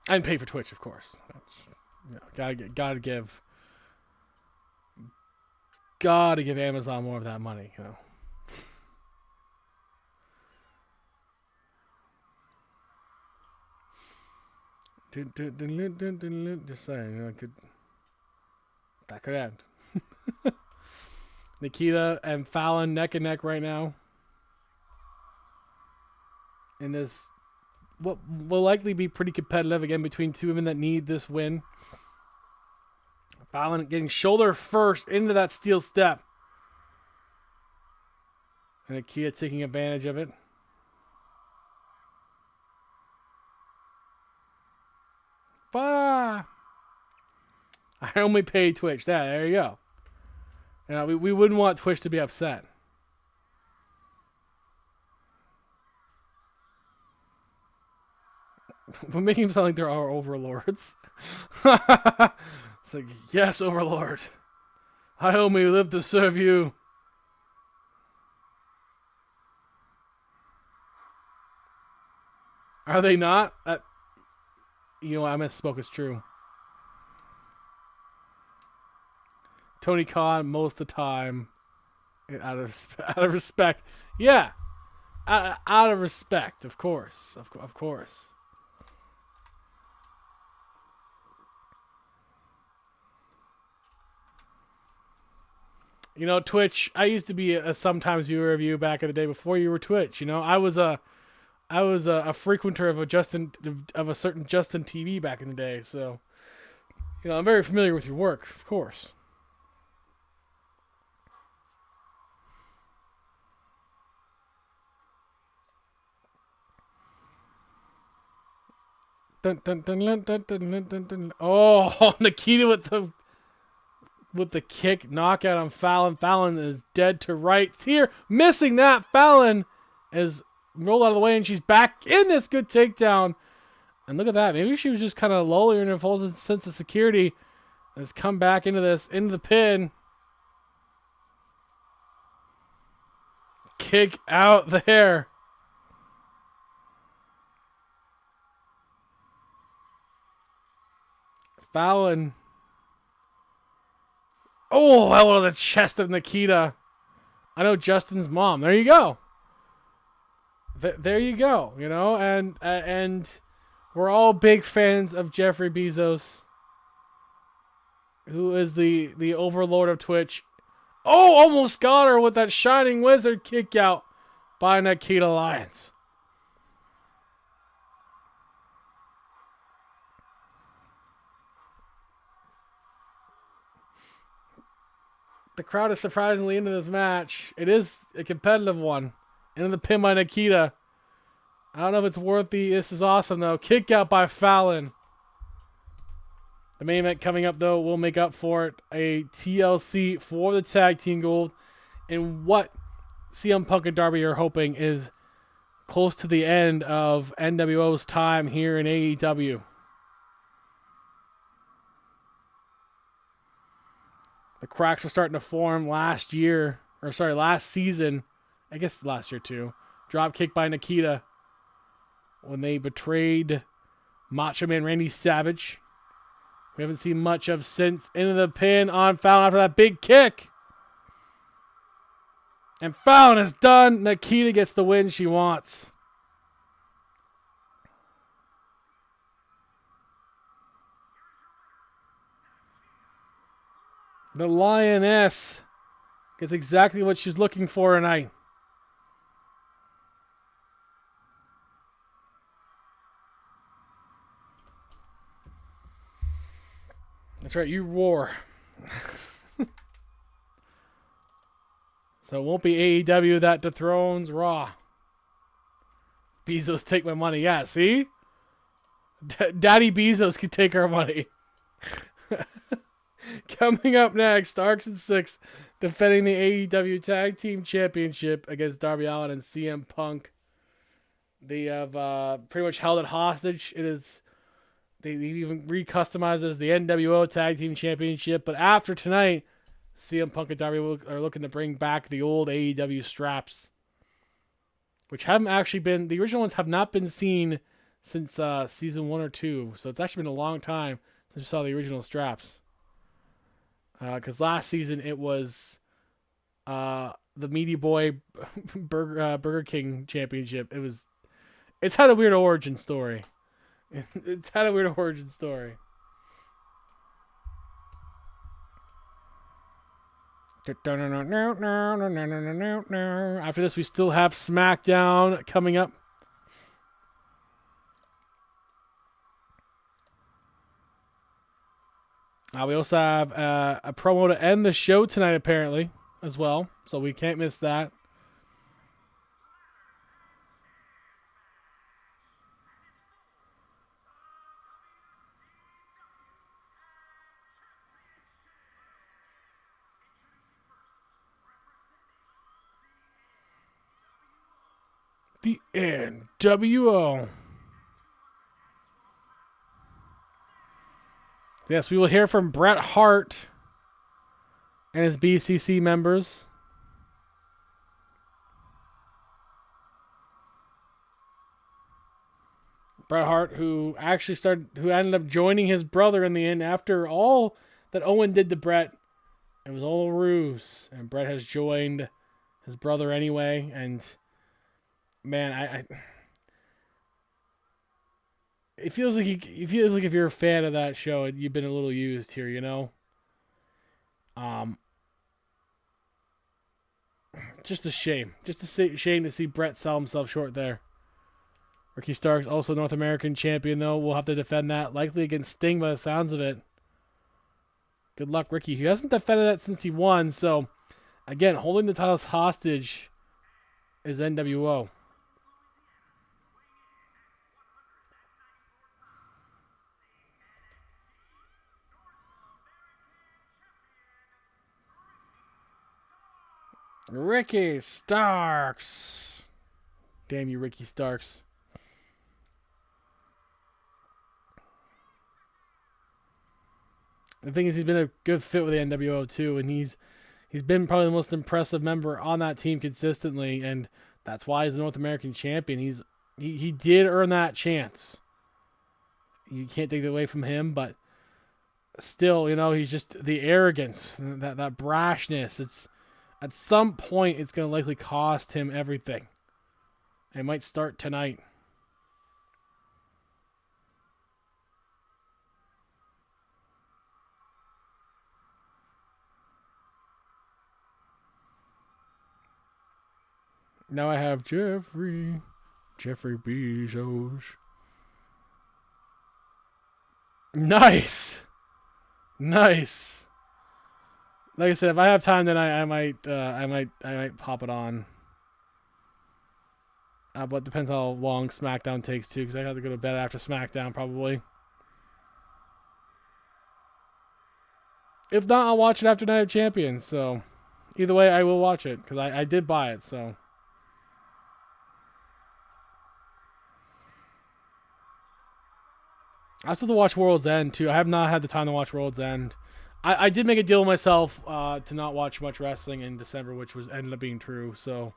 And pay for Twitch, of course. That's, you know, gotta give Amazon more of that money, you know. Just saying, you know, that could end. Nikita and Fallon neck and neck right now. In this, what will likely be pretty competitive again between two women that need this win. Fallon getting shoulder first into that steel step. And Nikita taking advantage of it. I only pay Twitch. There you go. You know, we wouldn't want Twitch to be upset. We're making them sound like they're our overlords. It's like, yes, overlord. I only live to serve you. Are they not? You know, I misspoke. It's true. Tony Khan most of the time, out of respect. Yeah, out of respect, of course, of course. You know, Twitch. I used to be a sometimes viewer of you back in the day before you were Twitch. You know, I was a frequenter of a certain Justin TV back in the day. So, you know, I'm very familiar with your work, of course. Dun, dun, dun, dun, dun, dun, dun, dun, dun. Oh, Nikita with the kick knockout on Fallon. Fallon is dead to rights here. Missing that. Fallon is rolled out of the way and she's back in this good takedown. And look at that. Maybe she was just kind of lowly in her full sense of security. And has come back into the pin. Kick out there. Fallon. Oh, elbow to the chest of Nikita. I know Justin's mom. There you go. There you go. You know, and we're all big fans of Jeffrey Bezos, who is the overlord of Twitch. Oh, almost got her with that Shining Wizard kick out by Nikita Lyons. The crowd is surprisingly into this match. It is a competitive one. Into the pin by Nikita. I don't know if it's worth the... This is awesome, though. Kick out by Fallon. The main event coming up, though, will make up for it. A TLC for the tag team gold. And what CM Punk and Darby are hoping is close to the end of NWO's time here in AEW. The cracks were starting to form last season. I guess last year too. Drop kick by Nikita when they betrayed Macho Man Randy Savage. We haven't seen much of since. Into the pin on Fallon after that big kick. And Fallon is done. Nikita gets the win she wants. The Lioness gets exactly what she's looking for tonight. That's right, you roar. So it won't be AEW that dethrones Raw. Bezos take my money. Yeah, see? Daddy Bezos can take our money. Coming up next, Starks and Six defending the AEW Tag Team Championship against Darby Allin and CM Punk. They have pretty much held it hostage. They even recustomized it as the NWO Tag Team Championship. But after tonight, CM Punk and Darby are looking to bring back the old AEW straps, which haven't actually been... The original ones have not been seen since season 1 or 2. So it's actually been a long time since we saw the original straps. Because last season it was the Meaty Boy Burger King Championship. It's had a weird origin story. It's had a weird origin story. After this, we still have SmackDown coming up. We also have a promo to end the show tonight, apparently, as well. So we can't miss that. The NWO. Yes, we will hear from Bret Hart and his BCC members. Bret Hart, who ended up joining his brother in the end after all that Owen did to Bret. It was all a ruse, and Bret has joined his brother anyway. And man, it feels like if you're a fan of that show, you've been a little used here, you know. Just a shame. Shame to see Bret sell himself short there. Ricky Starks, also North American champion, though. We'll have to defend that, likely against Sting by the sounds of it. Good luck, Ricky. He hasn't defended that since he won, so again, holding the titles hostage is NWO. Ricky Starks. Damn you, Ricky Starks. The thing is, he's been a good fit with the NWO too, and he's been probably the most impressive member on that team consistently, and that's why he's the North American champion. He did earn that chance. You can't take it away from him, but still, you know, he's just the arrogance, that brashness. It's at some point it's going to likely cost him everything. It might start tonight. Now I have Jeffrey Bezos. Nice. Like I said, if I have time, then I might pop it on. But it depends how long SmackDown takes too, because I have to go to bed after SmackDown probably. If not, I'll watch it after Night of Champions. So either way, I will watch it because I did buy it. So. I still have to watch World's End too. I have not had the time to watch World's End. I did make a deal with myself to not watch much wrestling in December, which ended up being true. So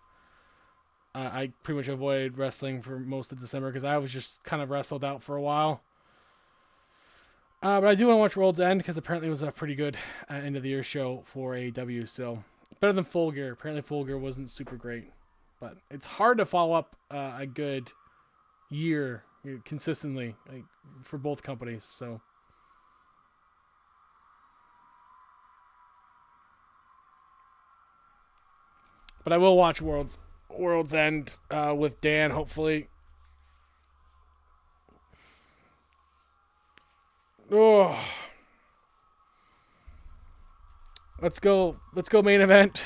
I pretty much avoided wrestling for most of December because I was just kind of wrestled out for a while. But I do want to watch World's End because apparently it was a pretty good end of the year show for AEW. So better than Full Gear. Apparently Full Gear wasn't super great, but it's hard to follow up a good year consistently, like, for both companies. So but I will watch World's End with Dan, hopefully. Oh, let's go main event.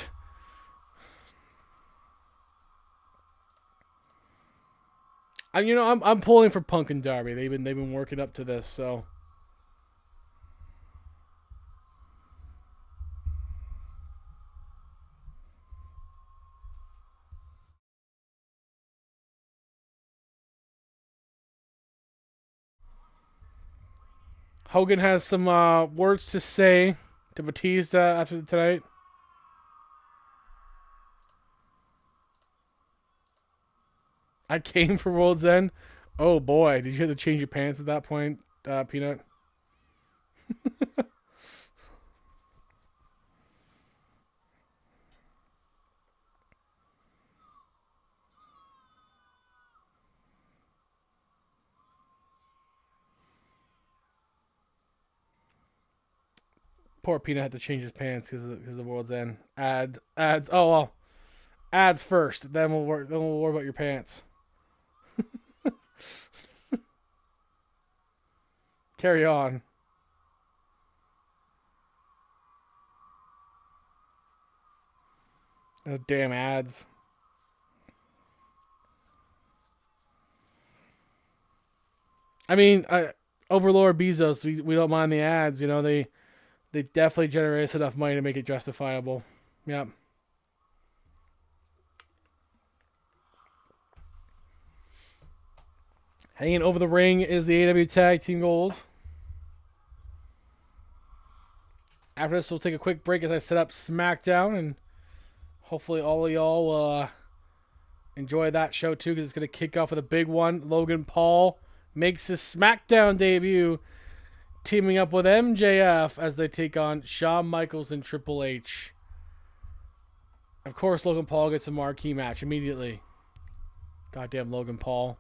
I'm pulling for Punk and Darby. They've been working up to this, so. Hogan has some words to say to Batista after tonight. I came for World's End. Oh boy, did you have to change your pants at that point, Peanut? Poor Peanut had to change his pants because of World's End. Ads. Oh well, ads first. Then we'll worry about your pants. Carry on. Those damn ads. I mean, Overlord Bezos, we don't mind the ads. You know, they definitely generate us enough money to make it justifiable. Yep. Hanging over the ring is the AW Tag Team Gold. After this, we'll take a quick break as I set up SmackDown, and hopefully all of y'all will enjoy that show too, because it's going to kick off with a big one. Logan Paul makes his SmackDown debut, teaming up with MJF as they take on Shawn Michaels and Triple H. Of course, Logan Paul gets a marquee match immediately. Goddamn Logan Paul.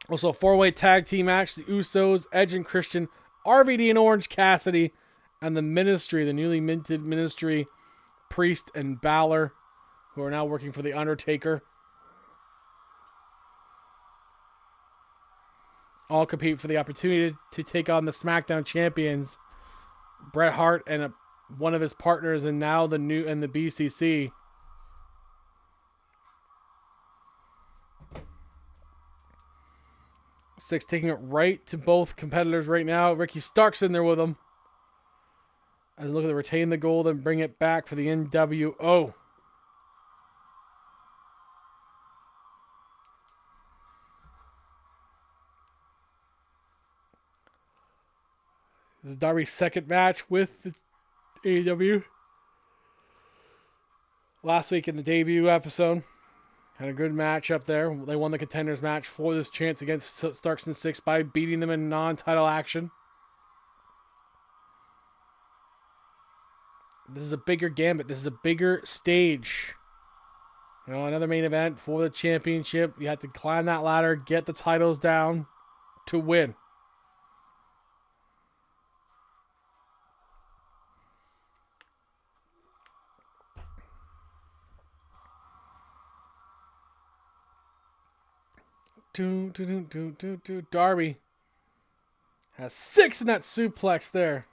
Also, a 4-way tag team match. The Usos, Edge and Christian, RVD and Orange Cassidy, and the Ministry, the newly minted Ministry, Priest and Balor, who are now working for The Undertaker. All compete for the opportunity to take on the SmackDown champions, Bret Hart and one of his partners, and now the BCC. Six taking it right to both competitors right now. Ricky Stark's in there with them. As they look to retain the gold and bring it back for the NWO. This is Darby's second match with the AEW. Last week in the debut episode. Had a good match up there. They won the contenders match for this chance against Starks and Six by beating them in non-title action. This is a bigger gambit. This is a bigger stage. You know, another main event for the championship. You have to climb that ladder, get the titles down to win. Darby has 6 in that suplex there.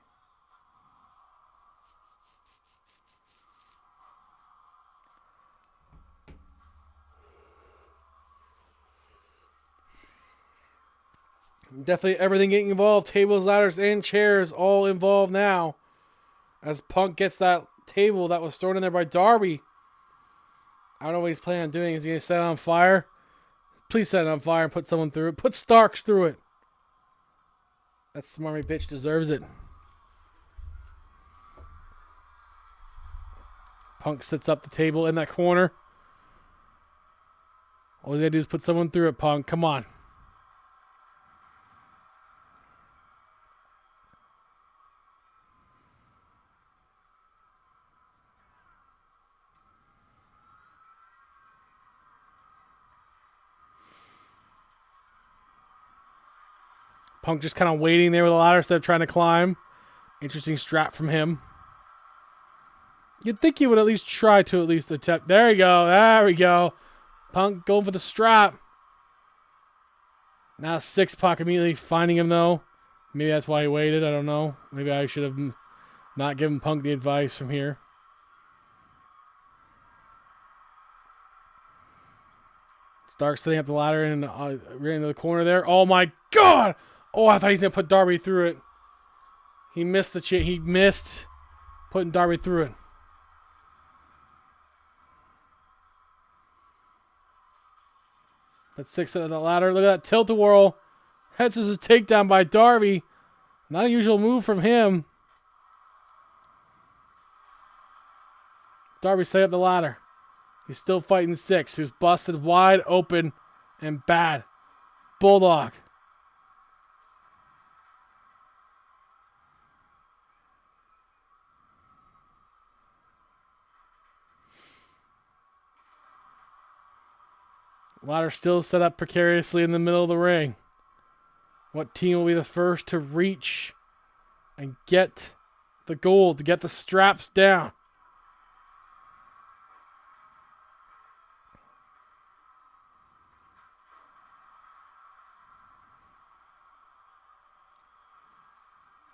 Definitely everything getting involved. Tables, ladders, and chairs all involved now. As Punk gets that table that was thrown in there by Darby. I don't know what he's planning on doing. Is he going to set it on fire? Please set it on fire and put someone through it. Put Starks through it. That smarmy bitch deserves it. Punk sets up the table in that corner. All you gotta do is put someone through it, Punk. Come on. Punk just kind of waiting there with a ladder instead of trying to climb. Interesting strap from him. You'd think he would at least try to at least attempt. There you go. There we go. Punk going for the strap. Now Six Pac immediately finding him though. Maybe that's why he waited. I don't know. Maybe I should have not given Punk the advice from here. Stark setting up the ladder and right into the corner there. Oh my God! Oh, I thought he was going to put Darby through it. He missed he missed putting Darby through it. That's 6 on the ladder. Look at that tilt-a-whirl. Head scissors takedown by Darby. Not a usual move from him. Darby set up the ladder. He's still fighting Six, who's busted wide open and bad. Bulldog. Ladder still set up precariously in the middle of the ring. What team will be the first to reach and get the gold, to get the straps down?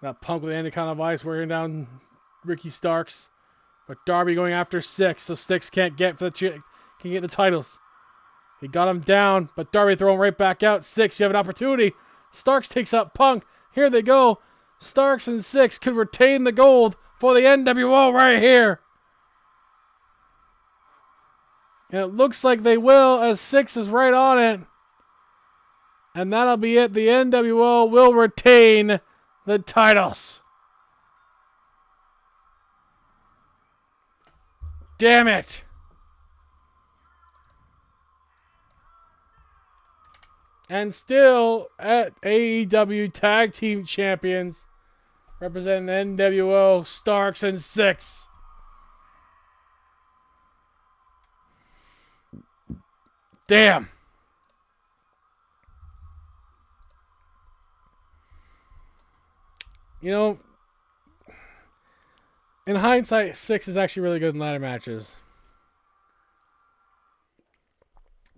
Got Punk with the Anaconda Vice wearing down Ricky Starks. But Darby going after Six, so Six can't get the titles. He got him down, but Darby throwing right back out. Six, you have an opportunity. Starks takes up Punk. Here they go. Starks and Six could retain the gold for the NWO right here. And it looks like they will, as Six is right on it. And that'll be it. The NWO will retain the titles. Damn it. And still at AEW Tag Team Champions, representing the NWO, Starks and Six. Damn. You know, in hindsight, Six is actually really good in ladder matches.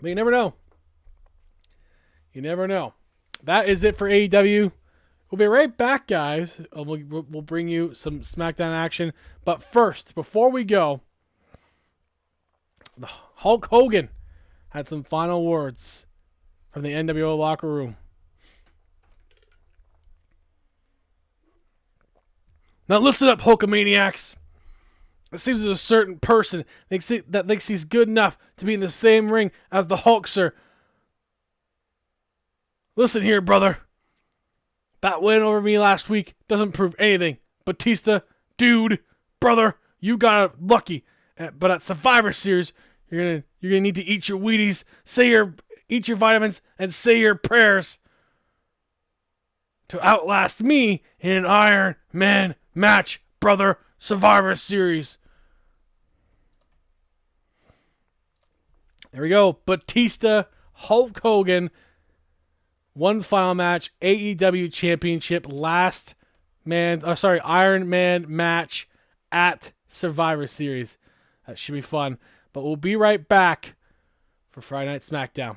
But you never know. You never know. That is it for AEW. We'll be right back, guys. We'll bring you some SmackDown action. But first, before we go, Hulk Hogan had some final words from the NWO locker room. Now listen up, Hulkamaniacs. It seems there's a certain person that thinks he's good enough to be in the same ring as the Hulkster. Listen here, brother. That win over me last week doesn't prove anything. Batista, dude, brother, you got lucky. But at Survivor Series, you're gonna need to eat your Wheaties, eat your vitamins, and say your prayers to outlast me in an Iron Man match, brother. Survivor Series. There we go. Batista, Hulk Hogan. One final match, AEW Championship, Iron Man match at Survivor Series. That should be fun. But we'll be right back for Friday Night SmackDown.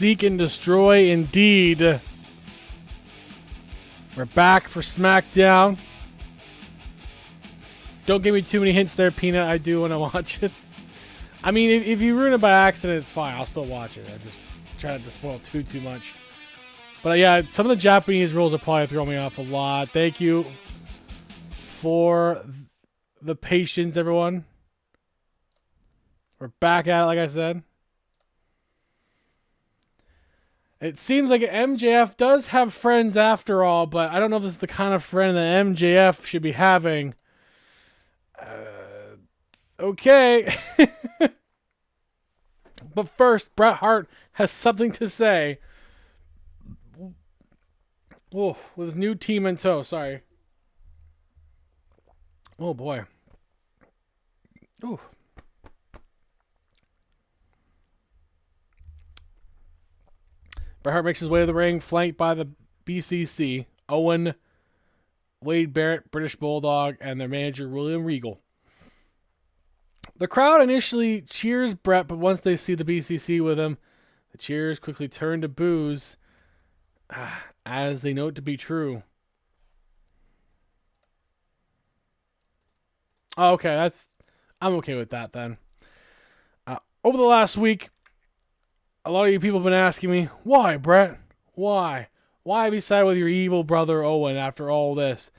Seek and destroy indeed. We're back for SmackDown. Don't give me too many hints there, Peanut. I do want to watch it. I mean, if you ruin it by accident, it's fine. I'll still watch it. I just try not to spoil too much. But yeah, some of the Japanese rules are probably throwing me off a lot. Thank you for the patience, everyone. We're back at it, like I said. It seems like MJF does have friends after all, but I don't know if this is the kind of friend that MJF should be having. Okay. But first, Bret Hart has something to say. Oh, with his new team in tow. Sorry. Oh, boy. Ooh. Bret Hart makes his way to the ring, flanked by the BCC, Owen, Wade Barrett, British Bulldog, and their manager, William Regal. The crowd initially cheers Bret, but once they see the BCC with him, the cheers quickly turn to boos, as they know it to be true. Oh, okay, I'm okay with that then. Over the last week, a lot of you people have been asking me, why, Bret? Why? Why have you sided with your evil brother Owen after all this?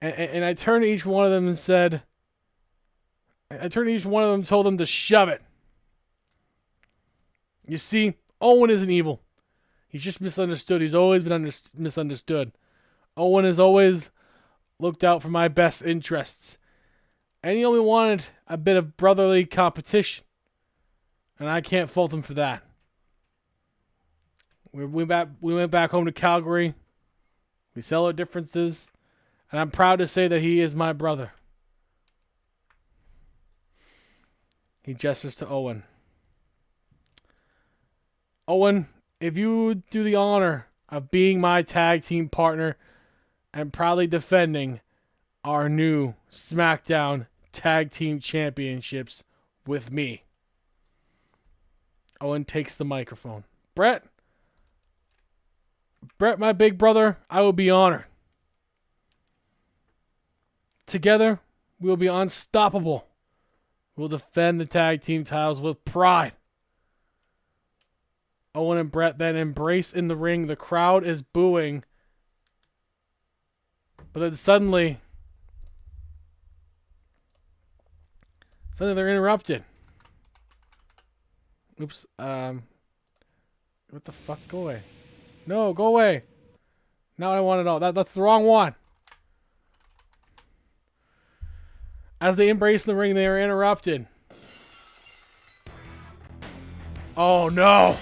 And I turned to each one of them and said, told them to shove it. You see, Owen isn't evil. He's just misunderstood. He's always been misunderstood. Owen has always looked out for my best interests. And he only wanted a bit of brotherly competition. And I can't fault him for that. We went back home to Calgary. We settled our differences. And I'm proud to say that he is my brother. He gestures to Owen. Owen, if you would do the honor of being my tag team partner and proudly defending our new SmackDown Tag Team Championships with me. Owen takes the microphone. Bret, my big brother, I will be honored. Together, we will be unstoppable. We'll defend the tag team titles with pride. Owen and Bret then embrace in the ring. The crowd is booing. But then suddenly they're interrupted. Oops. What the fuck? Go away. No, go away. Now I want to know. That's the wrong one. As they embrace the ring, they are interrupted. Oh no!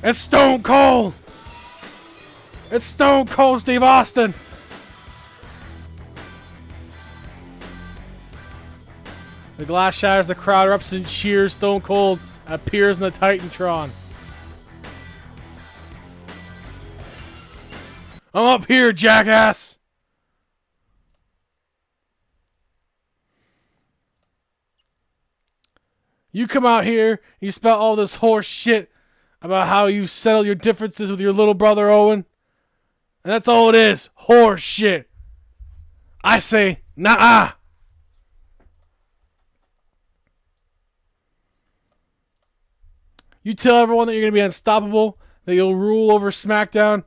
It's Stone Cold! It's Stone Cold Steve Austin! The glass shatters, the crowd erupts and cheers. Stone Cold appears in the Titantron. I'm up here, jackass! You come out here, you spout all this horse shit about how you settled your differences with your little brother Owen. And that's all it is. Horse shit. I say, nah. You tell everyone that you're going to be unstoppable, that you'll rule over SmackDown.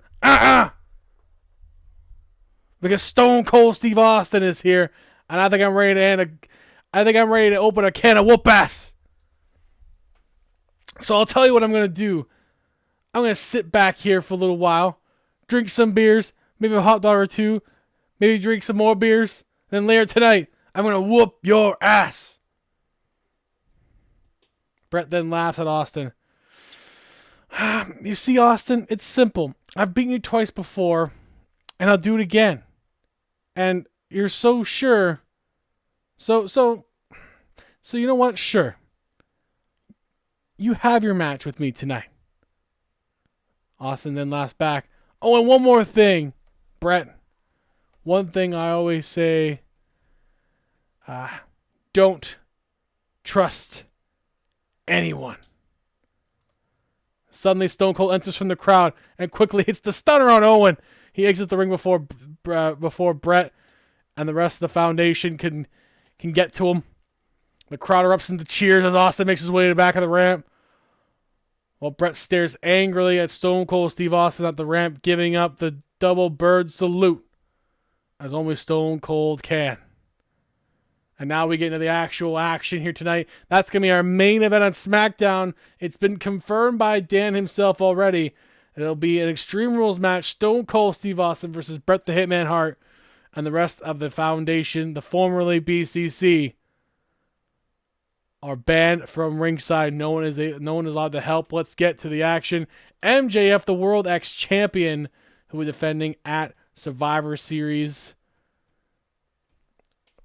Because Stone Cold Steve Austin is here, and I think I'm ready to open a can of whoop ass. So I'll tell you what I'm going to do. I'm going to sit back here for a little while, drink some beers, maybe a hot dog or two, maybe drink some more beers. Then later tonight, I'm going to whoop your ass. Bret then laughs at Austin. You see, Austin, it's simple. I've beaten you twice before, and I'll do it again. And you're so sure. So you know what? Sure. You have your match with me tonight. Austin then laughs back. Oh, and one more thing, Bret. One thing I always say, don't trust anyone. Suddenly, Stone Cold enters from the crowd and quickly hits the stunner on Owen. He exits the ring before Bret and the rest of the Foundation can get to him. The crowd erupts into cheers as Austin makes his way to the back of the ramp, while Bret stares angrily at Stone Cold Steve Austin at the ramp, giving up the double bird salute, as only Stone Cold can. And now we get into the actual action here tonight. That's going to be our main event on SmackDown. It's been confirmed by Dan himself already. It'll be an Extreme Rules match. Stone Cold Steve Austin versus Bret the Hitman Hart and the rest of the Foundation, the formerly BCC, are banned from ringside. No one is allowed to help. Let's get to the action. MJF, the World X Champion, who is defending at Survivor Series,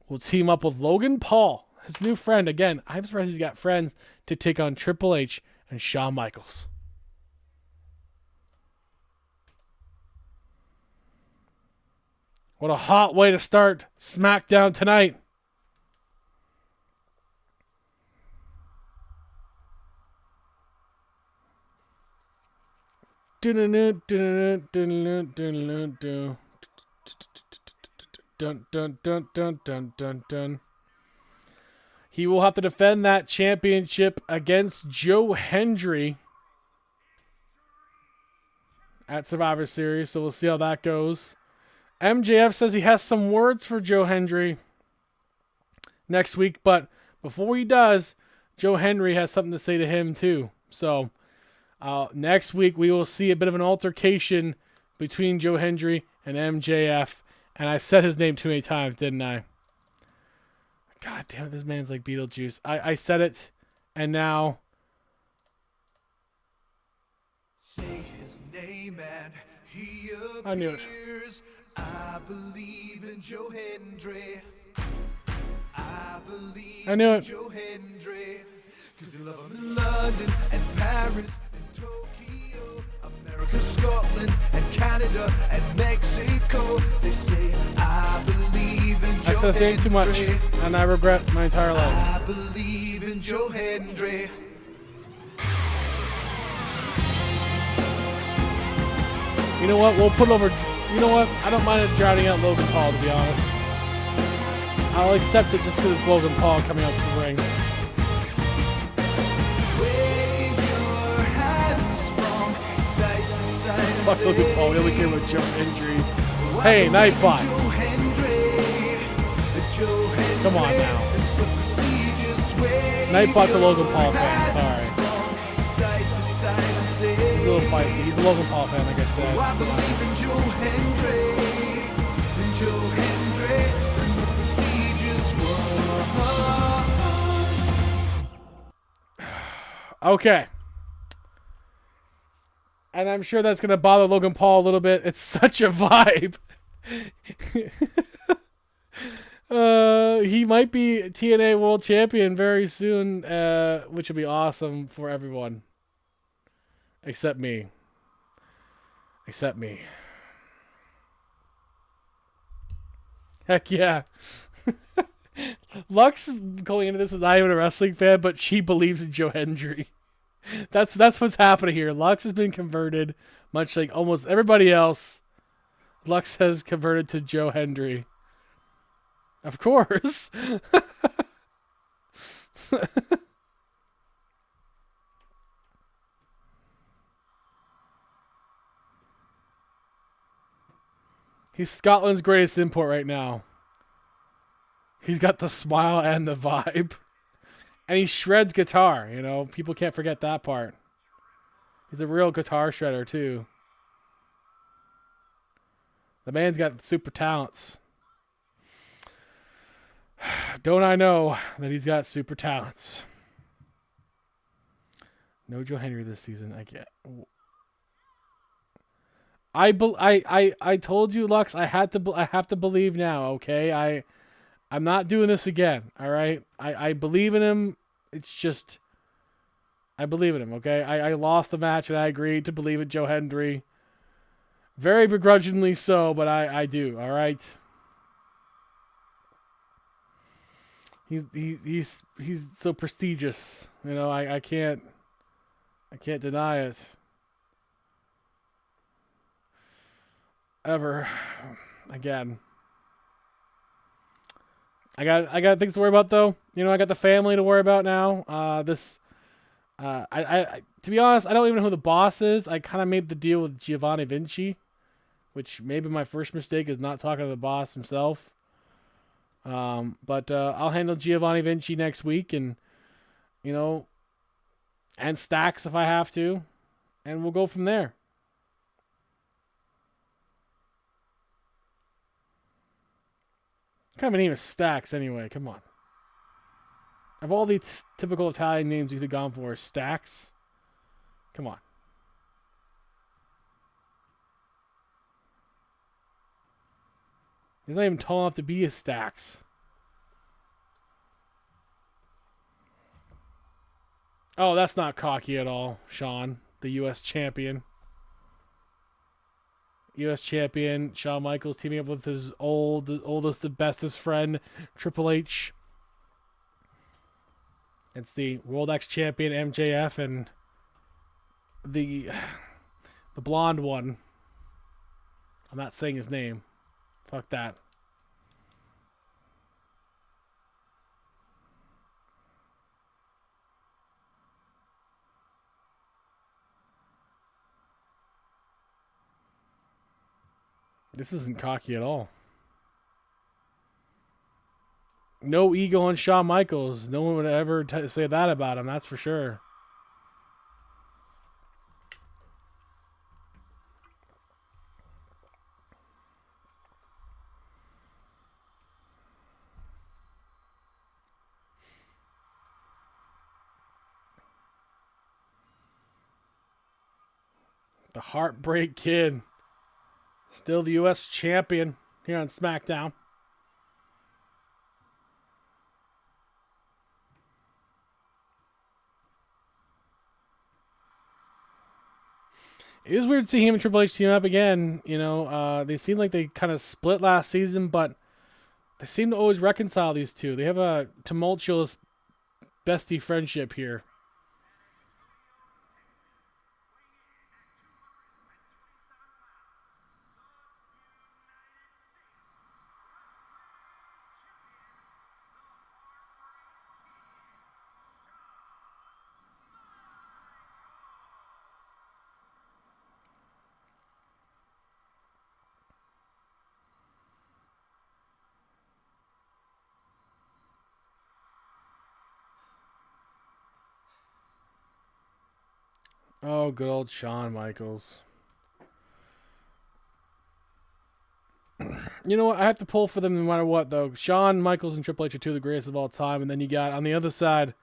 will team up with Logan Paul, his new friend. Again, I'm surprised he's got friends to take on Triple H and Shawn Michaels. What a hot way to start SmackDown tonight. Dun, dun, dun, dun, dun, dun, dun. He will have to defend that championship against Joe Hendry at Survivor Series, so we'll see how that goes. MJF says he has some words for Joe Hendry next week, but before he does, Joe Hendry has something to say to him too. So next week we will see a bit of an altercation between Joe Hendry and MJF. And I said his name too many times, didn't I? God damn it, this man's like Beetlejuice. I said it, and now... Say his name and he appears. I knew it. I believe in Joe Hendry. I believe I knew in it. Joe Hendry. Cause you love him in London and Paris and Tokyo, America, Scotland and Canada and Mexico. They say I believe in Joe I said his name too much, Hendry. and I regret my entire life. I believe in Joe Hendry. You know what? We'll put over... You know what? I don't mind it drowning out Logan Paul, to be honest. I'll accept it just because it's Logan Paul coming out to the ring. Wave your hands from side to side and Fuck Logan say, Paul. We only care about Joe Hendry. Hey, Nightbot. Joe Hendry. Joe Hendry. Come on now. Is so prestigious. Wave Nightbot's a Logan your Paul fan. hands Sorry. from side to side and say, He's a little feisty. He's a Logan Paul fan, like I said. I believe in Joe Hendry. In Joe Hendry. In the prestigious one. Okay. And I'm sure that's going to bother Logan Paul a little bit. It's such a vibe. He might be TNA World Champion very soon, which will be awesome for everyone. Except me. Except me. Heck yeah. Lux is going into this as not even a wrestling fan, but she believes in Joe Hendry. That's what's happening here. Lux has been converted, much like almost everybody else. Lux has converted to Joe Hendry. Of course. He's Scotland's greatest import right now. He's got the smile and the vibe. And he shreds guitar, you know. People can't forget that part. He's a real guitar shredder, too. The man's got super talents. Don't I know that he's got super talents? No Joe Hendry this season. I get. I told you, Lux. I have to believe now. Okay, I'm not doing this again. All right. I believe in him. It's just I believe in him. Okay. I lost the match and I agreed to believe in Joe Hendry. Very begrudgingly so, but I do. All right. He's so prestigious. You know, I can't deny it. Ever again. I got things to worry about though. You know, I got the family to worry about now. I to be honest, I don't even know who the boss is. I kind of made the deal with Giovanni Vinci, which maybe my first mistake is not talking to the boss himself. But I'll handle Giovanni Vinci next week, and you know, and Stacks if I have to, and we'll go from there. What kind of a name is Stacks anyway? Come on. Of all the typical Italian names you could have gone for, Stacks. Come on. He's not even tall enough to be a Stacks. Oh, that's not cocky at all, Shawn, the U.S. champion. U.S. champion Shawn Michaels teaming up with his oldest and bestest friend, Triple H. It's the World X champion MJF and the blonde one. I'm not saying his name. Fuck that. This isn't cocky at all. No ego on Shawn Michaels. No one would ever say that about him, that's for sure. The Heartbreak Kid. Still the U.S. champion here on SmackDown. It is weird to see him and Triple H team up again. You know, they seem like they kind of split last season, but they seem to always reconcile these two. They have a tumultuous bestie friendship here. Oh, good old Shawn Michaels. You know what? I have to pull for them no matter what, though. Shawn Michaels and Triple H are two of the greatest of all time. And then you got, on the other side,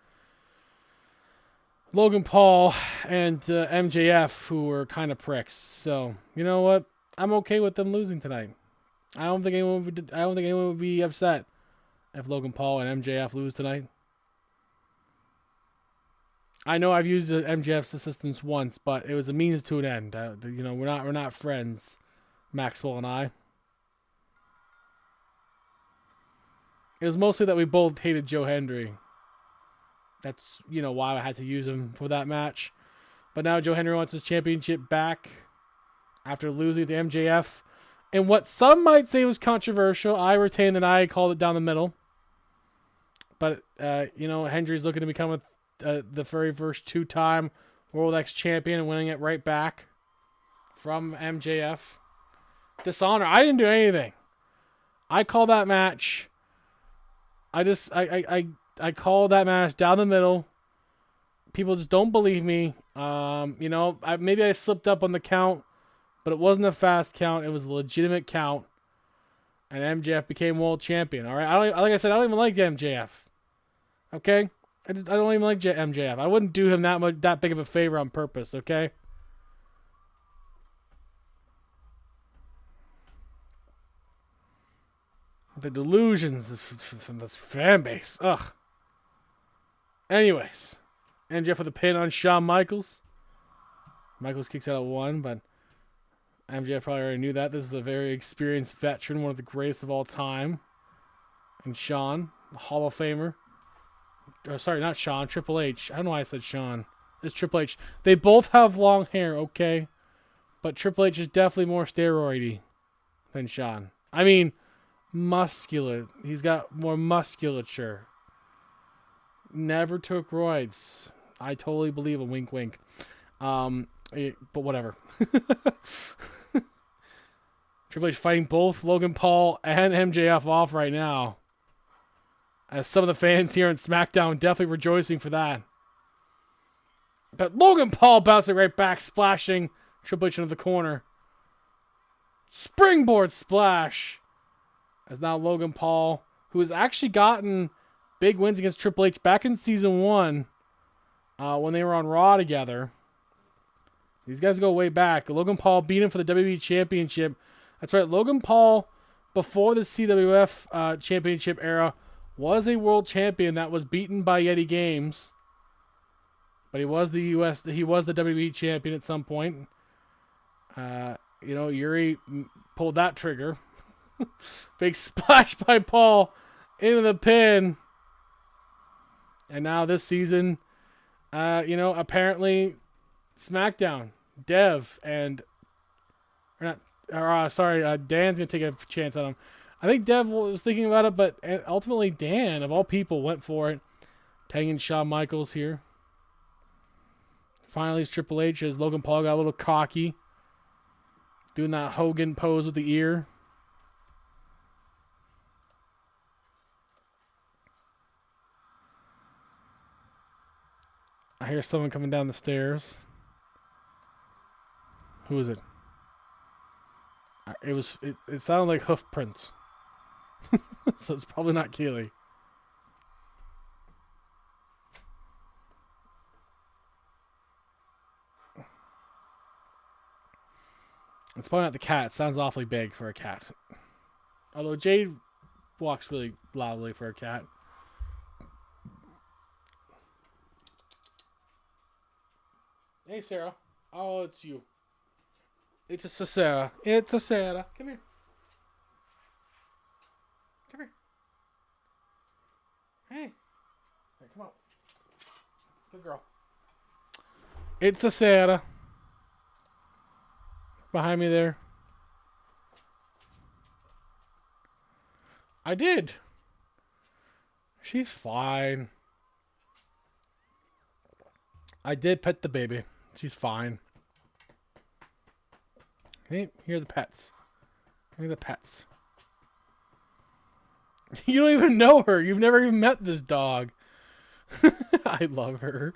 Logan Paul and MJF, who were kind of pricks. So, you know what? I'm okay with them losing tonight. I don't think anyone would be upset if Logan Paul and MJF lose tonight. I know I've used MJF's assistance once, but it was a means to an end. You know, we're not friends, Maxwell and I. It was mostly that we both hated Joe Hendry. That's, you know, why I had to use him for that match. But now Joe Hendry wants his championship back after losing to MJF. And what some might say was controversial, I retain that I called it down the middle. But, you know, Hendry's looking to become the very first two-time World X champion and winning it right back from MJF. Dishonor. I didn't do anything. I call that match. I call that match down the middle. People just don't believe me. You know, maybe I slipped up on the count, but it wasn't a fast count. It was a legitimate count, and MJF became world champion. All right, like I said, I don't even like MJF. Okay. I don't even like MJF. I wouldn't do him that big of a favor on purpose, okay? The delusions from this fan base. Ugh. Anyways, MJF with a pin on Shawn Michaels. Michaels kicks out at 1, but MJF probably already knew that. This is a very experienced veteran, one of the greatest of all time. And Shawn Hall of Famer. Sorry, not Sean. Triple H. I don't know why I said Sean. It's Triple H. They both have long hair, okay? But Triple H is definitely more steroidy than Sean. I mean, muscular. He's got more musculature. Never took roids. I totally believe a wink wink. But whatever. Triple H fighting both Logan Paul and MJF off right now. As some of the fans here in SmackDown definitely rejoicing for that. But Logan Paul bouncing right back, splashing Triple H into the corner. Springboard splash. As now Logan Paul, who has actually gotten big wins against Triple H back in season 1 when they were on Raw together. These guys go way back. Logan Paul beat him for the WWE Championship. That's right, Logan Paul, before the CWF Championship era, was a world champion that was beaten by Yeti Games. But he was the WWE champion at some point. Yuri pulled that trigger. Big splash by Paul into the pin. And now this season, apparently SmackDown, Dev, and Dan's gonna take a chance on him. I think Dev was thinking about it, but ultimately Dan, of all people, went for it. Tagging Shawn Michaels here. Finally, it's Triple H as Logan Paul got a little cocky. Doing that Hogan pose with the ear. I hear someone coming down the stairs. Who is it? It sounded like hoof prints. So it's probably not Keely. It's probably not the cat. It sounds awfully big for a cat. Although Jade walks really loudly for a cat. Hey, Sarah. Oh, it's you. It's a Sarah. It's a Sarah. Come here. Come here. Hey. Hey, come on. Good girl. It's a Sarah. Behind me there. I did. She's fine. I did pet the baby. She's fine. Hey, here are the pets. Here are the pets. You don't even know her. You've never even met this dog. I love her.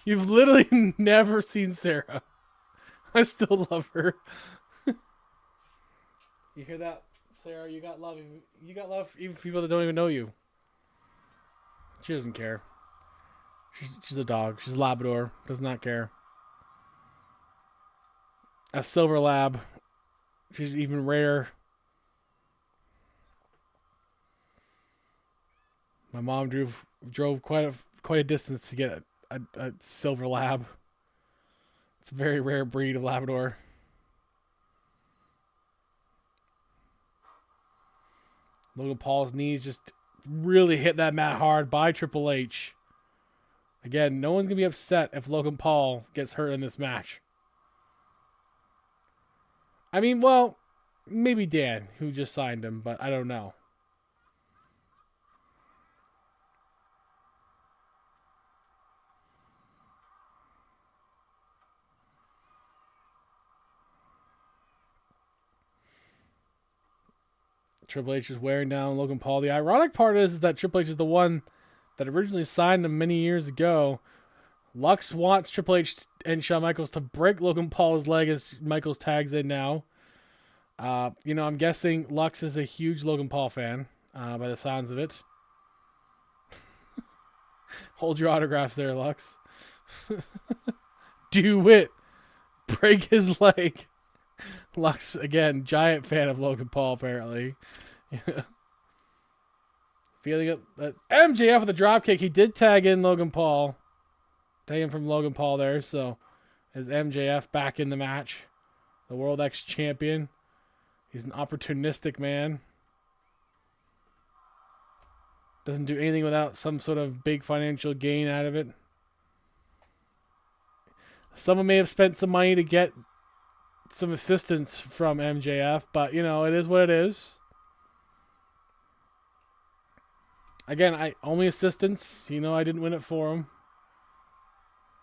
You've literally never seen Sarah. I still love her. You hear that, Sarah? You got love. You got love even for people that don't even know you. She doesn't care. She's a dog. She's a Labrador. Does not care. A silver lab. She's even rare. My mom drove quite a distance to get a silver lab. It's a very rare breed of Labrador. Logan Paul's knees just really hit that mat hard by Triple H. Again, no one's going to be upset if Logan Paul gets hurt in this match. I mean, well, maybe Dan, who just signed him, but I don't know. Triple H is wearing down Logan Paul. The ironic part is that Triple H is the one that originally signed him many years ago. Lux wants Triple H and Shawn Michaels to break Logan Paul's leg as Michaels tags in now. I'm guessing Lux is a huge Logan Paul fan, by the sounds of it. Hold your autographs there, Lux. Do it. Break his leg. Lux, again, giant fan of Logan Paul, apparently. Feeling it. MJF with a dropkick. He did tag in Logan Paul. Tag in from Logan Paul there, so is MJF back in the match the World X champion. He's an opportunistic man. Doesn't do anything without some sort of big financial gain out of it. Someone may have spent some money to get some assistance from MJF, but, you know, it is what it is. Again, only assistance. You know, I didn't win it for him.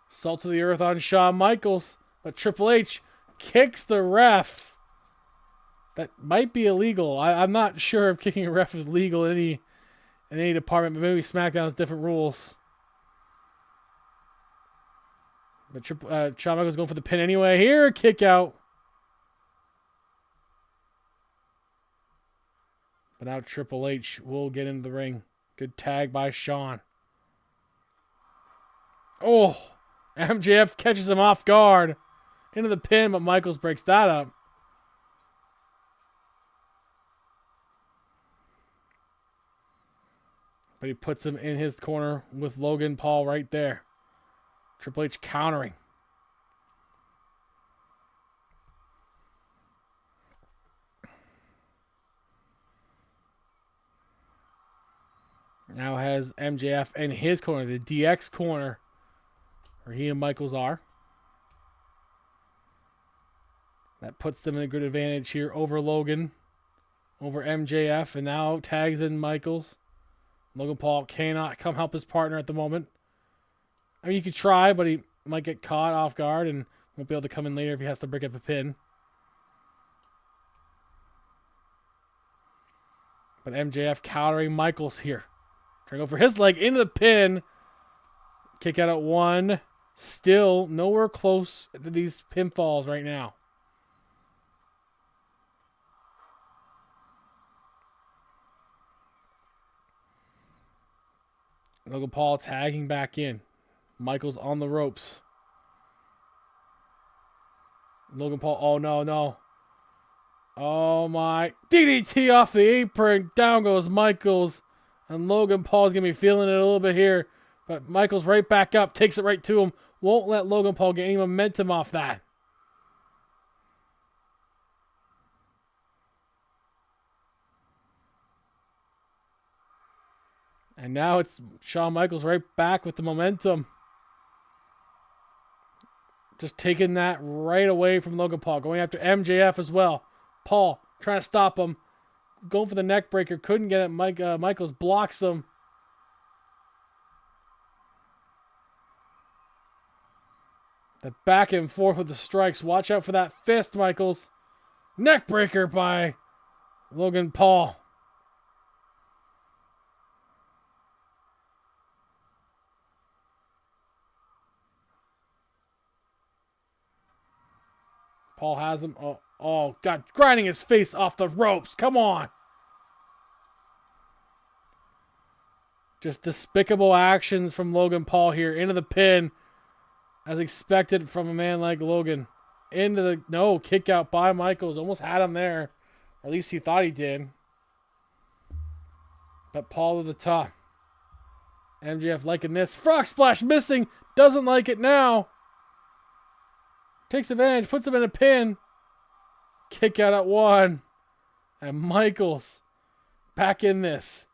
Salt to the earth on Shawn Michaels, but Triple H kicks the ref. That might be illegal. I'm not sure if kicking a ref is legal in any department, but maybe SmackDown has different rules. But Shawn Michaels going for the pin anyway. Here, kick out. But now Triple H will get into the ring. Good tag by Shawn. Oh, MJF catches him off guard. Into the pin, but Michaels breaks that up. But he puts him in his corner with Logan Paul right there. Triple H countering. Now has MJF in his corner, the DX corner, where he and Michaels are. That puts them in a good advantage here over Logan, over MJF, and now tags in Michaels. Logan Paul cannot come help his partner at the moment. I mean, you could try, but he might get caught off guard and won't be able to come in later if he has to break up a pin. But MJF countering Michaels here. Trying to go for his leg into the pin. Kick out at 1. Still nowhere close to these pinfalls right now. Logan Paul tagging back in. Michaels on the ropes. Logan Paul, oh no. Oh my. DDT off the apron. Down goes Michaels. And Logan Paul's going to be feeling it a little bit here. But Michaels right back up. Takes it right to him. Won't let Logan Paul get any momentum off that. And now it's Shawn Michaels right back with the momentum. Just taking that right away from Logan Paul. Going after MJF as well. Paul trying to stop him. Going for the neck breaker. Couldn't get it. Michaels blocks him. The back and forth with the strikes. Watch out for that fist, Michaels. Neck breaker by Logan Paul. Paul has him. Oh, God. Grinding his face off the ropes. Come on. Just despicable actions from Logan Paul here. Into the pin. As expected from a man like Logan. Into the... No, kick out by Michaels. Almost had him there. Or at least he thought he did. But Paul to the top. MJF liking this. Frog splash missing. Doesn't like it now. Takes advantage, puts him in a pin. Kick out at 1. And Michaels back in this.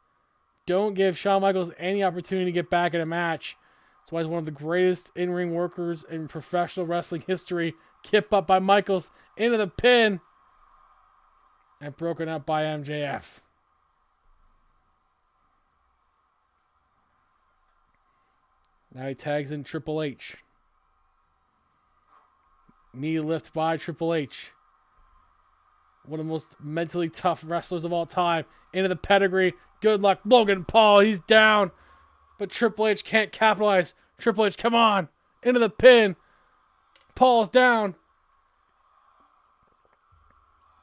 Don't give Shawn Michaels any opportunity to get back in a match. That's why he's one of the greatest in-ring workers in professional wrestling history. Kicked up by Michaels into the pin. And broken up by MJF. Now he tags in Triple H. Knee lift by Triple H. One of the most mentally tough wrestlers of all time. Into the pedigree. Good luck. Logan Paul, he's down. But Triple H can't capitalize. Triple H, come on. Into the pin. Paul's down.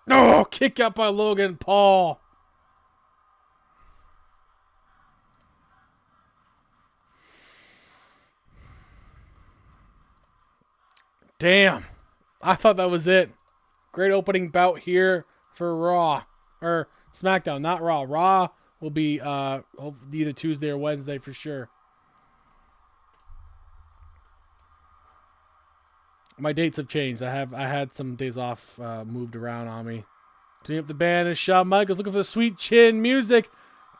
No, kick out by Logan Paul. Damn. I thought that was it. Great opening bout here for Raw. Or SmackDown, not Raw. Raw will be either Tuesday or Wednesday for sure. My dates have changed. I had some days off moved around on me. Tuning up the band is Shawn Michaels looking for the sweet chin music.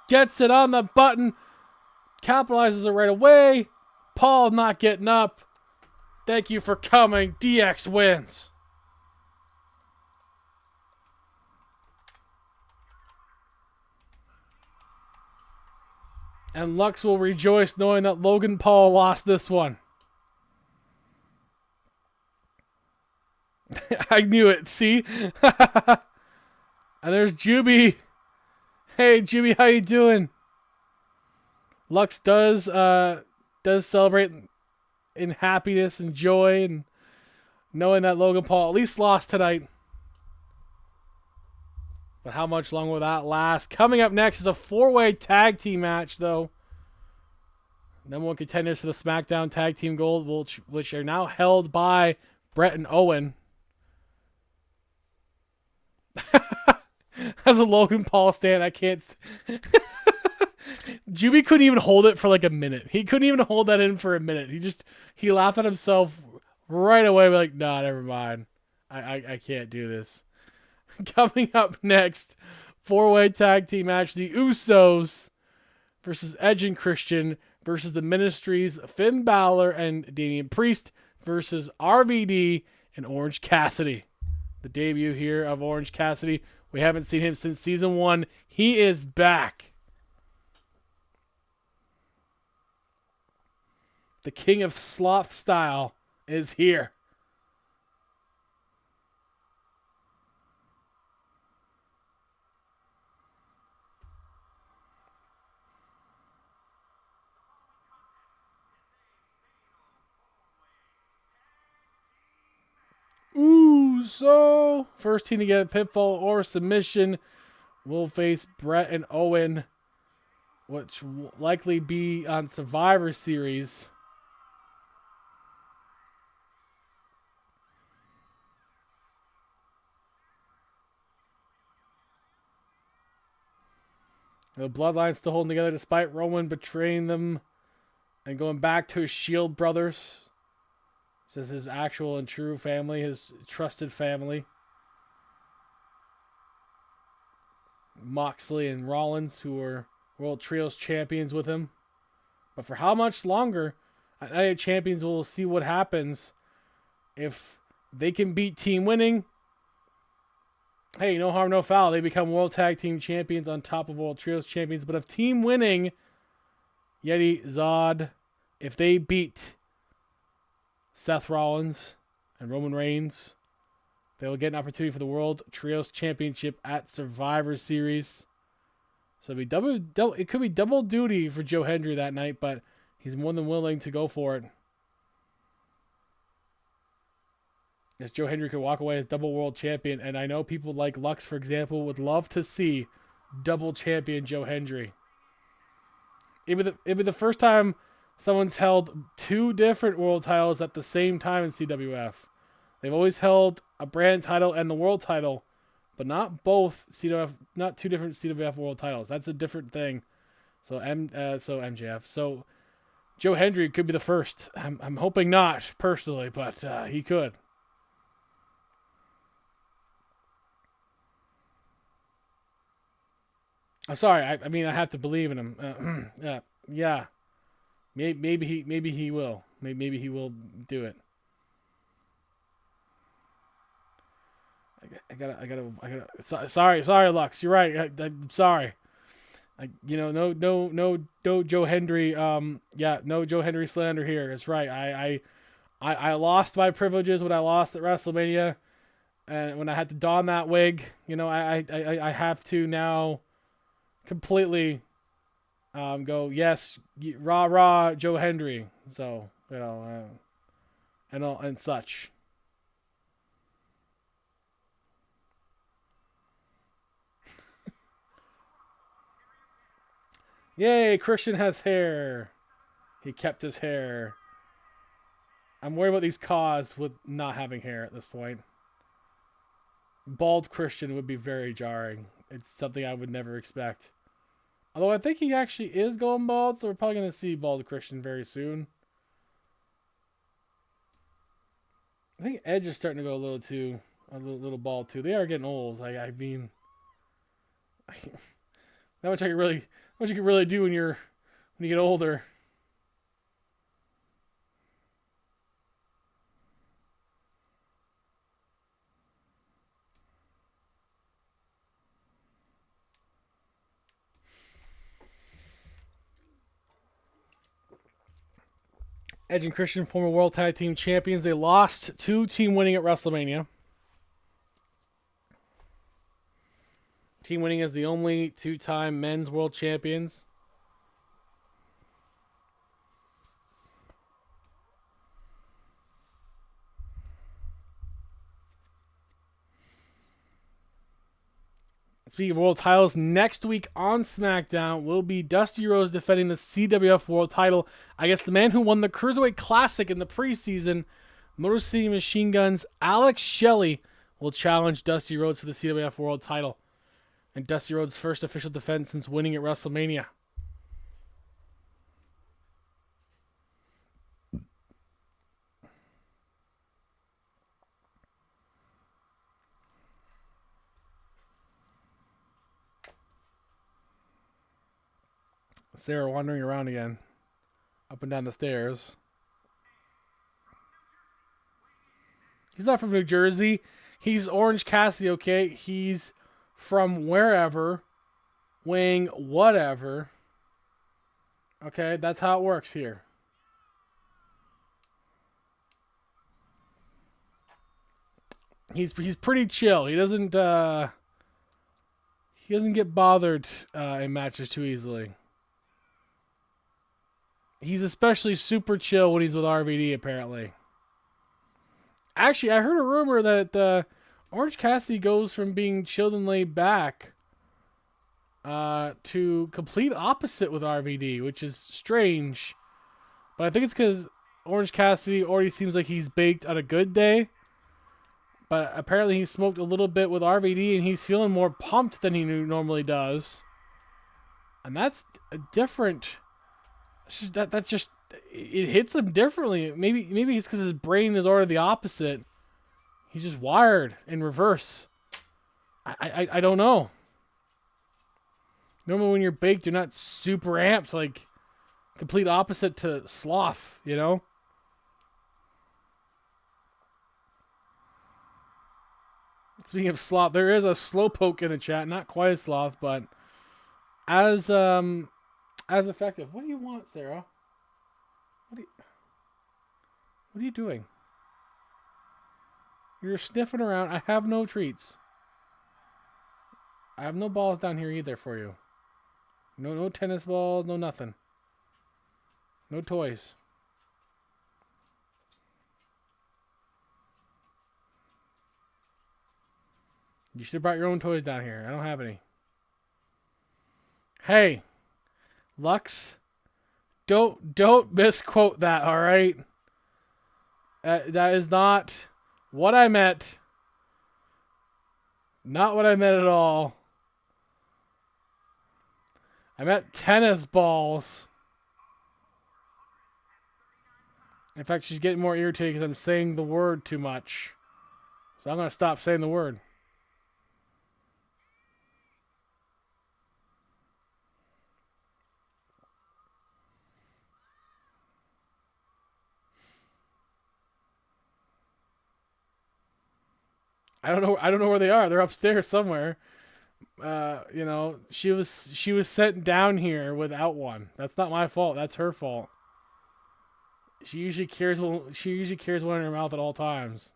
Gets it on the button. Capitalizes it right away. Paul not getting up. Thank you for coming. DX wins. And Lux will rejoice knowing that Logan Paul lost this one. I knew it. See? And there's Juby. Hey, Juby, how you doing? Lux does celebrate in happiness and joy and knowing that Logan Paul at least lost tonight. But how much longer will that last? Coming up next is a 4-way tag team match, though. Number one contenders for the SmackDown Tag Team Gold, which are now held by Bret and Owen. As a Logan Paul stand, I can't. Juby couldn't even hold it for like a minute. He couldn't even hold that in for a minute. He laughed at himself right away. Like, nah, never mind. I can't do this. Coming up next, 4-way tag team match: the Usos versus Edge and Christian versus the Ministries, Finn Balor and Damian Priest versus RVD and Orange Cassidy. The debut here of Orange Cassidy. We haven't seen him since season 1. He is back. The King of Sloth Style is here. Ooh, so first team to get a pinfall or submission will face Bret and Owen, which will likely be on Survivor Series. The Bloodline still holding together despite Roman betraying them and going back to his Shield brothers. This is his actual and true family, his trusted family. Moxley and Rollins, who are World Trios champions with him. But for how much longer? At Night of Champions, we'll see what happens. If they can beat Team Winning, hey, no harm, no foul. They become World Tag Team Champions on top of World Trios Champions. But if Team Winning, Yeti, Zod, if they beat Seth Rollins and Roman Reigns, they will get an opportunity for the World Trios Championship at Survivor Series. So it'll be double, it could be double duty for Joe Hendry that night, but he's more than willing to go for it. As Joe Hendry could walk away as double world champion, and I know people like Lux, for example, would love to see double champion Joe Hendry. It'd be the first time someone's held 2 different world titles at the same time in CWF. They've always held a brand title and the world title, but not both CWF, not 2 different CWF world titles. That's a different thing. So MJF. So Joe Hendry could be the first. I'm hoping not personally, but he could. I'm sorry. I mean, I have to believe in him. Yeah. Maybe he will. Maybe he will do it. I gotta. Sorry, Lux. You're right. I'm sorry. No Joe Hendry. No Joe Hendry slander here. It's right. I lost my privileges when I lost at WrestleMania, and when I had to don that wig. I have to now completely go, yes, rah Joe Hendry. So and such. Yay, Christian has hair. He kept his hair. I'm worried about these cause with not having hair at this point. Bald Christian would be very jarring. It's something I would never expect. Although I think he actually is going bald, so we're probably going to see bald Christian very soon. I think Edge is starting to go a little bald too. They are getting old. I mean, not much you can really do when you get older. Edge and Christian, former World Tag Team Champions. They lost to Team Winning at WrestleMania. Team Winning is the only two-time men's world champions. Speaking of world titles, next week on SmackDown will be Dusty Rhodes defending the CWF World Title against the man who won the Cruiserweight Classic in the preseason. Motor City Machine Guns' Alex Shelley will challenge Dusty Rhodes for the CWF World Title. And Dusty Rhodes' first official defense since winning at WrestleMania. Sarah wandering around again. Up and down the stairs. He's not from New Jersey. He's Orange Cassidy, okay? He's from wherever, weighing whatever. Okay, that's how it works here. He's pretty chill. He doesn't get bothered in matches too easily. He's especially super chill when he's with RVD, apparently. Actually, I heard a rumor that Orange Cassidy goes from being chilled and laid back to complete opposite with RVD, which is strange. But I think it's because Orange Cassidy already seems like he's baked on a good day. But apparently he smoked a little bit with RVD and he's feeling more pumped than he normally does. And that's a different... That's just it hits him differently. Maybe it's because his brain is already the opposite. He's just wired in reverse. I don't know. Normally when you're baked, you're not super amped, like complete opposite to sloth, you know? Speaking of sloth, there is a slowpoke in the chat, not quite a sloth, but as effective. What do you want, Sarah? What are you doing? You're sniffing around. I have no treats. I have no balls down here either for you. No tennis balls, no nothing. No toys. You should have brought your own toys down here. I don't have any. Hey, Lux, don't misquote that, all right? That is not what I meant. Not what I meant at all. I meant tennis balls. In fact, she's getting more irritated because I'm saying the word too much. So I'm going to stop saying the word. I don't know where they are. They're upstairs somewhere. She was sent down here without one. That's not my fault. That's her fault. She usually carries one in her mouth at all times.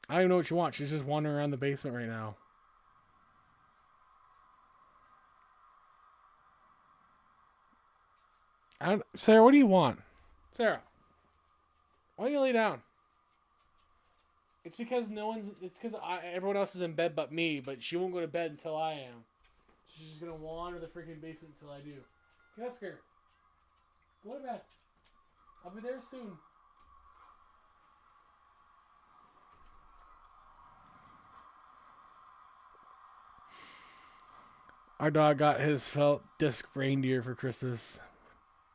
I don't even know what she wants. She's just wandering around the basement right now. Sarah, what do you want? Sarah, why don't you lay down? It's because everyone else is in bed but me, but she won't go to bed until I am. She's just gonna wander the freaking basement until I do. Get up here. Go to bed. I'll be there soon. Our dog got his felt disc reindeer for Christmas.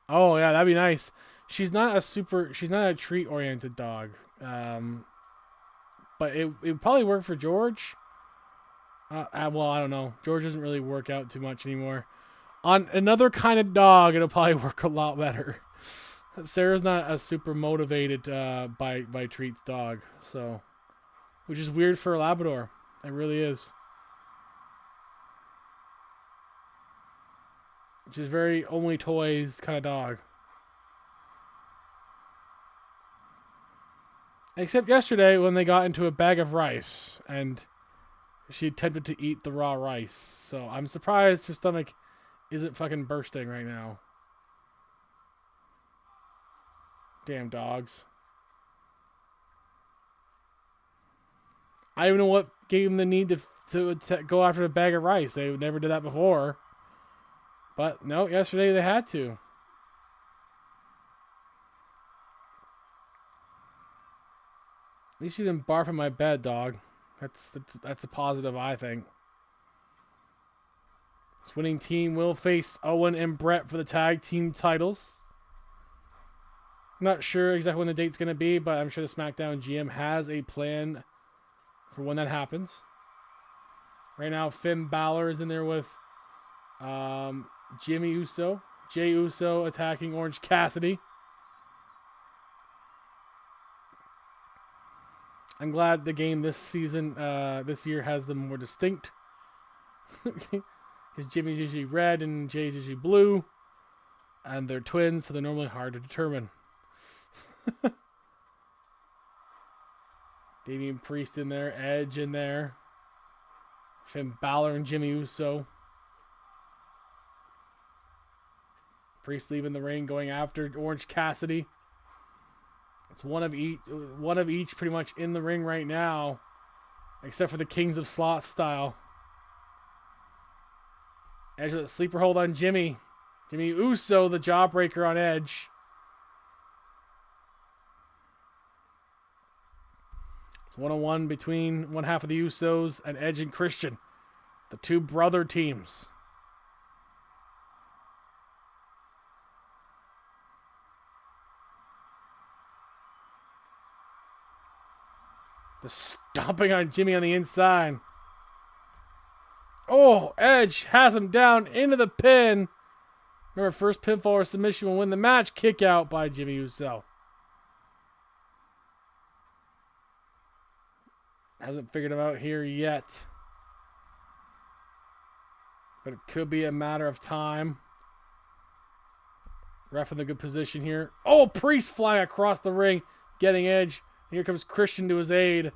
Oh yeah, that'd be nice. She's not a treat oriented dog. But it would probably work for George. Well, I don't know. George doesn't really work out too much anymore. On another kind of dog, it'll probably work a lot better. Sarah's not a super motivated by treats dog, so which is weird for a Labrador. It really is. She's very only toys kind of dog. Except yesterday when they got into a bag of rice and she attempted to eat the raw rice. So I'm surprised her stomach isn't fucking bursting right now. Damn dogs. I don't even know what gave them the need to go after the bag of rice. They never did that before. But no, yesterday they had to. At least you didn't barf in my bed, dog. That's a positive, I think. This winning team will face Owen and Bret for the tag team titles. I'm not sure exactly when the date's going to be, but I'm sure the SmackDown GM has a plan for when that happens. Right now, Finn Balor is in there with Jimmy Uso. Jey Uso attacking Orange Cassidy. I'm glad the game this year has them more distinct. Because Jimmy's usually red and Jay's usually blue. And they're twins, so they're normally hard to determine. Damian Priest in there, Edge in there. Finn Balor and Jimmy Uso. Priest leaving the ring, going after Orange Cassidy. It's one of each pretty much in the ring right now. Except for the Kings of Sloth style. Edge with a sleeper hold on Jimmy. Jimmy Uso, the jawbreaker on Edge. It's 1-on-1 between one half of the Usos and Edge and Christian. The two brother teams. The stomping on Jimmy on the inside. Oh, Edge has him down into the pin. Remember, first pinfall or submission will win the match. Kick out by Jimmy Uso. Hasn't figured him out here yet. But it could be a matter of time. Ref in the good position here. Oh, Priest flying across the ring. Getting Edge. Here comes Christian to his aid.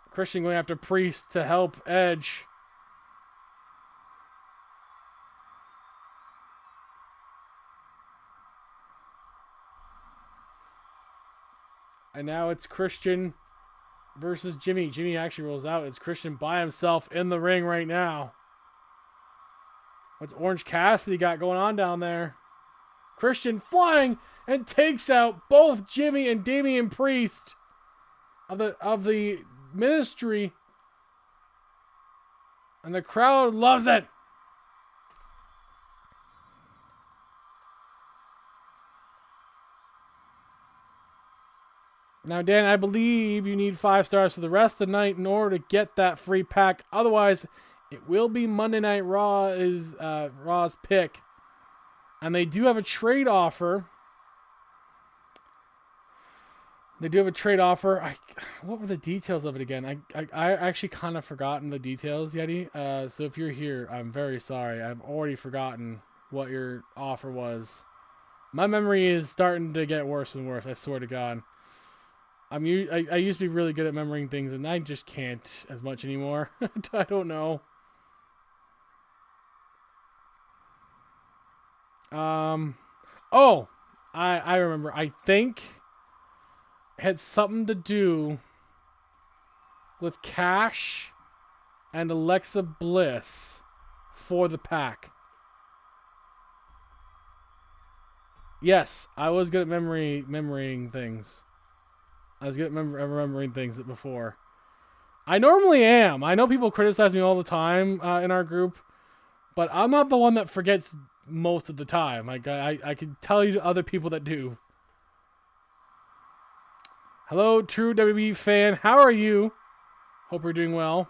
Christian going after Priest to help Edge. And now it's Christian versus Jimmy. Jimmy actually rolls out. It's Christian by himself in the ring right now. What's Orange Cassidy got going on down there? Christian flying and takes out both Jimmy and Damian Priest of the ministry. And the crowd loves it. Now, Dan, I believe you need 5 stars for the rest of the night in order to get that free pack. Otherwise, it will be Monday Night Raw is Raw's pick. And they do have a trade offer. What were the details of it again? I actually kind of forgotten the details, Yeti. So if you're here, I'm very sorry. I've already forgotten what your offer was. My memory is starting to get worse and worse, I swear to God. I used to be really good at remembering things, and I just can't as much anymore. I don't know. Oh, I remember. I think it had something to do with Cash and Alexa Bliss for the pack. Yes, I was good at remembering things. I was good at remembering things before. I normally am. I know people criticize me all the time in our group, but I'm not the one that forgets most of the time. Like I can tell you other people that do. Hello, true WB fan. How are you? Hope you're doing well.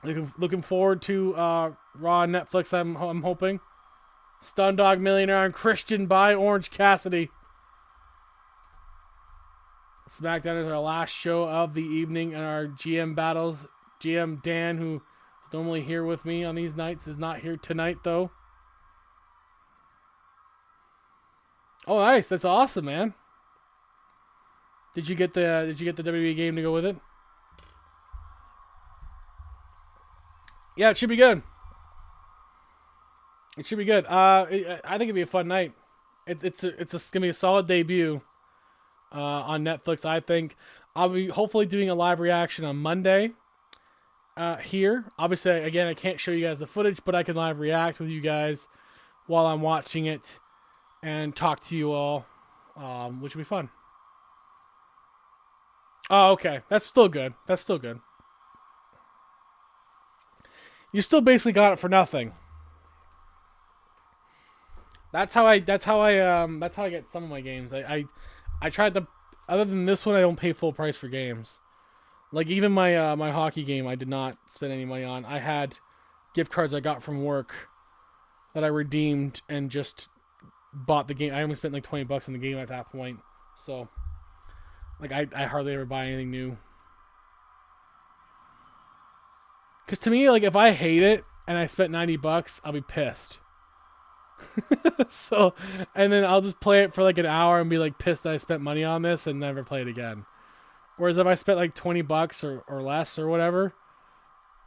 Looking forward to Raw on Netflix. I'm hoping. Stun Dog Millionaire and Christian by Orange Cassidy. SmackDown is our last show of the evening, and our GM battles. GM Dan, who normally here with me on these nights, is not here tonight though. Oh, nice! That's awesome, man. Did you get the WWE game to go with it? Yeah, it should be good. It should be good. I think it'd be a fun night. It's gonna be a solid debut on Netflix. I think I'll be hopefully doing a live reaction on Monday here. Obviously, again, I can't show you guys the footage, but I can live react with you guys while I'm watching it and talk to you all, which will be fun. Oh, okay. That's still good. You still basically got it for nothing. That's how I get some of my games. I tried to, other than this one, I don't pay full price for games. Like even my my hockey game, I did not spend any money on. I had gift cards I got from work that I redeemed and just bought the game. I only spent like $20 on the game at that point. So like I hardly ever buy anything new. Cause to me, like if I hate it and I spent $90, I'll be pissed. So, and then I'll just play it for like an hour and be like pissed that I spent money on this and never play it again. Whereas if I spent like $20 or less or whatever,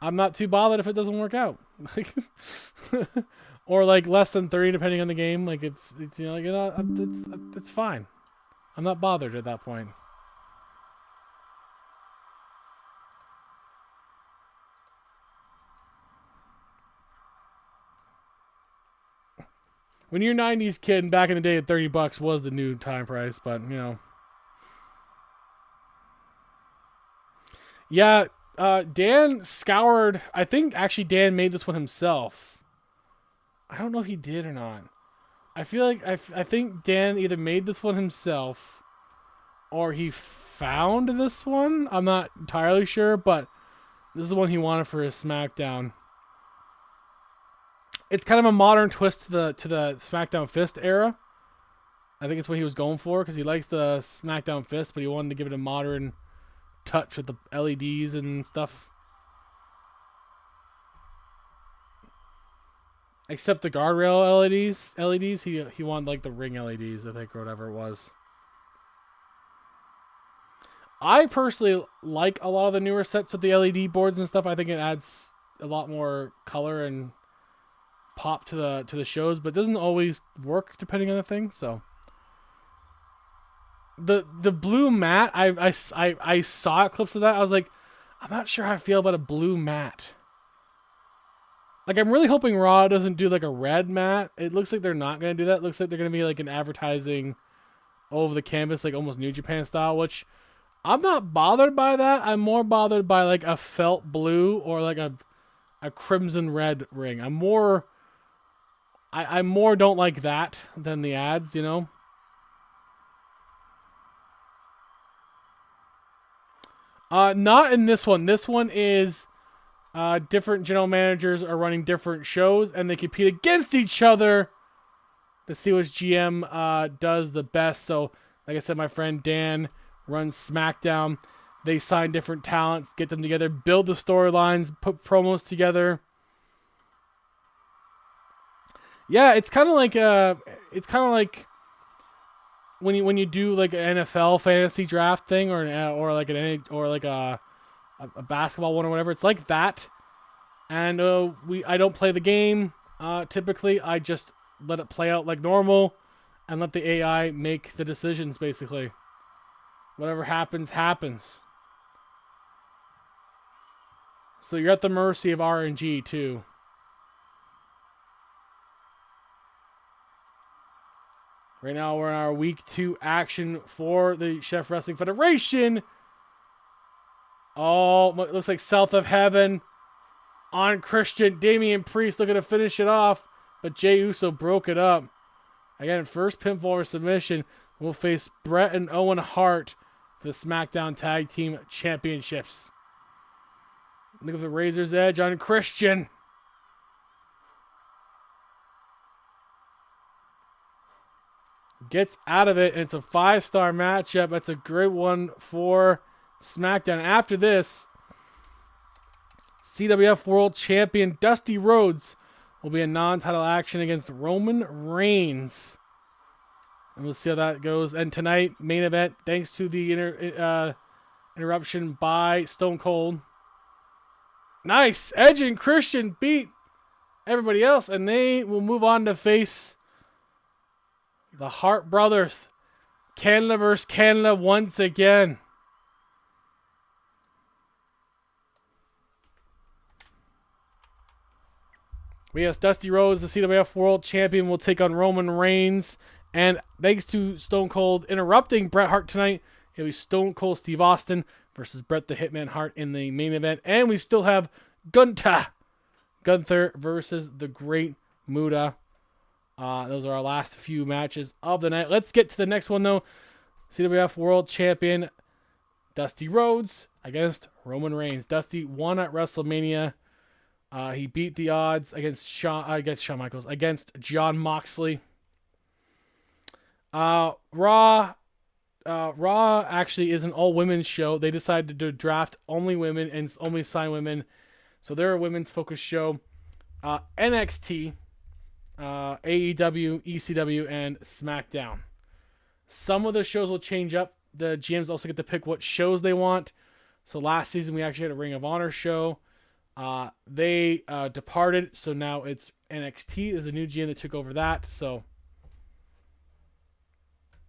I'm not too bothered if it doesn't work out. Or like less than 30 depending on the game. Like if it's, you know, like it's fine. I'm not bothered at that point. When you're a 90s kid, back in the day, $30 was the new time price, but, you know. Yeah, Dan scoured... I think, actually, Dan made this one himself. I don't know if he did or not. I feel like... I think Dan either made this one himself, or he found this one. I'm not entirely sure, but this is the one he wanted for his SmackDown. It's kind of a modern twist to the SmackDown Fist era. I think it's what he was going for because he likes the SmackDown Fist, but he wanted to give it a modern touch with the LEDs and stuff. Except the guardrail LEDs, he wanted like the ring LEDs, I think, or whatever it was. I personally like a lot of the newer sets with the LED boards and stuff. I think it adds a lot more color and pop to the shows, but it doesn't always work depending on the thing. So the blue mat, I saw clips of that. I was like, I'm not sure how I feel about a blue mat. Like I'm really hoping Raw doesn't do like a red mat. It looks like they're not gonna do that. It looks like they're gonna be like an advertising over the canvas, like almost New Japan style, which I'm not bothered by that. I'm more bothered by like a felt blue or like a crimson red ring. I more don't like that than the ads, you know? Not in this one. This one is different general managers are running different shows, and they compete against each other to see which GM does the best. So, like I said, my friend Dan runs SmackDown. They sign different talents, get them together, build the storylines, put promos together. Yeah, it's kind of like when you do like an NFL fantasy draft thing or like a basketball one or whatever. It's like that, and I don't play the game typically. I just let it play out like normal, and let the AI make the decisions. Basically, whatever happens, happens. So you're at the mercy of RNG too. Right now, we're in our Week 2 action for the Chef Wrestling Federation Oh, it looks like South of Heaven on Christian. Damian Priest looking to finish it off, but Jey Uso broke it up. Again, first pinfall or submission. We'll face Bret and Owen Hart for the SmackDown Tag Team Championships. Look at the Razor's Edge on Christian. Gets out of it, and it's a 5-star matchup. That's a great one for SmackDown. After this, CWF World Champion Dusty Rhodes will be in non-title action against Roman Reigns. And we'll see how that goes. And tonight, main event, thanks to the interruption by Stone Cold. Nice! Edge and Christian beat everybody else, and they will move on to face the Hart brothers. Canada versus Canada once again. Yes, Dusty Rhodes, the CWF World Champion, will take on Roman Reigns. And thanks to Stone Cold interrupting Bret Hart tonight, it'll be Stone Cold Steve Austin versus Bret the Hitman Hart in the main event. And we still have Gunther versus the Great Muta. Those are our last few matches of the night. Let's get to the next one, though. CWF World Champion Dusty Rhodes against Roman Reigns. Dusty won at WrestleMania. He beat the odds against Shawn Michaels, against Jon Moxley. Raw actually is an all-women's show. They decided to draft only women and only sign women. So they're a women's focused show. NXT, AEW, ECW, and SmackDown. Some of the shows will change up. The GMs also get to pick what shows they want. So last season we actually had a Ring of Honor show. They departed, so now it's NXT. There's a new GM that took over that. So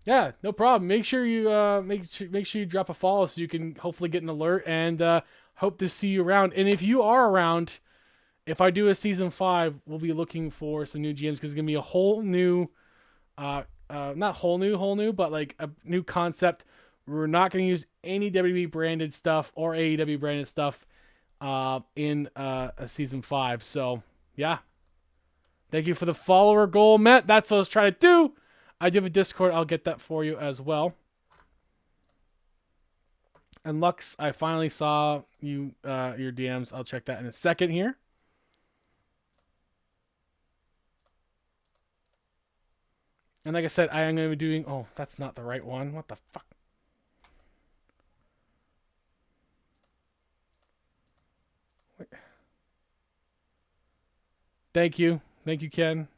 yeah, no problem. Make sure you make sure you drop a follow so you can hopefully get an alert, and hope to see you around. And if you are around, if I do a season 5, we'll be looking for some new GMs because it's gonna be a whole new, not whole new, but like a new concept. We're not gonna use any WWE branded stuff or AEW branded stuff in a season 5. So yeah, thank you for the follower goal, Matt. That's what I was trying to do. I do have a Discord. I'll get that for you as well. And Lux, I finally saw you your DMs. I'll check that in a second here. And like I said, I am going to be doing... Oh, that's not the right one. What the fuck? Wait. Thank you. Thank you, Ken.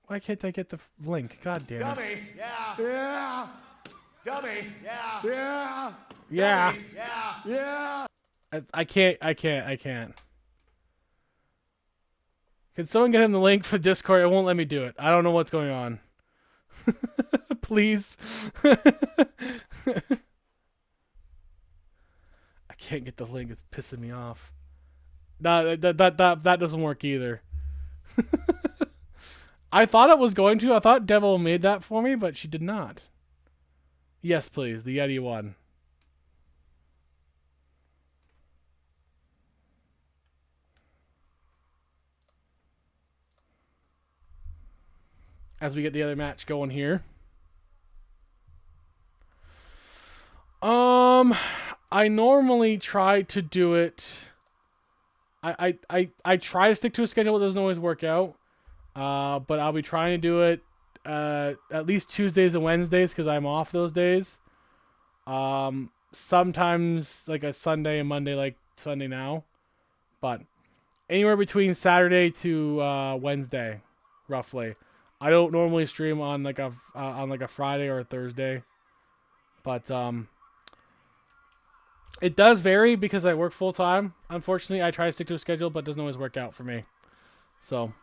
Why can't I get the link? God damn it. Dummy, yeah. Yeah. Dummy, yeah. Yeah. Yeah. Dummy, yeah. Yeah. I can't. Can someone get him the link for Discord? It won't let me do it. I don't know what's going on. Please. I can't get the link. It's pissing me off. No, that doesn't work either. I thought it was going to. I thought Devil made that for me, but she did not. Yes, please. The Yeti one. As we get the other match going here. I normally try to do it. I try to stick to a schedule. It doesn't always work out. But I'll be trying to do it at least Tuesdays and Wednesdays because I'm off those days. Sometimes like a Sunday and Monday, like Sunday now. But anywhere between Saturday to Wednesday, roughly. I don't normally stream on like a Friday or a Thursday, but it does vary because I work full time. Unfortunately, I try to stick to a schedule, but it doesn't always work out for me. So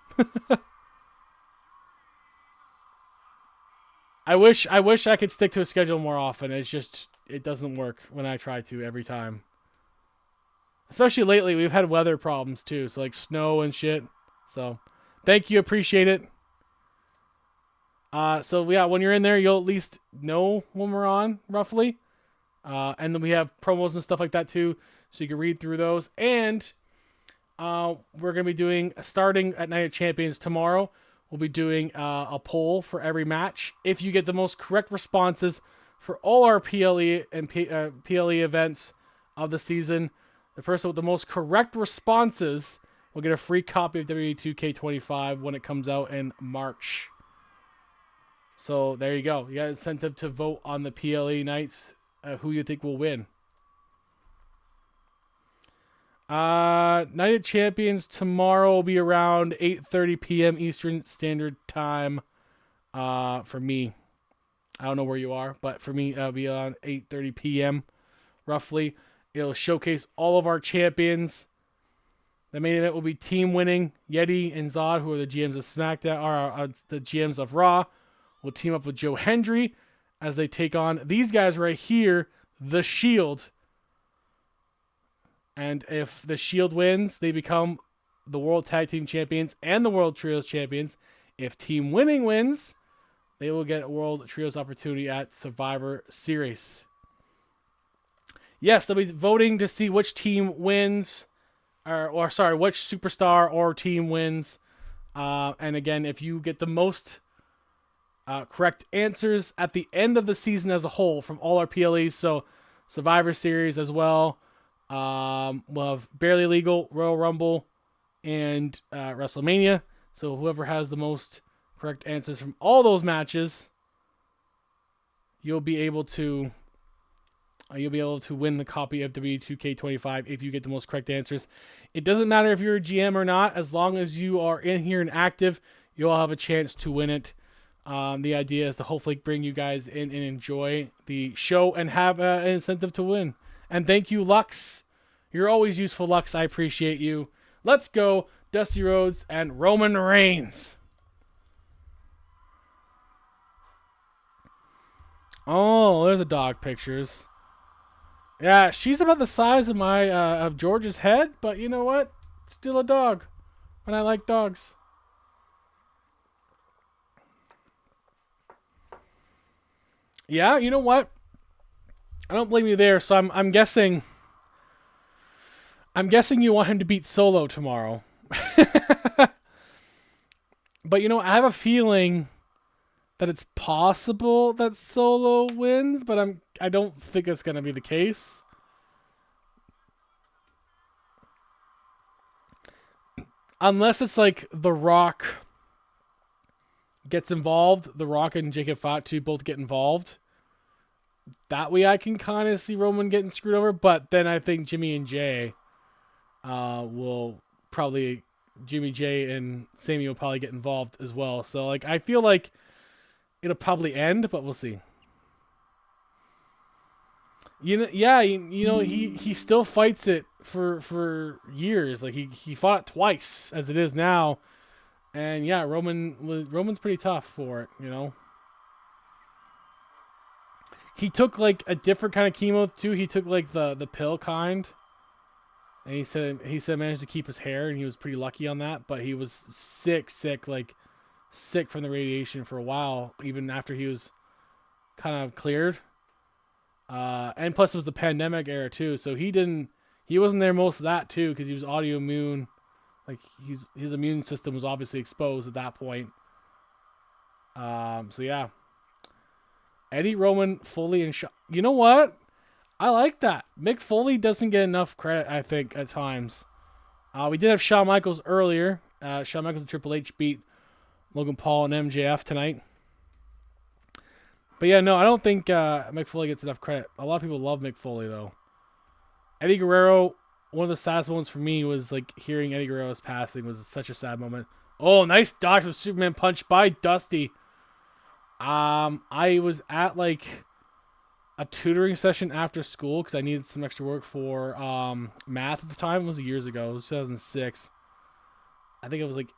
I wish I could stick to a schedule more often. It's just it doesn't work when I try to every time. Especially lately, we've had weather problems too, so like snow and shit. So thank you, appreciate it. So yeah, when you're in there, you'll at least know when we're on, roughly. And then we have promos and stuff like that too, so you can read through those. And we're going to be starting at Night of Champions tomorrow, we'll be doing a poll for every match. If you get the most correct responses for all our PLE and PLE events of the season, the person with the most correct responses will get a free copy of WWE 2K25 when it comes out in March. So there you go. You got incentive to vote on the PLE nights, who you think will win. Night of Champions tomorrow will be around 8:30 p.m. Eastern Standard Time. For me, I don't know where you are, but for me, it'll be around 8:30 p.m. roughly. It'll showcase all of our champions. The main event will be team winning. Yeti and Zod, who are the GMs of SmackDown, are the GMs of Raw, will team up with Joe Hendry as they take on these guys right here, The Shield. And if The Shield wins, they become the World Tag Team Champions and the World Trios Champions. If Team Winning wins, they will get a World Trios opportunity at Survivor Series. Yes, they'll be voting to see which team wins, or sorry, which superstar or team wins. And again, if you get the most correct answers at the end of the season as a whole from all our PLEs, so Survivor Series as well, we'll have Barely Legal, Royal Rumble, and WrestleMania. So whoever has the most correct answers from all those matches, you'll be able to win the copy of W2K25 if you get the most correct answers. It doesn't matter if you're a GM or not, as long as you are in here and active, you'll have a chance to win it. The idea is to hopefully bring you guys in and enjoy the show and have an incentive to win. And thank you, Lux. You're always useful, Lux. I appreciate you. Let's go, Dusty Rhodes and Roman Reigns. Oh, there's the dog pictures. Yeah, she's about the size of my of George's head, but you know what? Still a dog, and I like dogs. Yeah, you know what? I don't blame you there. So I'm guessing. I'm guessing you want him to beat Solo tomorrow. But you know, I have a feeling that it's possible that Solo wins, but I don't think it's going to be the case. Unless it's like The Rock gets involved, The Rock and Jacob Fatu both get involved. That way I can kind of see Roman getting screwed over, but then I think Jimmy and Jay Jimmy J and Sammy will probably get involved as well. So like I feel like it'll probably end, but we'll see. You know, he still fights it for years. Like he fought it twice as it is now, and yeah, Roman's pretty tough for it. You know, he took like a different kind of chemo too. He took like the pill kind, and he said managed to keep his hair, and he was pretty lucky on that. But he was sick from the radiation for a while, even after he was kind of cleared. And plus it was the pandemic era too, so he wasn't there most of that too, because he was autoimmune. Like his immune system was obviously exposed at that point. So yeah, Eddie, Roman, Foley, and you know what? I like that. Mick Foley doesn't get enough credit, I think, at times. We did have Shawn Michaels earlier. Shawn Michaels and Triple H beat Logan Paul and MJF tonight. But yeah, no, I don't think Mick Foley gets enough credit. A lot of people love Mick Foley, though. Eddie Guerrero, one of the saddest moments for me was like hearing Eddie Guerrero's passing was such a sad moment. Oh, nice dodge with Superman punch by Dusty. I was at like a tutoring session after school because I needed some extra work for math at the time. It was years ago. It was 2006. I think it was like...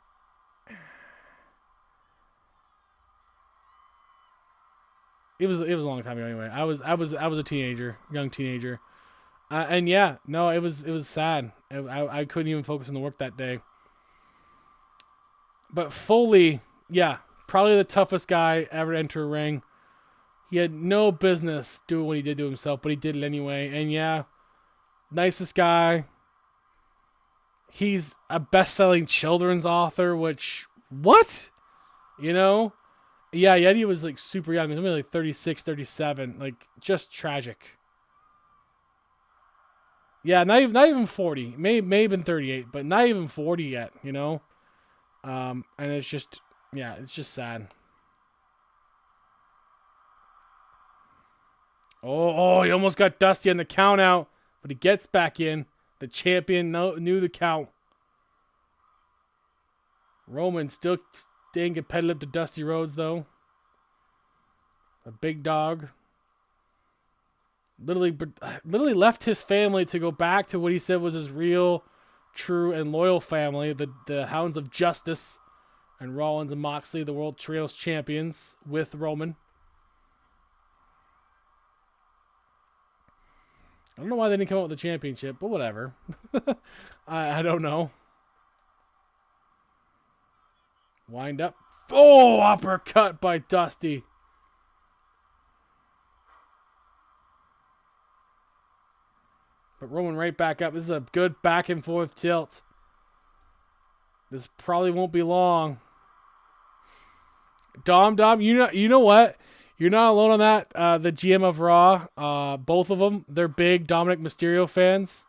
It was a long time ago anyway. I was a teenager, young teenager, and yeah, no, it was sad. I couldn't even focus on the work that day. But Foley, yeah, probably the toughest guy ever to enter a ring. He had no business doing what he did to himself, but he did it anyway. And yeah, nicest guy. He's a best-selling children's author, which, what? You know? Yeah, Yeti was like super young. He was only like 36, 37. Like, just tragic. Yeah, not even 40. May have been 38, but not even 40 yet, you know? And it's just, yeah, it's just sad. Oh, he almost got Dusty on the count out, but he gets back in. The champion knew the count. Roman still staying competitive to Dusty Rhodes, though. A big dog. Literally left his family to go back to what he said was his real, true, and loyal family, the Hounds of Justice, and Rollins and Moxley, the World Trios champions, with Roman. I don't know why they didn't come out with the championship, but whatever. I don't know. Wind up. Oh, uppercut by Dusty. But Roman right back up. This is a good back and forth tilt. This probably won't be long. Dom, you know what? You're not alone on that. The GM of Raw, both of them, they're big Dominic Mysterio fans.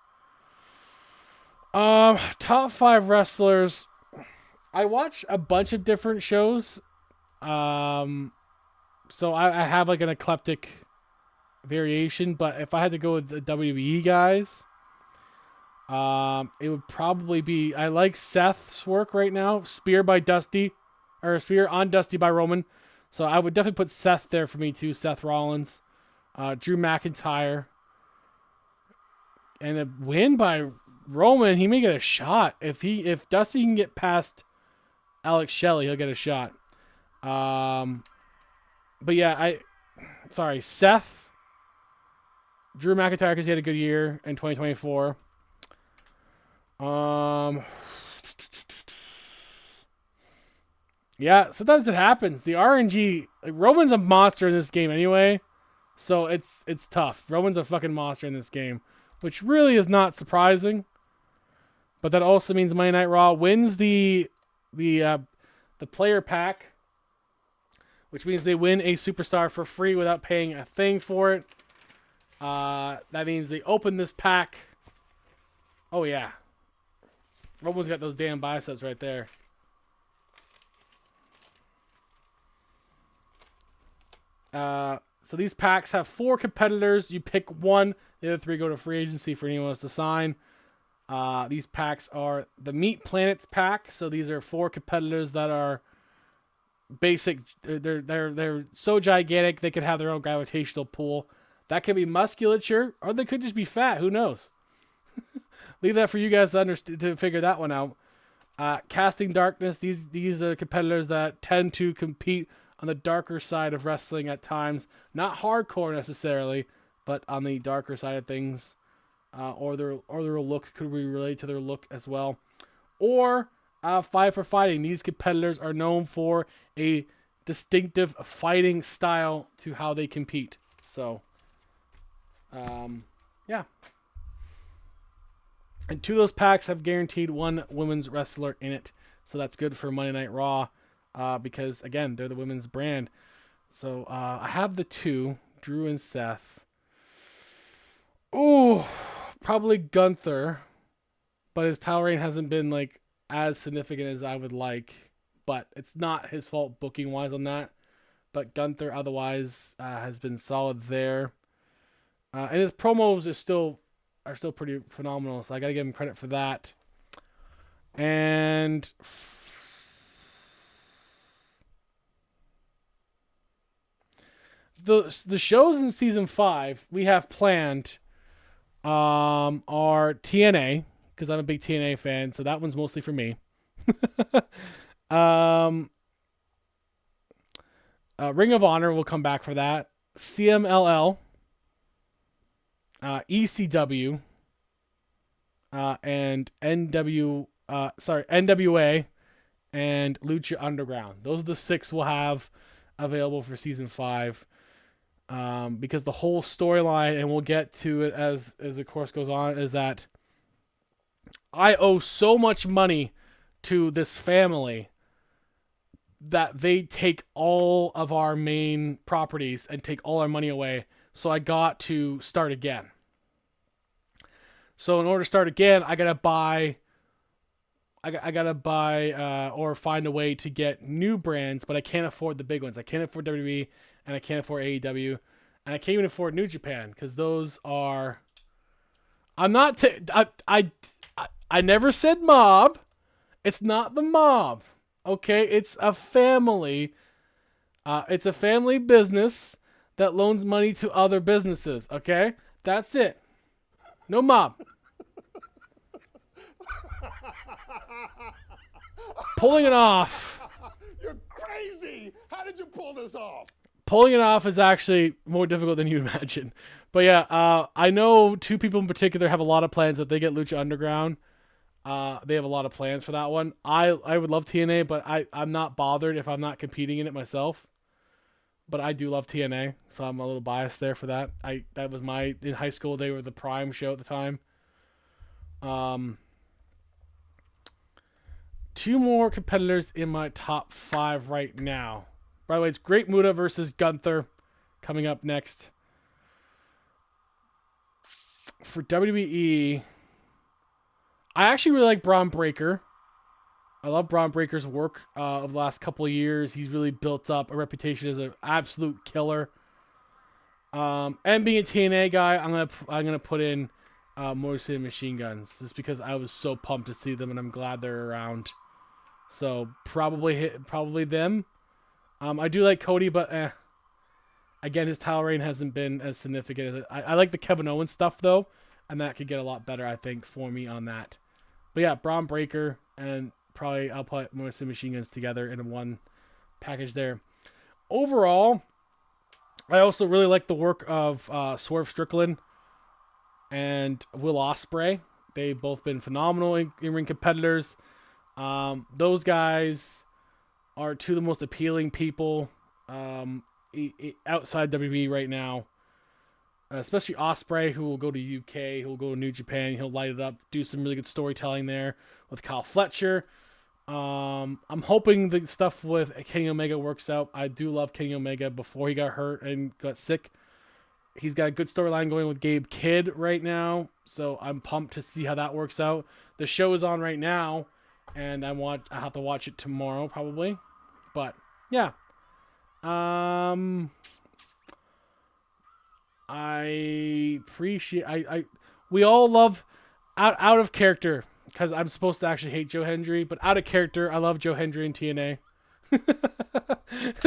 Top 5 wrestlers. I watch a bunch of different shows. So I have like an eclectic variation, but if I had to go with the WWE guys, it would probably be, I like Seth's work right now. Spear on Dusty by Roman. So I would definitely put Seth there for me too. Seth Rollins, Drew McIntyre, and a win by Roman. He may get a shot if Dusty can get past Alex Shelley, he'll get a shot. But yeah, Seth, Drew McIntyre because he had a good year in 2024. Yeah, sometimes it happens. The RNG, like, Roman's a monster in this game anyway, so it's tough. Roman's a fucking monster in this game, which really is not surprising. But that also means Monday Night Raw wins the player pack, which means they win a superstar for free without paying a thing for it. That means they open this pack. Oh yeah, Roman's got those damn biceps right there. So these packs have 4 competitors. You pick one. The other 3 go to free agency for anyone else to sign. These packs are the Meat Planets pack. So these are 4 competitors that are basic. They're so gigantic they could have their own gravitational pull. That could be musculature, or they could just be fat. Who knows? Leave that for you guys to figure that one out. Casting Darkness. These are competitors that tend to compete on the darker side of wrestling at times. Not hardcore necessarily, but on the darker side of things. Or their look could be related to their look as well. Or Fight for Fighting. These competitors are known for a distinctive fighting style to how they compete. So, yeah. And 2 of those packs have guaranteed 1 women's wrestler in it. So that's good for Monday Night Raw. Because, again, they're the women's brand. So, I have the 2, Drew and Seth. Ooh, probably Gunther. But his title reign hasn't been, like, as significant as I would like. But it's not his fault booking-wise on that. But Gunther, otherwise, has been solid there. And his promos are still pretty phenomenal. So, I got to give him credit for that. And the shows in season 5 we have planned are TNA, because I'm a big TNA fan, so that one's mostly for me. Ring of Honor will come back for that. CMLL, ECW, and NWA and Lucha Underground. Those are the 6 we'll have available for season 5. Because the whole storyline, and we'll get to it as the course goes on, is that I owe so much money to this family that they take all of our main properties and take all our money away. So I got to start again. So in order to start again, I gotta buy or find a way to get new brands, but I can't afford the big ones. I can't afford WWE, and I can't afford AEW, and I can't even afford New Japan, because those are. I never said mob. It's not the mob. Okay, it's a family. It's a family business that loans money to other businesses. Okay, that's it. No mob. Pulling it off. You're crazy! How did you pull this off? Pulling it off is actually more difficult than you imagine. But yeah, I know two people in particular have a lot of plans that they get Lucha Underground. They have a lot of plans for that one. I would love TNA, but I'm not bothered if I'm not competing in it myself. But I do love TNA, so I'm a little biased there for that. That was in high school, they were the prime show at the time. Two more competitors in my top 5 right now. By the way, it's Great Muta versus Gunther coming up next. For WWE, I actually really like Braun Breaker. I love Braun Breaker's work of the last couple of years. He's really built up a reputation as an absolute killer. And being a TNA guy, I'm gonna put in Motor City Machine Guns, just because I was so pumped to see them, and I'm glad they're around. So probably them. I do like Cody, but again, his title reign hasn't been as significant as it. I like the Kevin Owens stuff though, and that could get a lot better, I think, for me on that. But yeah, Braun Breaker, and probably I'll put Motor City Machine Guns together in one package there. Overall, I also really like the work of Swerve Strickland and Will Ospreay. They've both been phenomenal in-ring competitors. Those guys are two of the most appealing people outside WWE right now. Especially Ospreay, who will go to UK, who will go to New Japan. He'll light it up, do some really good storytelling there with Kyle Fletcher. I'm hoping the stuff with Kenny Omega works out. I do love Kenny Omega before he got hurt and got sick. He's got a good storyline going with Gabe Kidd right now, so I'm pumped to see how that works out. The show is on right now, and I have to watch it tomorrow probably. But yeah, I appreciate we all love out of character, because I'm supposed to actually hate Joe Hendry, but out of character, I love Joe Hendry and TNA.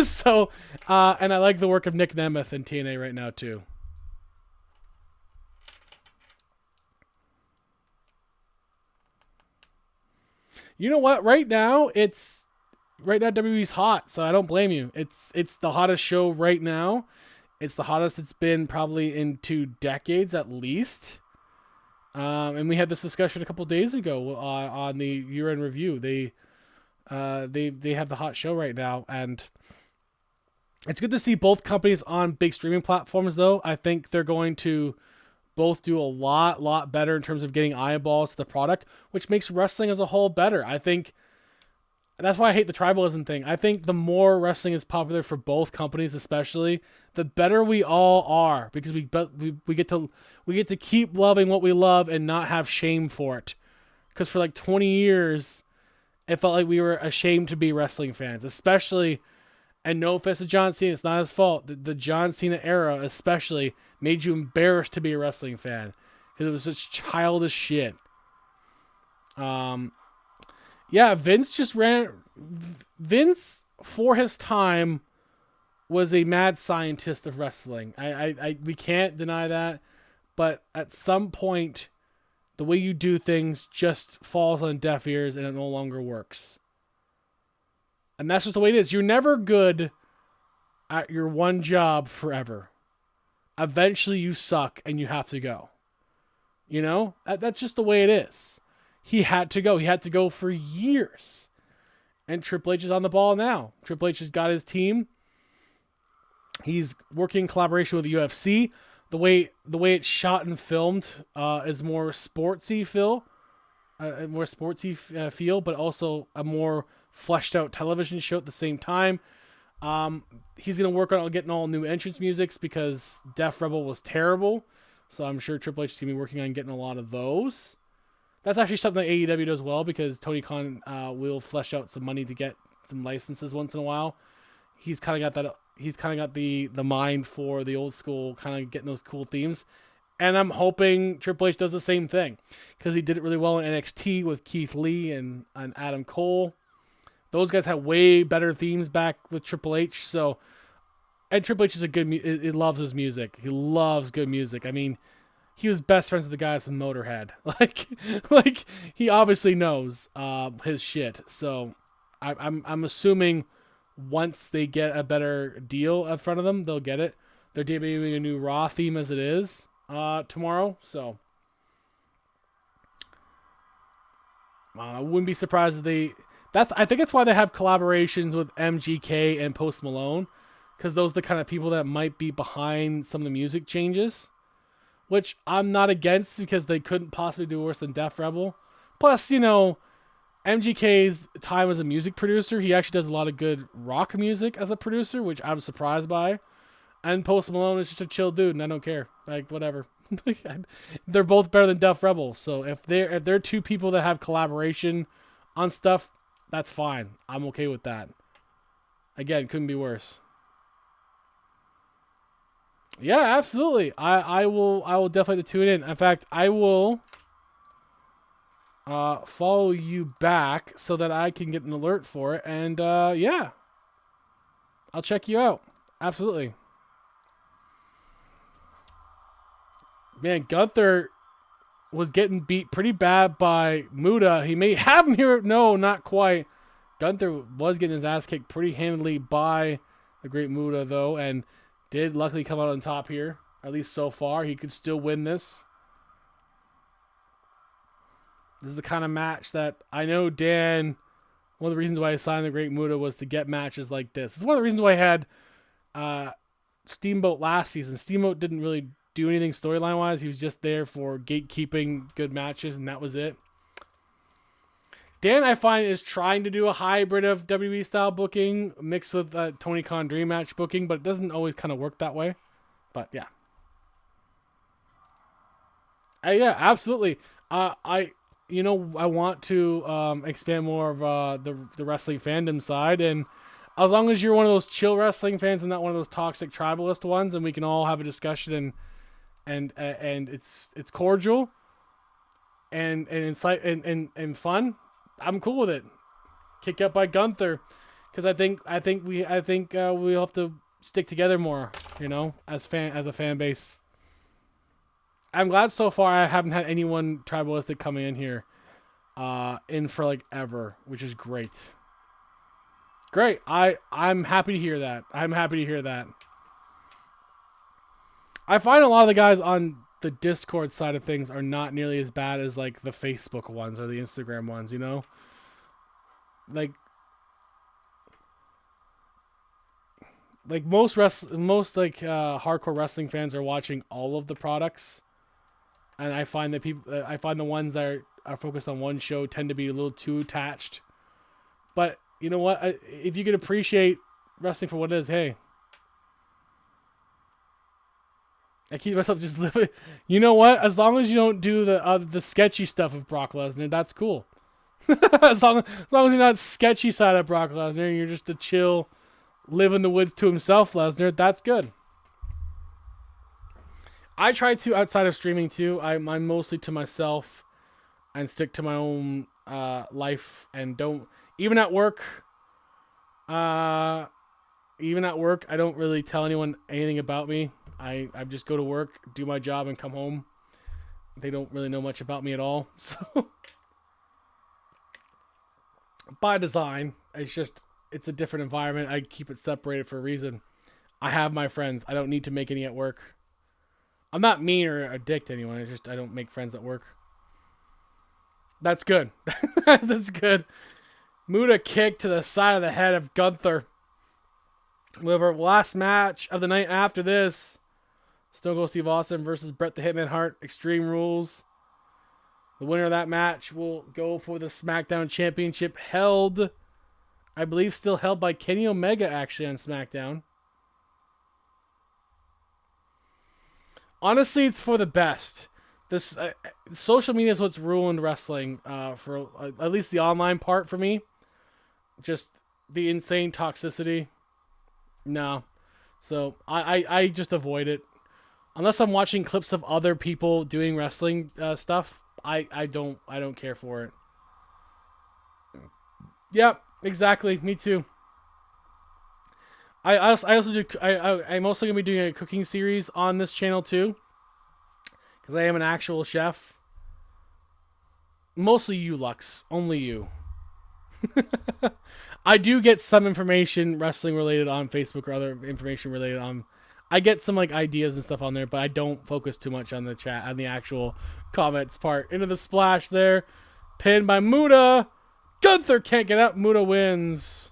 So, and I like the work of Nick Nemeth in TNA right now too. You know what? Right now WWE's hot, so I don't blame you. It's the hottest show right now. It's the hottest it's been probably in 2 decades at least. And we had this discussion a couple days ago on the year-end review. They have the hot show right now, and it's good to see both companies on big streaming platforms. Though I think they're going to both do a lot better in terms of getting eyeballs to the product, which makes wrestling as a whole better. I think that's why I hate the tribalism thing. I think the more wrestling is popular for both companies, especially, the better we all are, because we get to keep loving what we love and not have shame for it. Because for like 20 years, it felt like we were ashamed to be wrestling fans, especially. And no offense to John Cena, it's not his fault. The John Cena era, especially, made you embarrassed to be a wrestling fan because it was such childish shit. Yeah, Vince for his time was a mad scientist of wrestling. We can't deny that, but at some point, the way you do things just falls on deaf ears and it no longer works. And that's just the way it is. You're never good at your one job forever. Eventually you suck and you have to go. You know? That's just the way it is. He had to go. He had to go for years. And Triple H is on the ball now. Triple H has got his team. He's working in collaboration with the UFC. The way it's shot and filmed is more sportsy feel, feel, but also a more fleshed out television show at the same time. He's gonna work on getting all new entrance musics because Def Rebel was terrible, so I'm sure Triple H is gonna be working on getting a lot of those. That's actually something that AEW does well because Tony Khan will flesh out some money to get some licenses once in a while. He's kind of got that. He's kind of got the mind for the old school, kind of getting those cool themes. And I'm hoping Triple H does the same thing because he did it really well in NXT with Keith Lee and Adam Cole. Those guys had way better themes back with Triple H. So, and Triple H is he loves his music. He loves good music. I mean, he was best friends with the guys from Motorhead. Like he obviously knows his shit. So, I'm assuming once they get a better deal in front of them, they'll get it. They're debuting a new Raw theme as it is tomorrow, so I wouldn't be surprised if I think that's why they have collaborations with MGK and Post Malone, because those are the kind of people that might be behind some of the music changes, which I'm not against because they couldn't possibly do worse than Def Rebel. Plus, MGK's time as a music producer, he actually does a lot of good rock music as a producer, which I'm surprised by. And Post Malone is just a chill dude, and I don't care. Like, whatever. They're both better than Def Rebel. So if they're two people that have collaboration on stuff, that's fine. I'm okay with that. Again, couldn't be worse. Yeah, absolutely. I will definitely tune in. In fact, I will follow you back so that I can get an alert for it. And yeah, I'll check you out. Absolutely. Man, Gunther was getting beat pretty bad by Muda. He may have him here. No, not quite. Gunther was getting his ass kicked pretty handily by the great Muda, though, and did luckily come out on top here. At least so far. He could still win this. This is the kind of match that I know Dan, one of the reasons why I signed the great Muda was to get matches like this. It's one of the reasons why I had Steamboat last season. Steamboat didn't really do anything storyline-wise. He was just there for gatekeeping good matches, and that was it. Dan, I find, is trying to do a hybrid of WWE-style booking mixed with Tony Khan Dream Match booking, but it doesn't always kind of work that way. But, yeah. Yeah, absolutely. I want to expand more of the wrestling fandom side, and as long as you're one of those chill wrestling fans and not one of those toxic tribalist ones, and we can all have a discussion and it's cordial and insight and fun, I'm cool with it. Kick up by Gunther, because I think we have to stick together more, as a fan base. I'm glad so far I haven't had anyone tribalistic coming in here in for like ever, which is great. Great. I'm happy to hear that. I find a lot of the guys on the Discord side of things are not nearly as bad as like the Facebook ones or the Instagram ones, Like most hardcore wrestling fans are watching all of the products. And I find that I find the ones that are focused on one show tend to be a little too attached. But you know what? If you could appreciate wrestling for what it is, hey. I keep myself just living. You know what? As long as you don't do the sketchy stuff of Brock Lesnar, that's cool. as long as you're not sketchy side of Brock Lesnar, and you're just the chill, live in the woods to himself Lesnar, that's good. I try to, outside of streaming too, I'm mostly to myself and stick to my own life and don't, even at work, I don't really tell anyone anything about me. I just go to work, do my job, and come home. They don't really know much about me at all. So, by design, it's a different environment. I keep it separated for a reason. I have my friends. I don't need to make any at work. I'm not mean or a dick to anyone. I don't make friends at work. That's good. That's good. Muda kick to the side of the head of Gunther. We have our last match of the night after this. Stone Cold Steve Austin versus Bret the Hitman Hart. Extreme Rules. The winner of that match will go for the SmackDown Championship, held, I believe, still held by Kenny Omega, actually, on SmackDown. Honestly, it's for the best. This social media is what's ruined wrestling, for at least the online part for me. Just the insane toxicity. No. So I just avoid it. Unless I'm watching clips of other people doing wrestling stuff, I don't care for it. Yep, exactly. Me too. I'm also gonna be doing a cooking series on this channel too, because I am an actual chef. Mostly you, Lux. Only you. I do get some information wrestling related on Facebook or other information related on. I get some like ideas and stuff on there, but I don't focus too much on the chat, on the actual comments part. Into the splash there. Pinned by Muda. Gunther can't get up. Muda wins.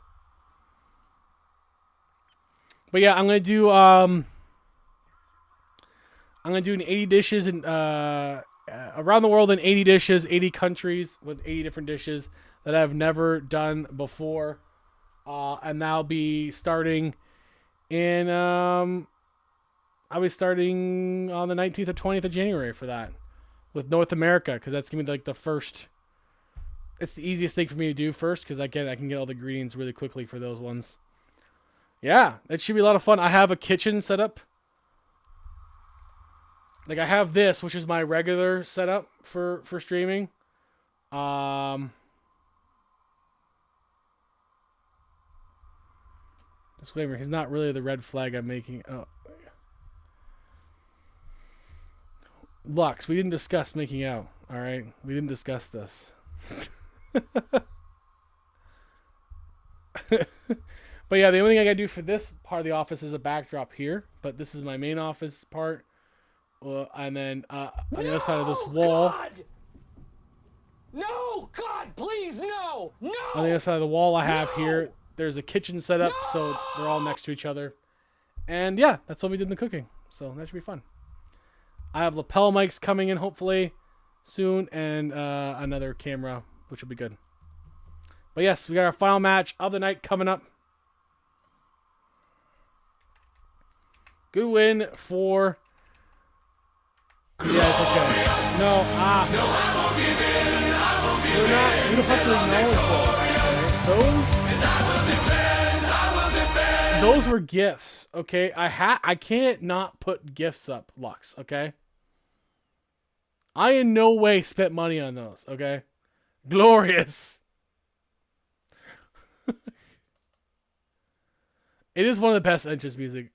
But yeah, I'm gonna do an 80 dishes and around the world in 80 dishes, 80 countries with 80 different dishes that I've never done before. And that'll be starting in I'll be starting on the 19th or 20th of January for that with North America, because that's going to be like the first. It's the easiest thing for me to do first, because I can get all the ingredients really quickly for those ones. Yeah, it should be a lot of fun. I have a kitchen set up. Like I have this, which is my regular setup for streaming. Disclaimer, he's not really the red flag I'm making. Oh. Lux, we didn't discuss making out, alright? We didn't discuss this. But yeah, the only thing I gotta do for this part of the office is a backdrop here. But this is my main office part. And then on the other side of this wall. God! No! God, please, no! No! On the other side of the wall I have here, there's a kitchen set up, so they're all next to each other. And yeah, that's what we did in the cooking. So that should be fun. I have lapel mics coming in hopefully soon, and another camera, which will be good. But yes, we got our final match of the night coming up. Good win for. Yeah, it's okay. No, We're not. We don't have to acknowledge those were gifts, okay? I can't not put gifts up, Lux, okay? I in no way spent money on those, okay? Glorious. It is one of the best entrance music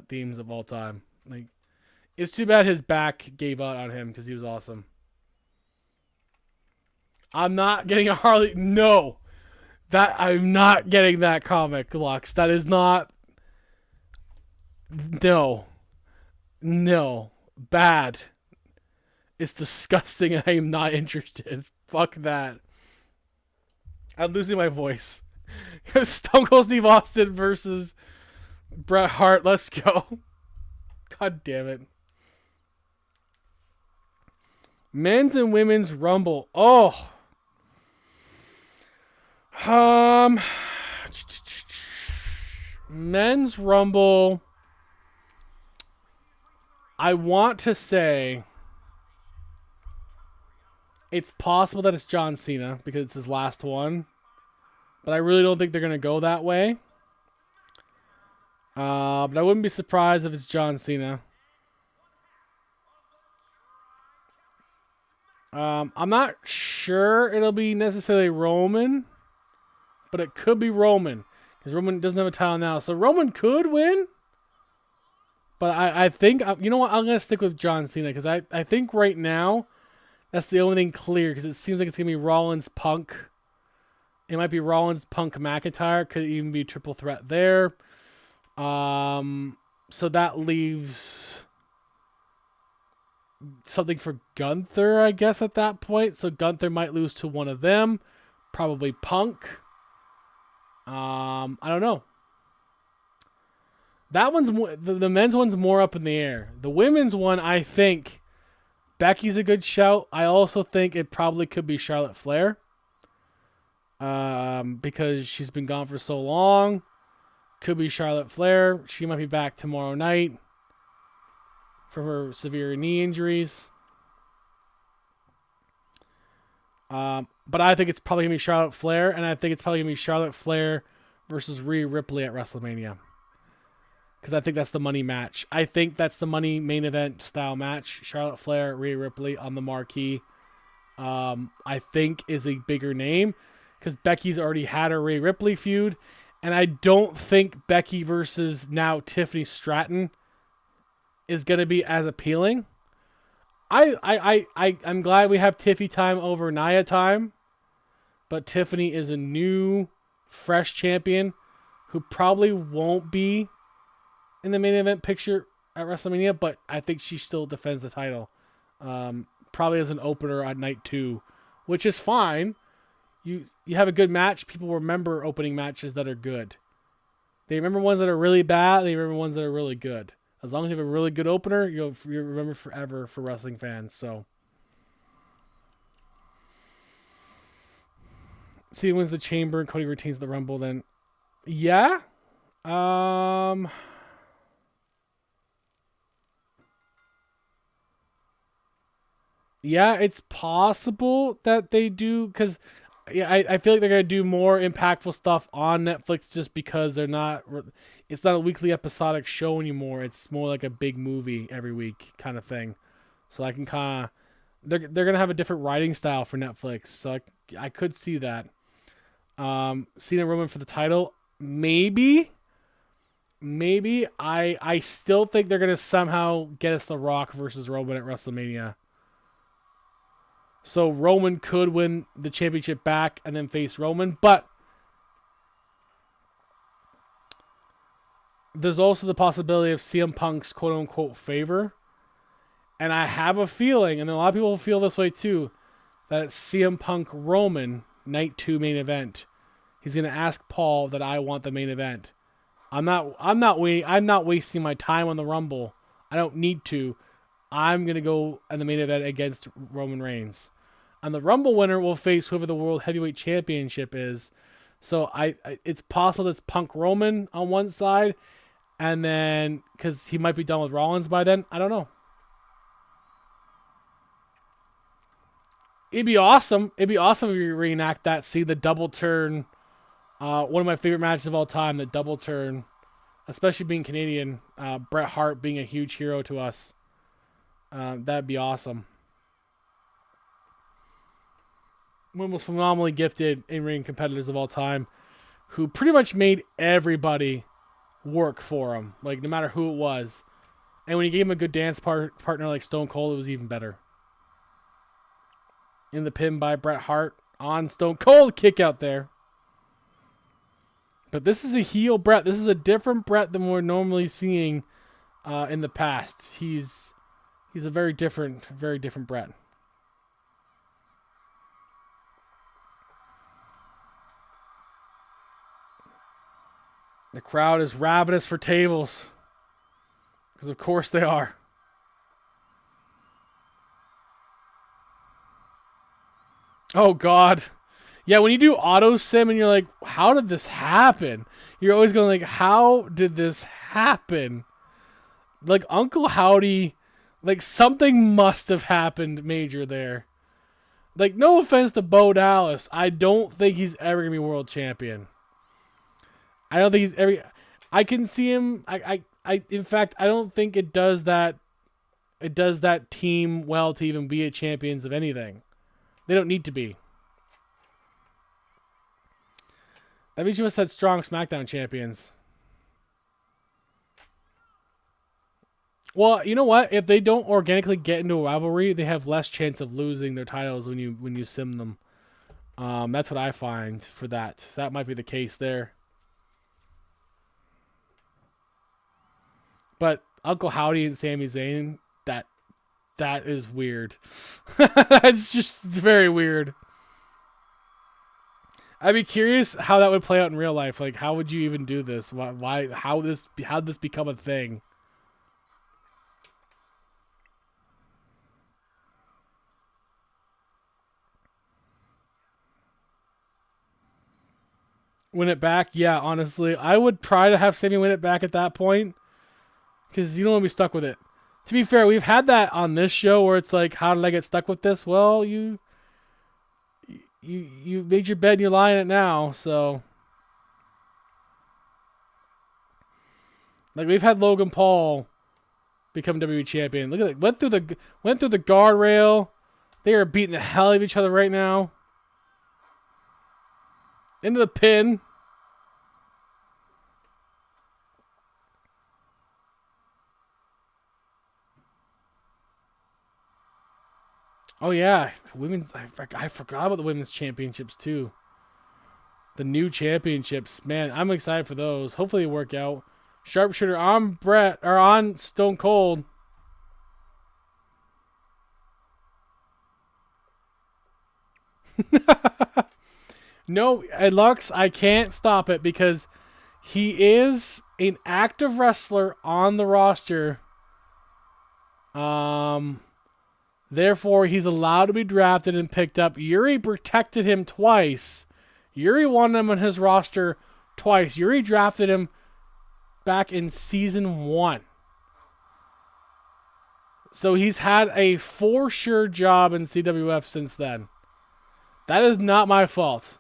themes of all time. Like, it's too bad his back gave out on him because he was awesome. I'm not getting a Harley. No. I'm not getting that comic, Lux. That is not. No. No. Bad. It's disgusting and I am not interested. Fuck that. I'm losing my voice. Stone Cold Steve Austin versus Bret Hart. Let's go. God damn it. Men's and Women's Rumble. Oh. Men's Rumble. I want to say it's possible that it's John Cena because it's his last one. But I really don't think they're going to go that way. But I wouldn't be surprised if it's John Cena. I'm not sure it'll be necessarily Roman. But it could be Roman. Because Roman doesn't have a title now. So Roman could win. But I think, you know what, I'm going to stick with John Cena. Because I think right now, that's the only thing clear. Because it seems like it's going to be Rollins Punk. It might be Rollins Punk McIntyre. Could even be a triple threat there. So that leaves something for Gunther, I guess, at that point. So Gunther might lose to one of them. Probably Punk. I don't know. That one's more, the men's one's more up in the air. The women's one, I think Becky's a good shout. I also think it probably could be Charlotte Flair. Because she's been gone for so long. Could be Charlotte Flair. She might be back tomorrow night for her severe knee injuries. But I think it's probably going to be Charlotte Flair, and I think it's probably going to be Charlotte Flair versus Rhea Ripley at WrestleMania. Because I think that's the money match. I think that's the money main event style match. Charlotte Flair, Rhea Ripley on the marquee. I think is a bigger name. Because Becky's already had a Rhea Ripley feud. And I don't think Becky versus now Tiffany Stratton is going to be as appealing. I'm glad we have Tiffy time over Nia time. But Tiffany is a new, fresh champion who probably won't be in the main event picture at WrestleMania, but I think she still defends the title. Probably as an opener on night 2, which is fine. You have a good match. People remember opening matches that are good. They remember ones that are really bad. They remember ones that are really good. As long as you have a really good opener, you'll remember forever for wrestling fans. So, Cena wins the Chamber and Cody retains the Rumble. Then, yeah, yeah, it's possible that they do because. Yeah, I feel like they're going to do more impactful stuff on Netflix just because it's not a weekly episodic show anymore. It's more like a big movie every week kind of thing. So I can kind of, they're going to have a different writing style for Netflix. So I could see that. Cena Roman for the title. Maybe. I still think they're going to somehow get us The Rock versus Roman at WrestleMania. So Roman could win the championship back and then face Roman. But there's also the possibility of CM Punk's quote-unquote favor. And I have a feeling, and a lot of people feel this way too, that it's CM Punk Roman night 2 main event. He's going to ask Paul that I want the main event. I'm not wasting my time on the Rumble. I don't need to. I'm going to go in the main event against Roman Reigns. And the Rumble winner will face whoever the World Heavyweight Championship is. So it's possible that's Punk Roman on one side, and then because he might be done with Rollins by then. I don't know. It'd be awesome. It'd be awesome if you reenact that. See the double turn. One of my favorite matches of all time, the double turn, especially being Canadian. Bret Hart being a huge hero to us. That'd be awesome. One of the most phenomenally gifted in-ring competitors of all time, who pretty much made everybody work for him, like no matter who it was. And when you gave him a good dance partner like Stone Cold, it was even better. In the pin by Bret Hart on Stone Cold, kick out there. But this is a heel Bret. This is a different Bret than we're normally seeing in the past. He's a very different Bret. The crowd is ravenous for tables. Because of course they are. Oh God. Yeah, when you do auto sim and you're like, how did this happen? You're always going like, how did this happen? Like Uncle Howdy, like something must have happened major there. Like no offense to Bo Dallas, I don't think he's ever going to be world champion. I don't think he's ever. I can see him. In fact, I don't think it does that. It does that team well to even be a champions of anything. They don't need to be. That means you must have strong SmackDown champions. Well, you know what? If they don't organically get into a rivalry, they have less chance of losing their titles when you sim them. That's what I find for that. That might be the case there. But Uncle Howdy and Sami Zayn, that is weird. That's just very weird. I'd be curious how that would play out in real life. Like, how would you even do this? Why? How'd this become a thing? Win it back? Yeah, honestly, I would try to have Sammy win it back at that point, because you don't want to be stuck with it. To be fair, we've had that on this show where it's like, how did I get stuck with this? Well, you made your bed and you're lying in it now. So, like, we've had Logan Paul become WWE champion. Look at it. Went through the guardrail. They are beating the hell out of each other right now. Into the pin. Oh yeah, women's. I forgot about the women's championships too. The new championships, man, I'm excited for those. Hopefully they work out. Sharpshooter on Bret or on Stone Cold. No, Lux, I can't stop it because he is an active wrestler on the roster. Therefore, he's allowed to be drafted and picked up. Yuri protected him twice. Yuri wanted him on his roster twice. Yuri drafted him back in season 1. So he's had a for sure job in CWF since then. That is not my fault.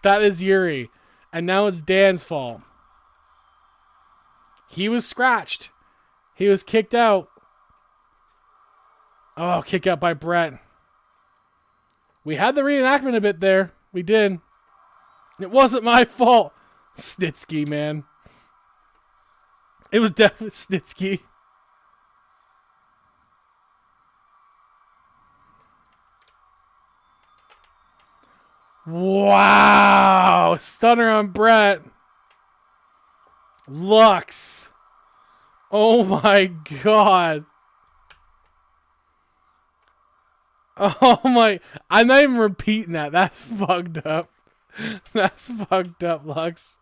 That is Yuri. And now it's Dan's fault. He was scratched. He was kicked out. Oh, kick out by Bret. We had the reenactment a bit there. We did. It wasn't my fault. Snitsky, man. It was definitely Snitsky. Wow. Stunner on Bret. Lux. Oh my god. Oh my. I'm not even repeating that. That's fucked up. That's fucked up, Lux.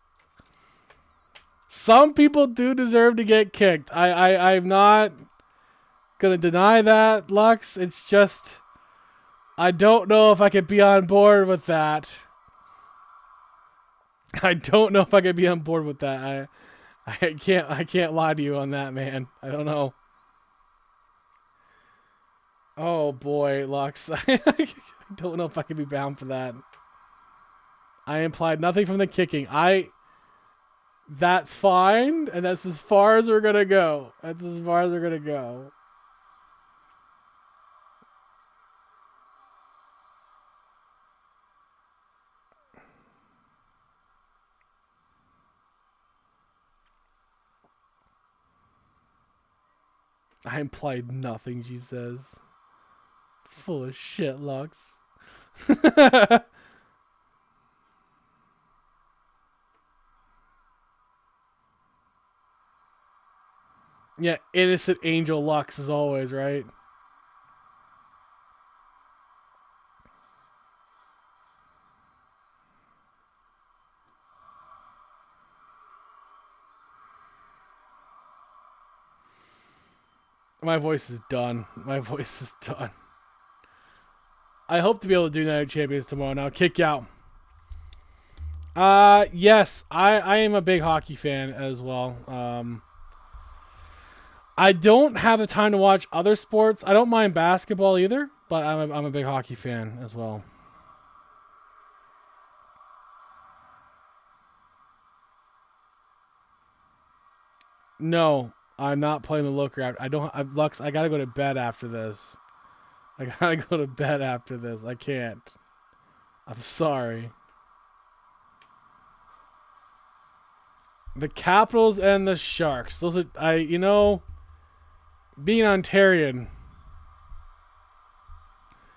Some people do deserve to get kicked. I'm not gonna deny that, Lux. It's just I don't know if I could be on board with that. I don't know if I could be on board with that. I can't lie to you on that, man. I don't know. Oh boy, Lux. I don't know if I could be bound for that. I implied nothing from the kicking. That's fine, and that's as far as we're gonna go. That's as far as we're gonna go. I implied nothing, she says. Full of shit, Lux. Yeah, innocent angel Lux as always, right? My voice is done. My voice is done. I hope to be able to do Night of Champions tomorrow. Now, kick out. Yes, I am a big hockey fan as well. I don't have the time to watch other sports. I don't mind basketball either, but I'm a big hockey fan as well. No, I'm not playing the looker. Lux, I gotta go to bed after this. I gotta go to bed after this. I can't. I'm sorry. The Capitals and the Sharks. Those are, being Ontarian,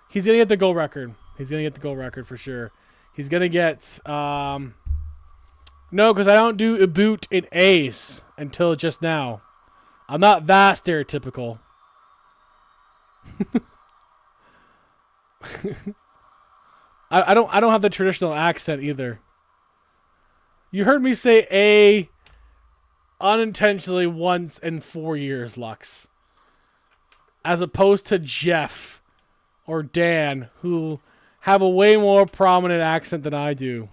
he's gonna get the goal record. He's gonna get the goal record for sure. He's gonna get, no, because I don't do a boot in ace until just now. I'm not that stereotypical. I don't have the traditional accent either. You heard me say A unintentionally once in 4 years, Lux. As opposed to Jeff or Dan, who have a way more prominent accent than I do.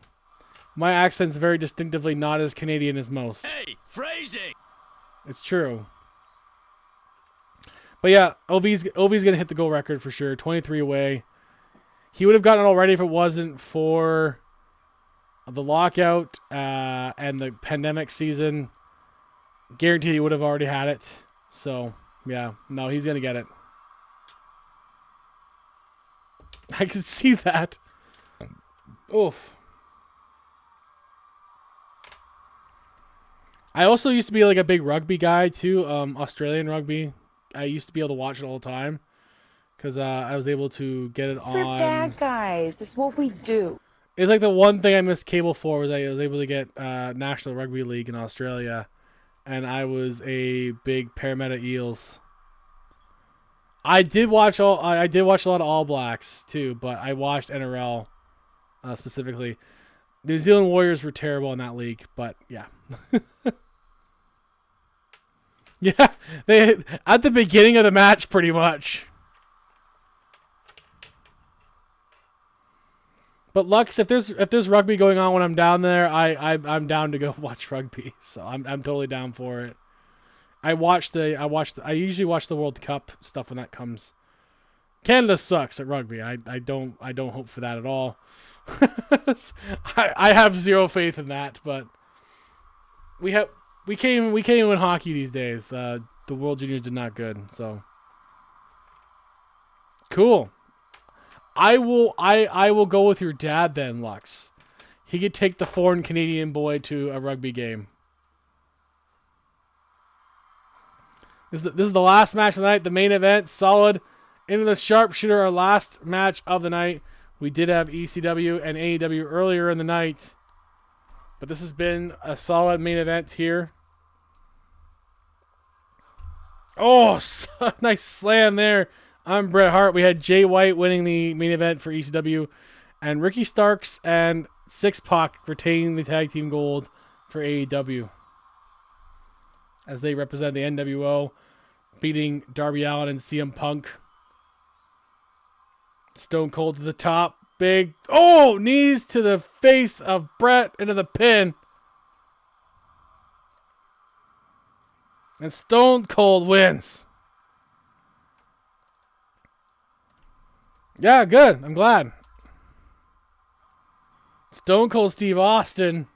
My accent's very distinctively not as Canadian as most. Hey, phrasing! It's true. But yeah, Ovi's gonna hit the goal record for sure. 23 away. He would have gotten it already if it wasn't for the lockout and the pandemic season. Guaranteed he would have already had it. So yeah, no, he's gonna get it. I can see that. Oof. I also used to be like a big rugby guy too, Australian rugby. I used to be able to watch it all the time because I was able to get it on. We're bad guys. It's what we do. It's like the one thing I missed cable for was I was able to get National Rugby League in Australia, and I was a big Parramatta Eels. I did watch a lot of All Blacks too, but I watched NRL specifically. New Zealand Warriors were terrible in that league, but yeah. Yeah, they at the beginning of the match, pretty much. But Lux, if there's rugby going on when I'm down there, I'm down to go watch rugby. So I'm totally down for it. I usually watch the World Cup stuff when that comes. Canada sucks at rugby. I don't hope for that at all. I have zero faith in that, but we can't even win hockey these days. The World Juniors did not good. So cool. I will go with your dad then, Lux. He could take the foreign Canadian boy to a rugby game. This is the last match of the night, the main event. Solid into the sharpshooter, our last match of the night. We did have ECW and AEW earlier in the night, but this has been a solid main event here. Oh, nice slam there. I'm Bret Hart. We had Jay White winning the main event for ECW, and Ricky Starks and Six Pac retaining the tag team gold for AEW, as they represent the NWO, beating Darby Allin and CM Punk. Stone Cold to the top. Big, knees to the face of Bret into the pin. And Stone Cold wins. Yeah, good. I'm glad. Stone Cold Steve Austin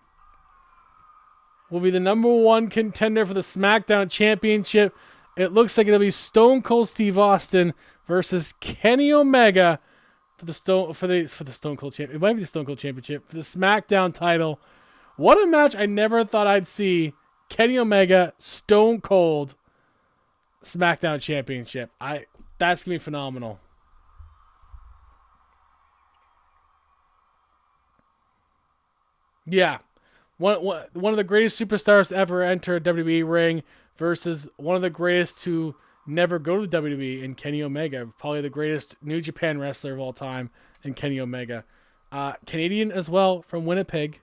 will be the #1 contender for the SmackDown Championship. It looks like it'll be Stone Cold Steve Austin versus Kenny Omega for the Stone Cold Champion. It might be the Stone Cold Championship for the SmackDown title. What a match I never thought I'd see. Kenny Omega, Stone Cold, SmackDown Championship. That's gonna be phenomenal. Yeah, one of the greatest superstars to ever enter a WWE ring versus one of the greatest to never go to the WWE in Kenny Omega. Probably the greatest New Japan wrestler of all time in Kenny Omega. Canadian as well, from Winnipeg.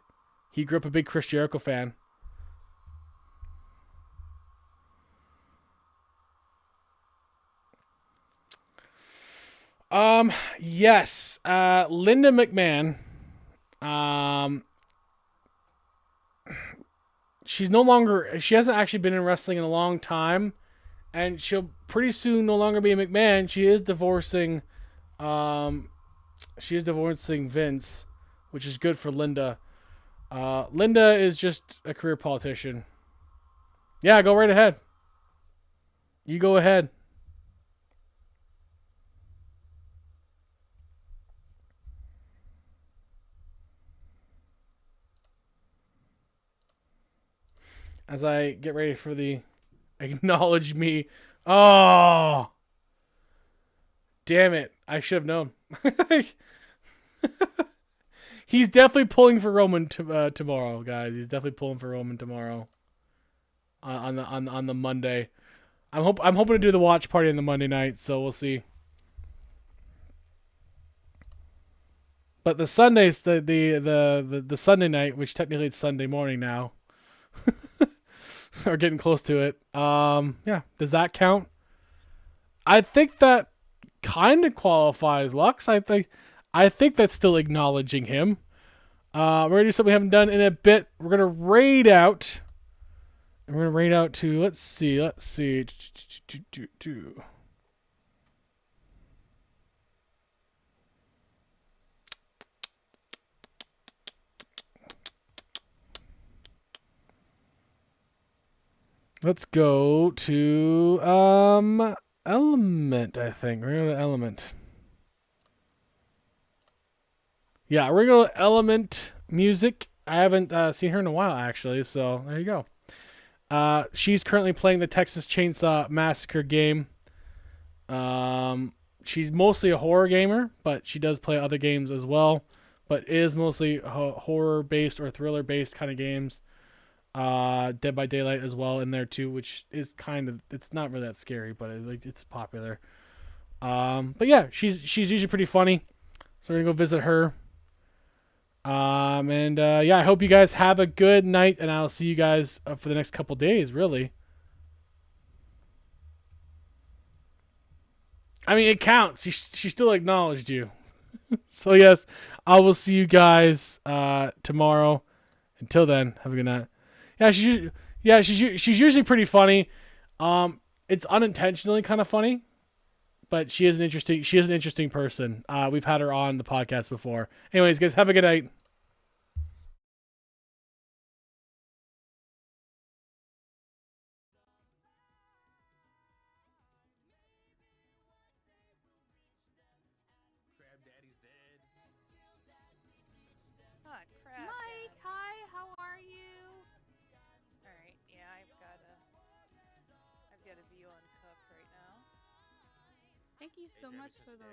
He grew up a big Chris Jericho fan. Yes. Linda McMahon. She hasn't actually been in wrestling in a long time, and she'll pretty soon no longer be a McMahon. She is divorcing Vince, which is good for Linda. Linda is just a career politician. Yeah, go right ahead. You go ahead. As I get ready for the acknowledge me. Oh, damn it. I should have known. He's definitely pulling for Roman tomorrow, guys. He's definitely pulling for Roman tomorrow. On the Monday. I'm hoping to do the watch party on the Monday night, so we'll see. But the Sundays, the Sunday night, which technically it's Sunday morning now, are getting close to it. Yeah, does that count? I think that kind of qualifies Lux. I think that's still acknowledging him. We're gonna do something we haven't done in a bit. We're gonna raid out. And we're gonna raid out to let's see. Let's go to Element, I think. We're going to Element. Yeah, we're going to go to Element Music. I haven't seen her in a while, actually, so there you go. She's currently playing the Texas Chainsaw Massacre game. She's mostly a horror gamer, but she does play other games as well. But is mostly horror-based or thriller-based kind of games. Dead by Daylight as well in there too, which is kind of, it's not really that scary, but it's popular. But yeah, she's usually pretty funny, so we're gonna go visit her. Yeah, I hope you guys have a good night, and I'll see you guys for the next couple days. Really, I mean, it counts. She still acknowledged you, so yes, I will see you guys tomorrow. Until then, have a good night. Yeah, she's usually pretty funny. It's unintentionally kind of funny, but she is an interesting person. We've had her on the podcast before. Anyways, guys, have a good night. Ah, crap. Mike, hi, how are you? Alright, yeah, I've got a view on Cook right now. Thank you so much for the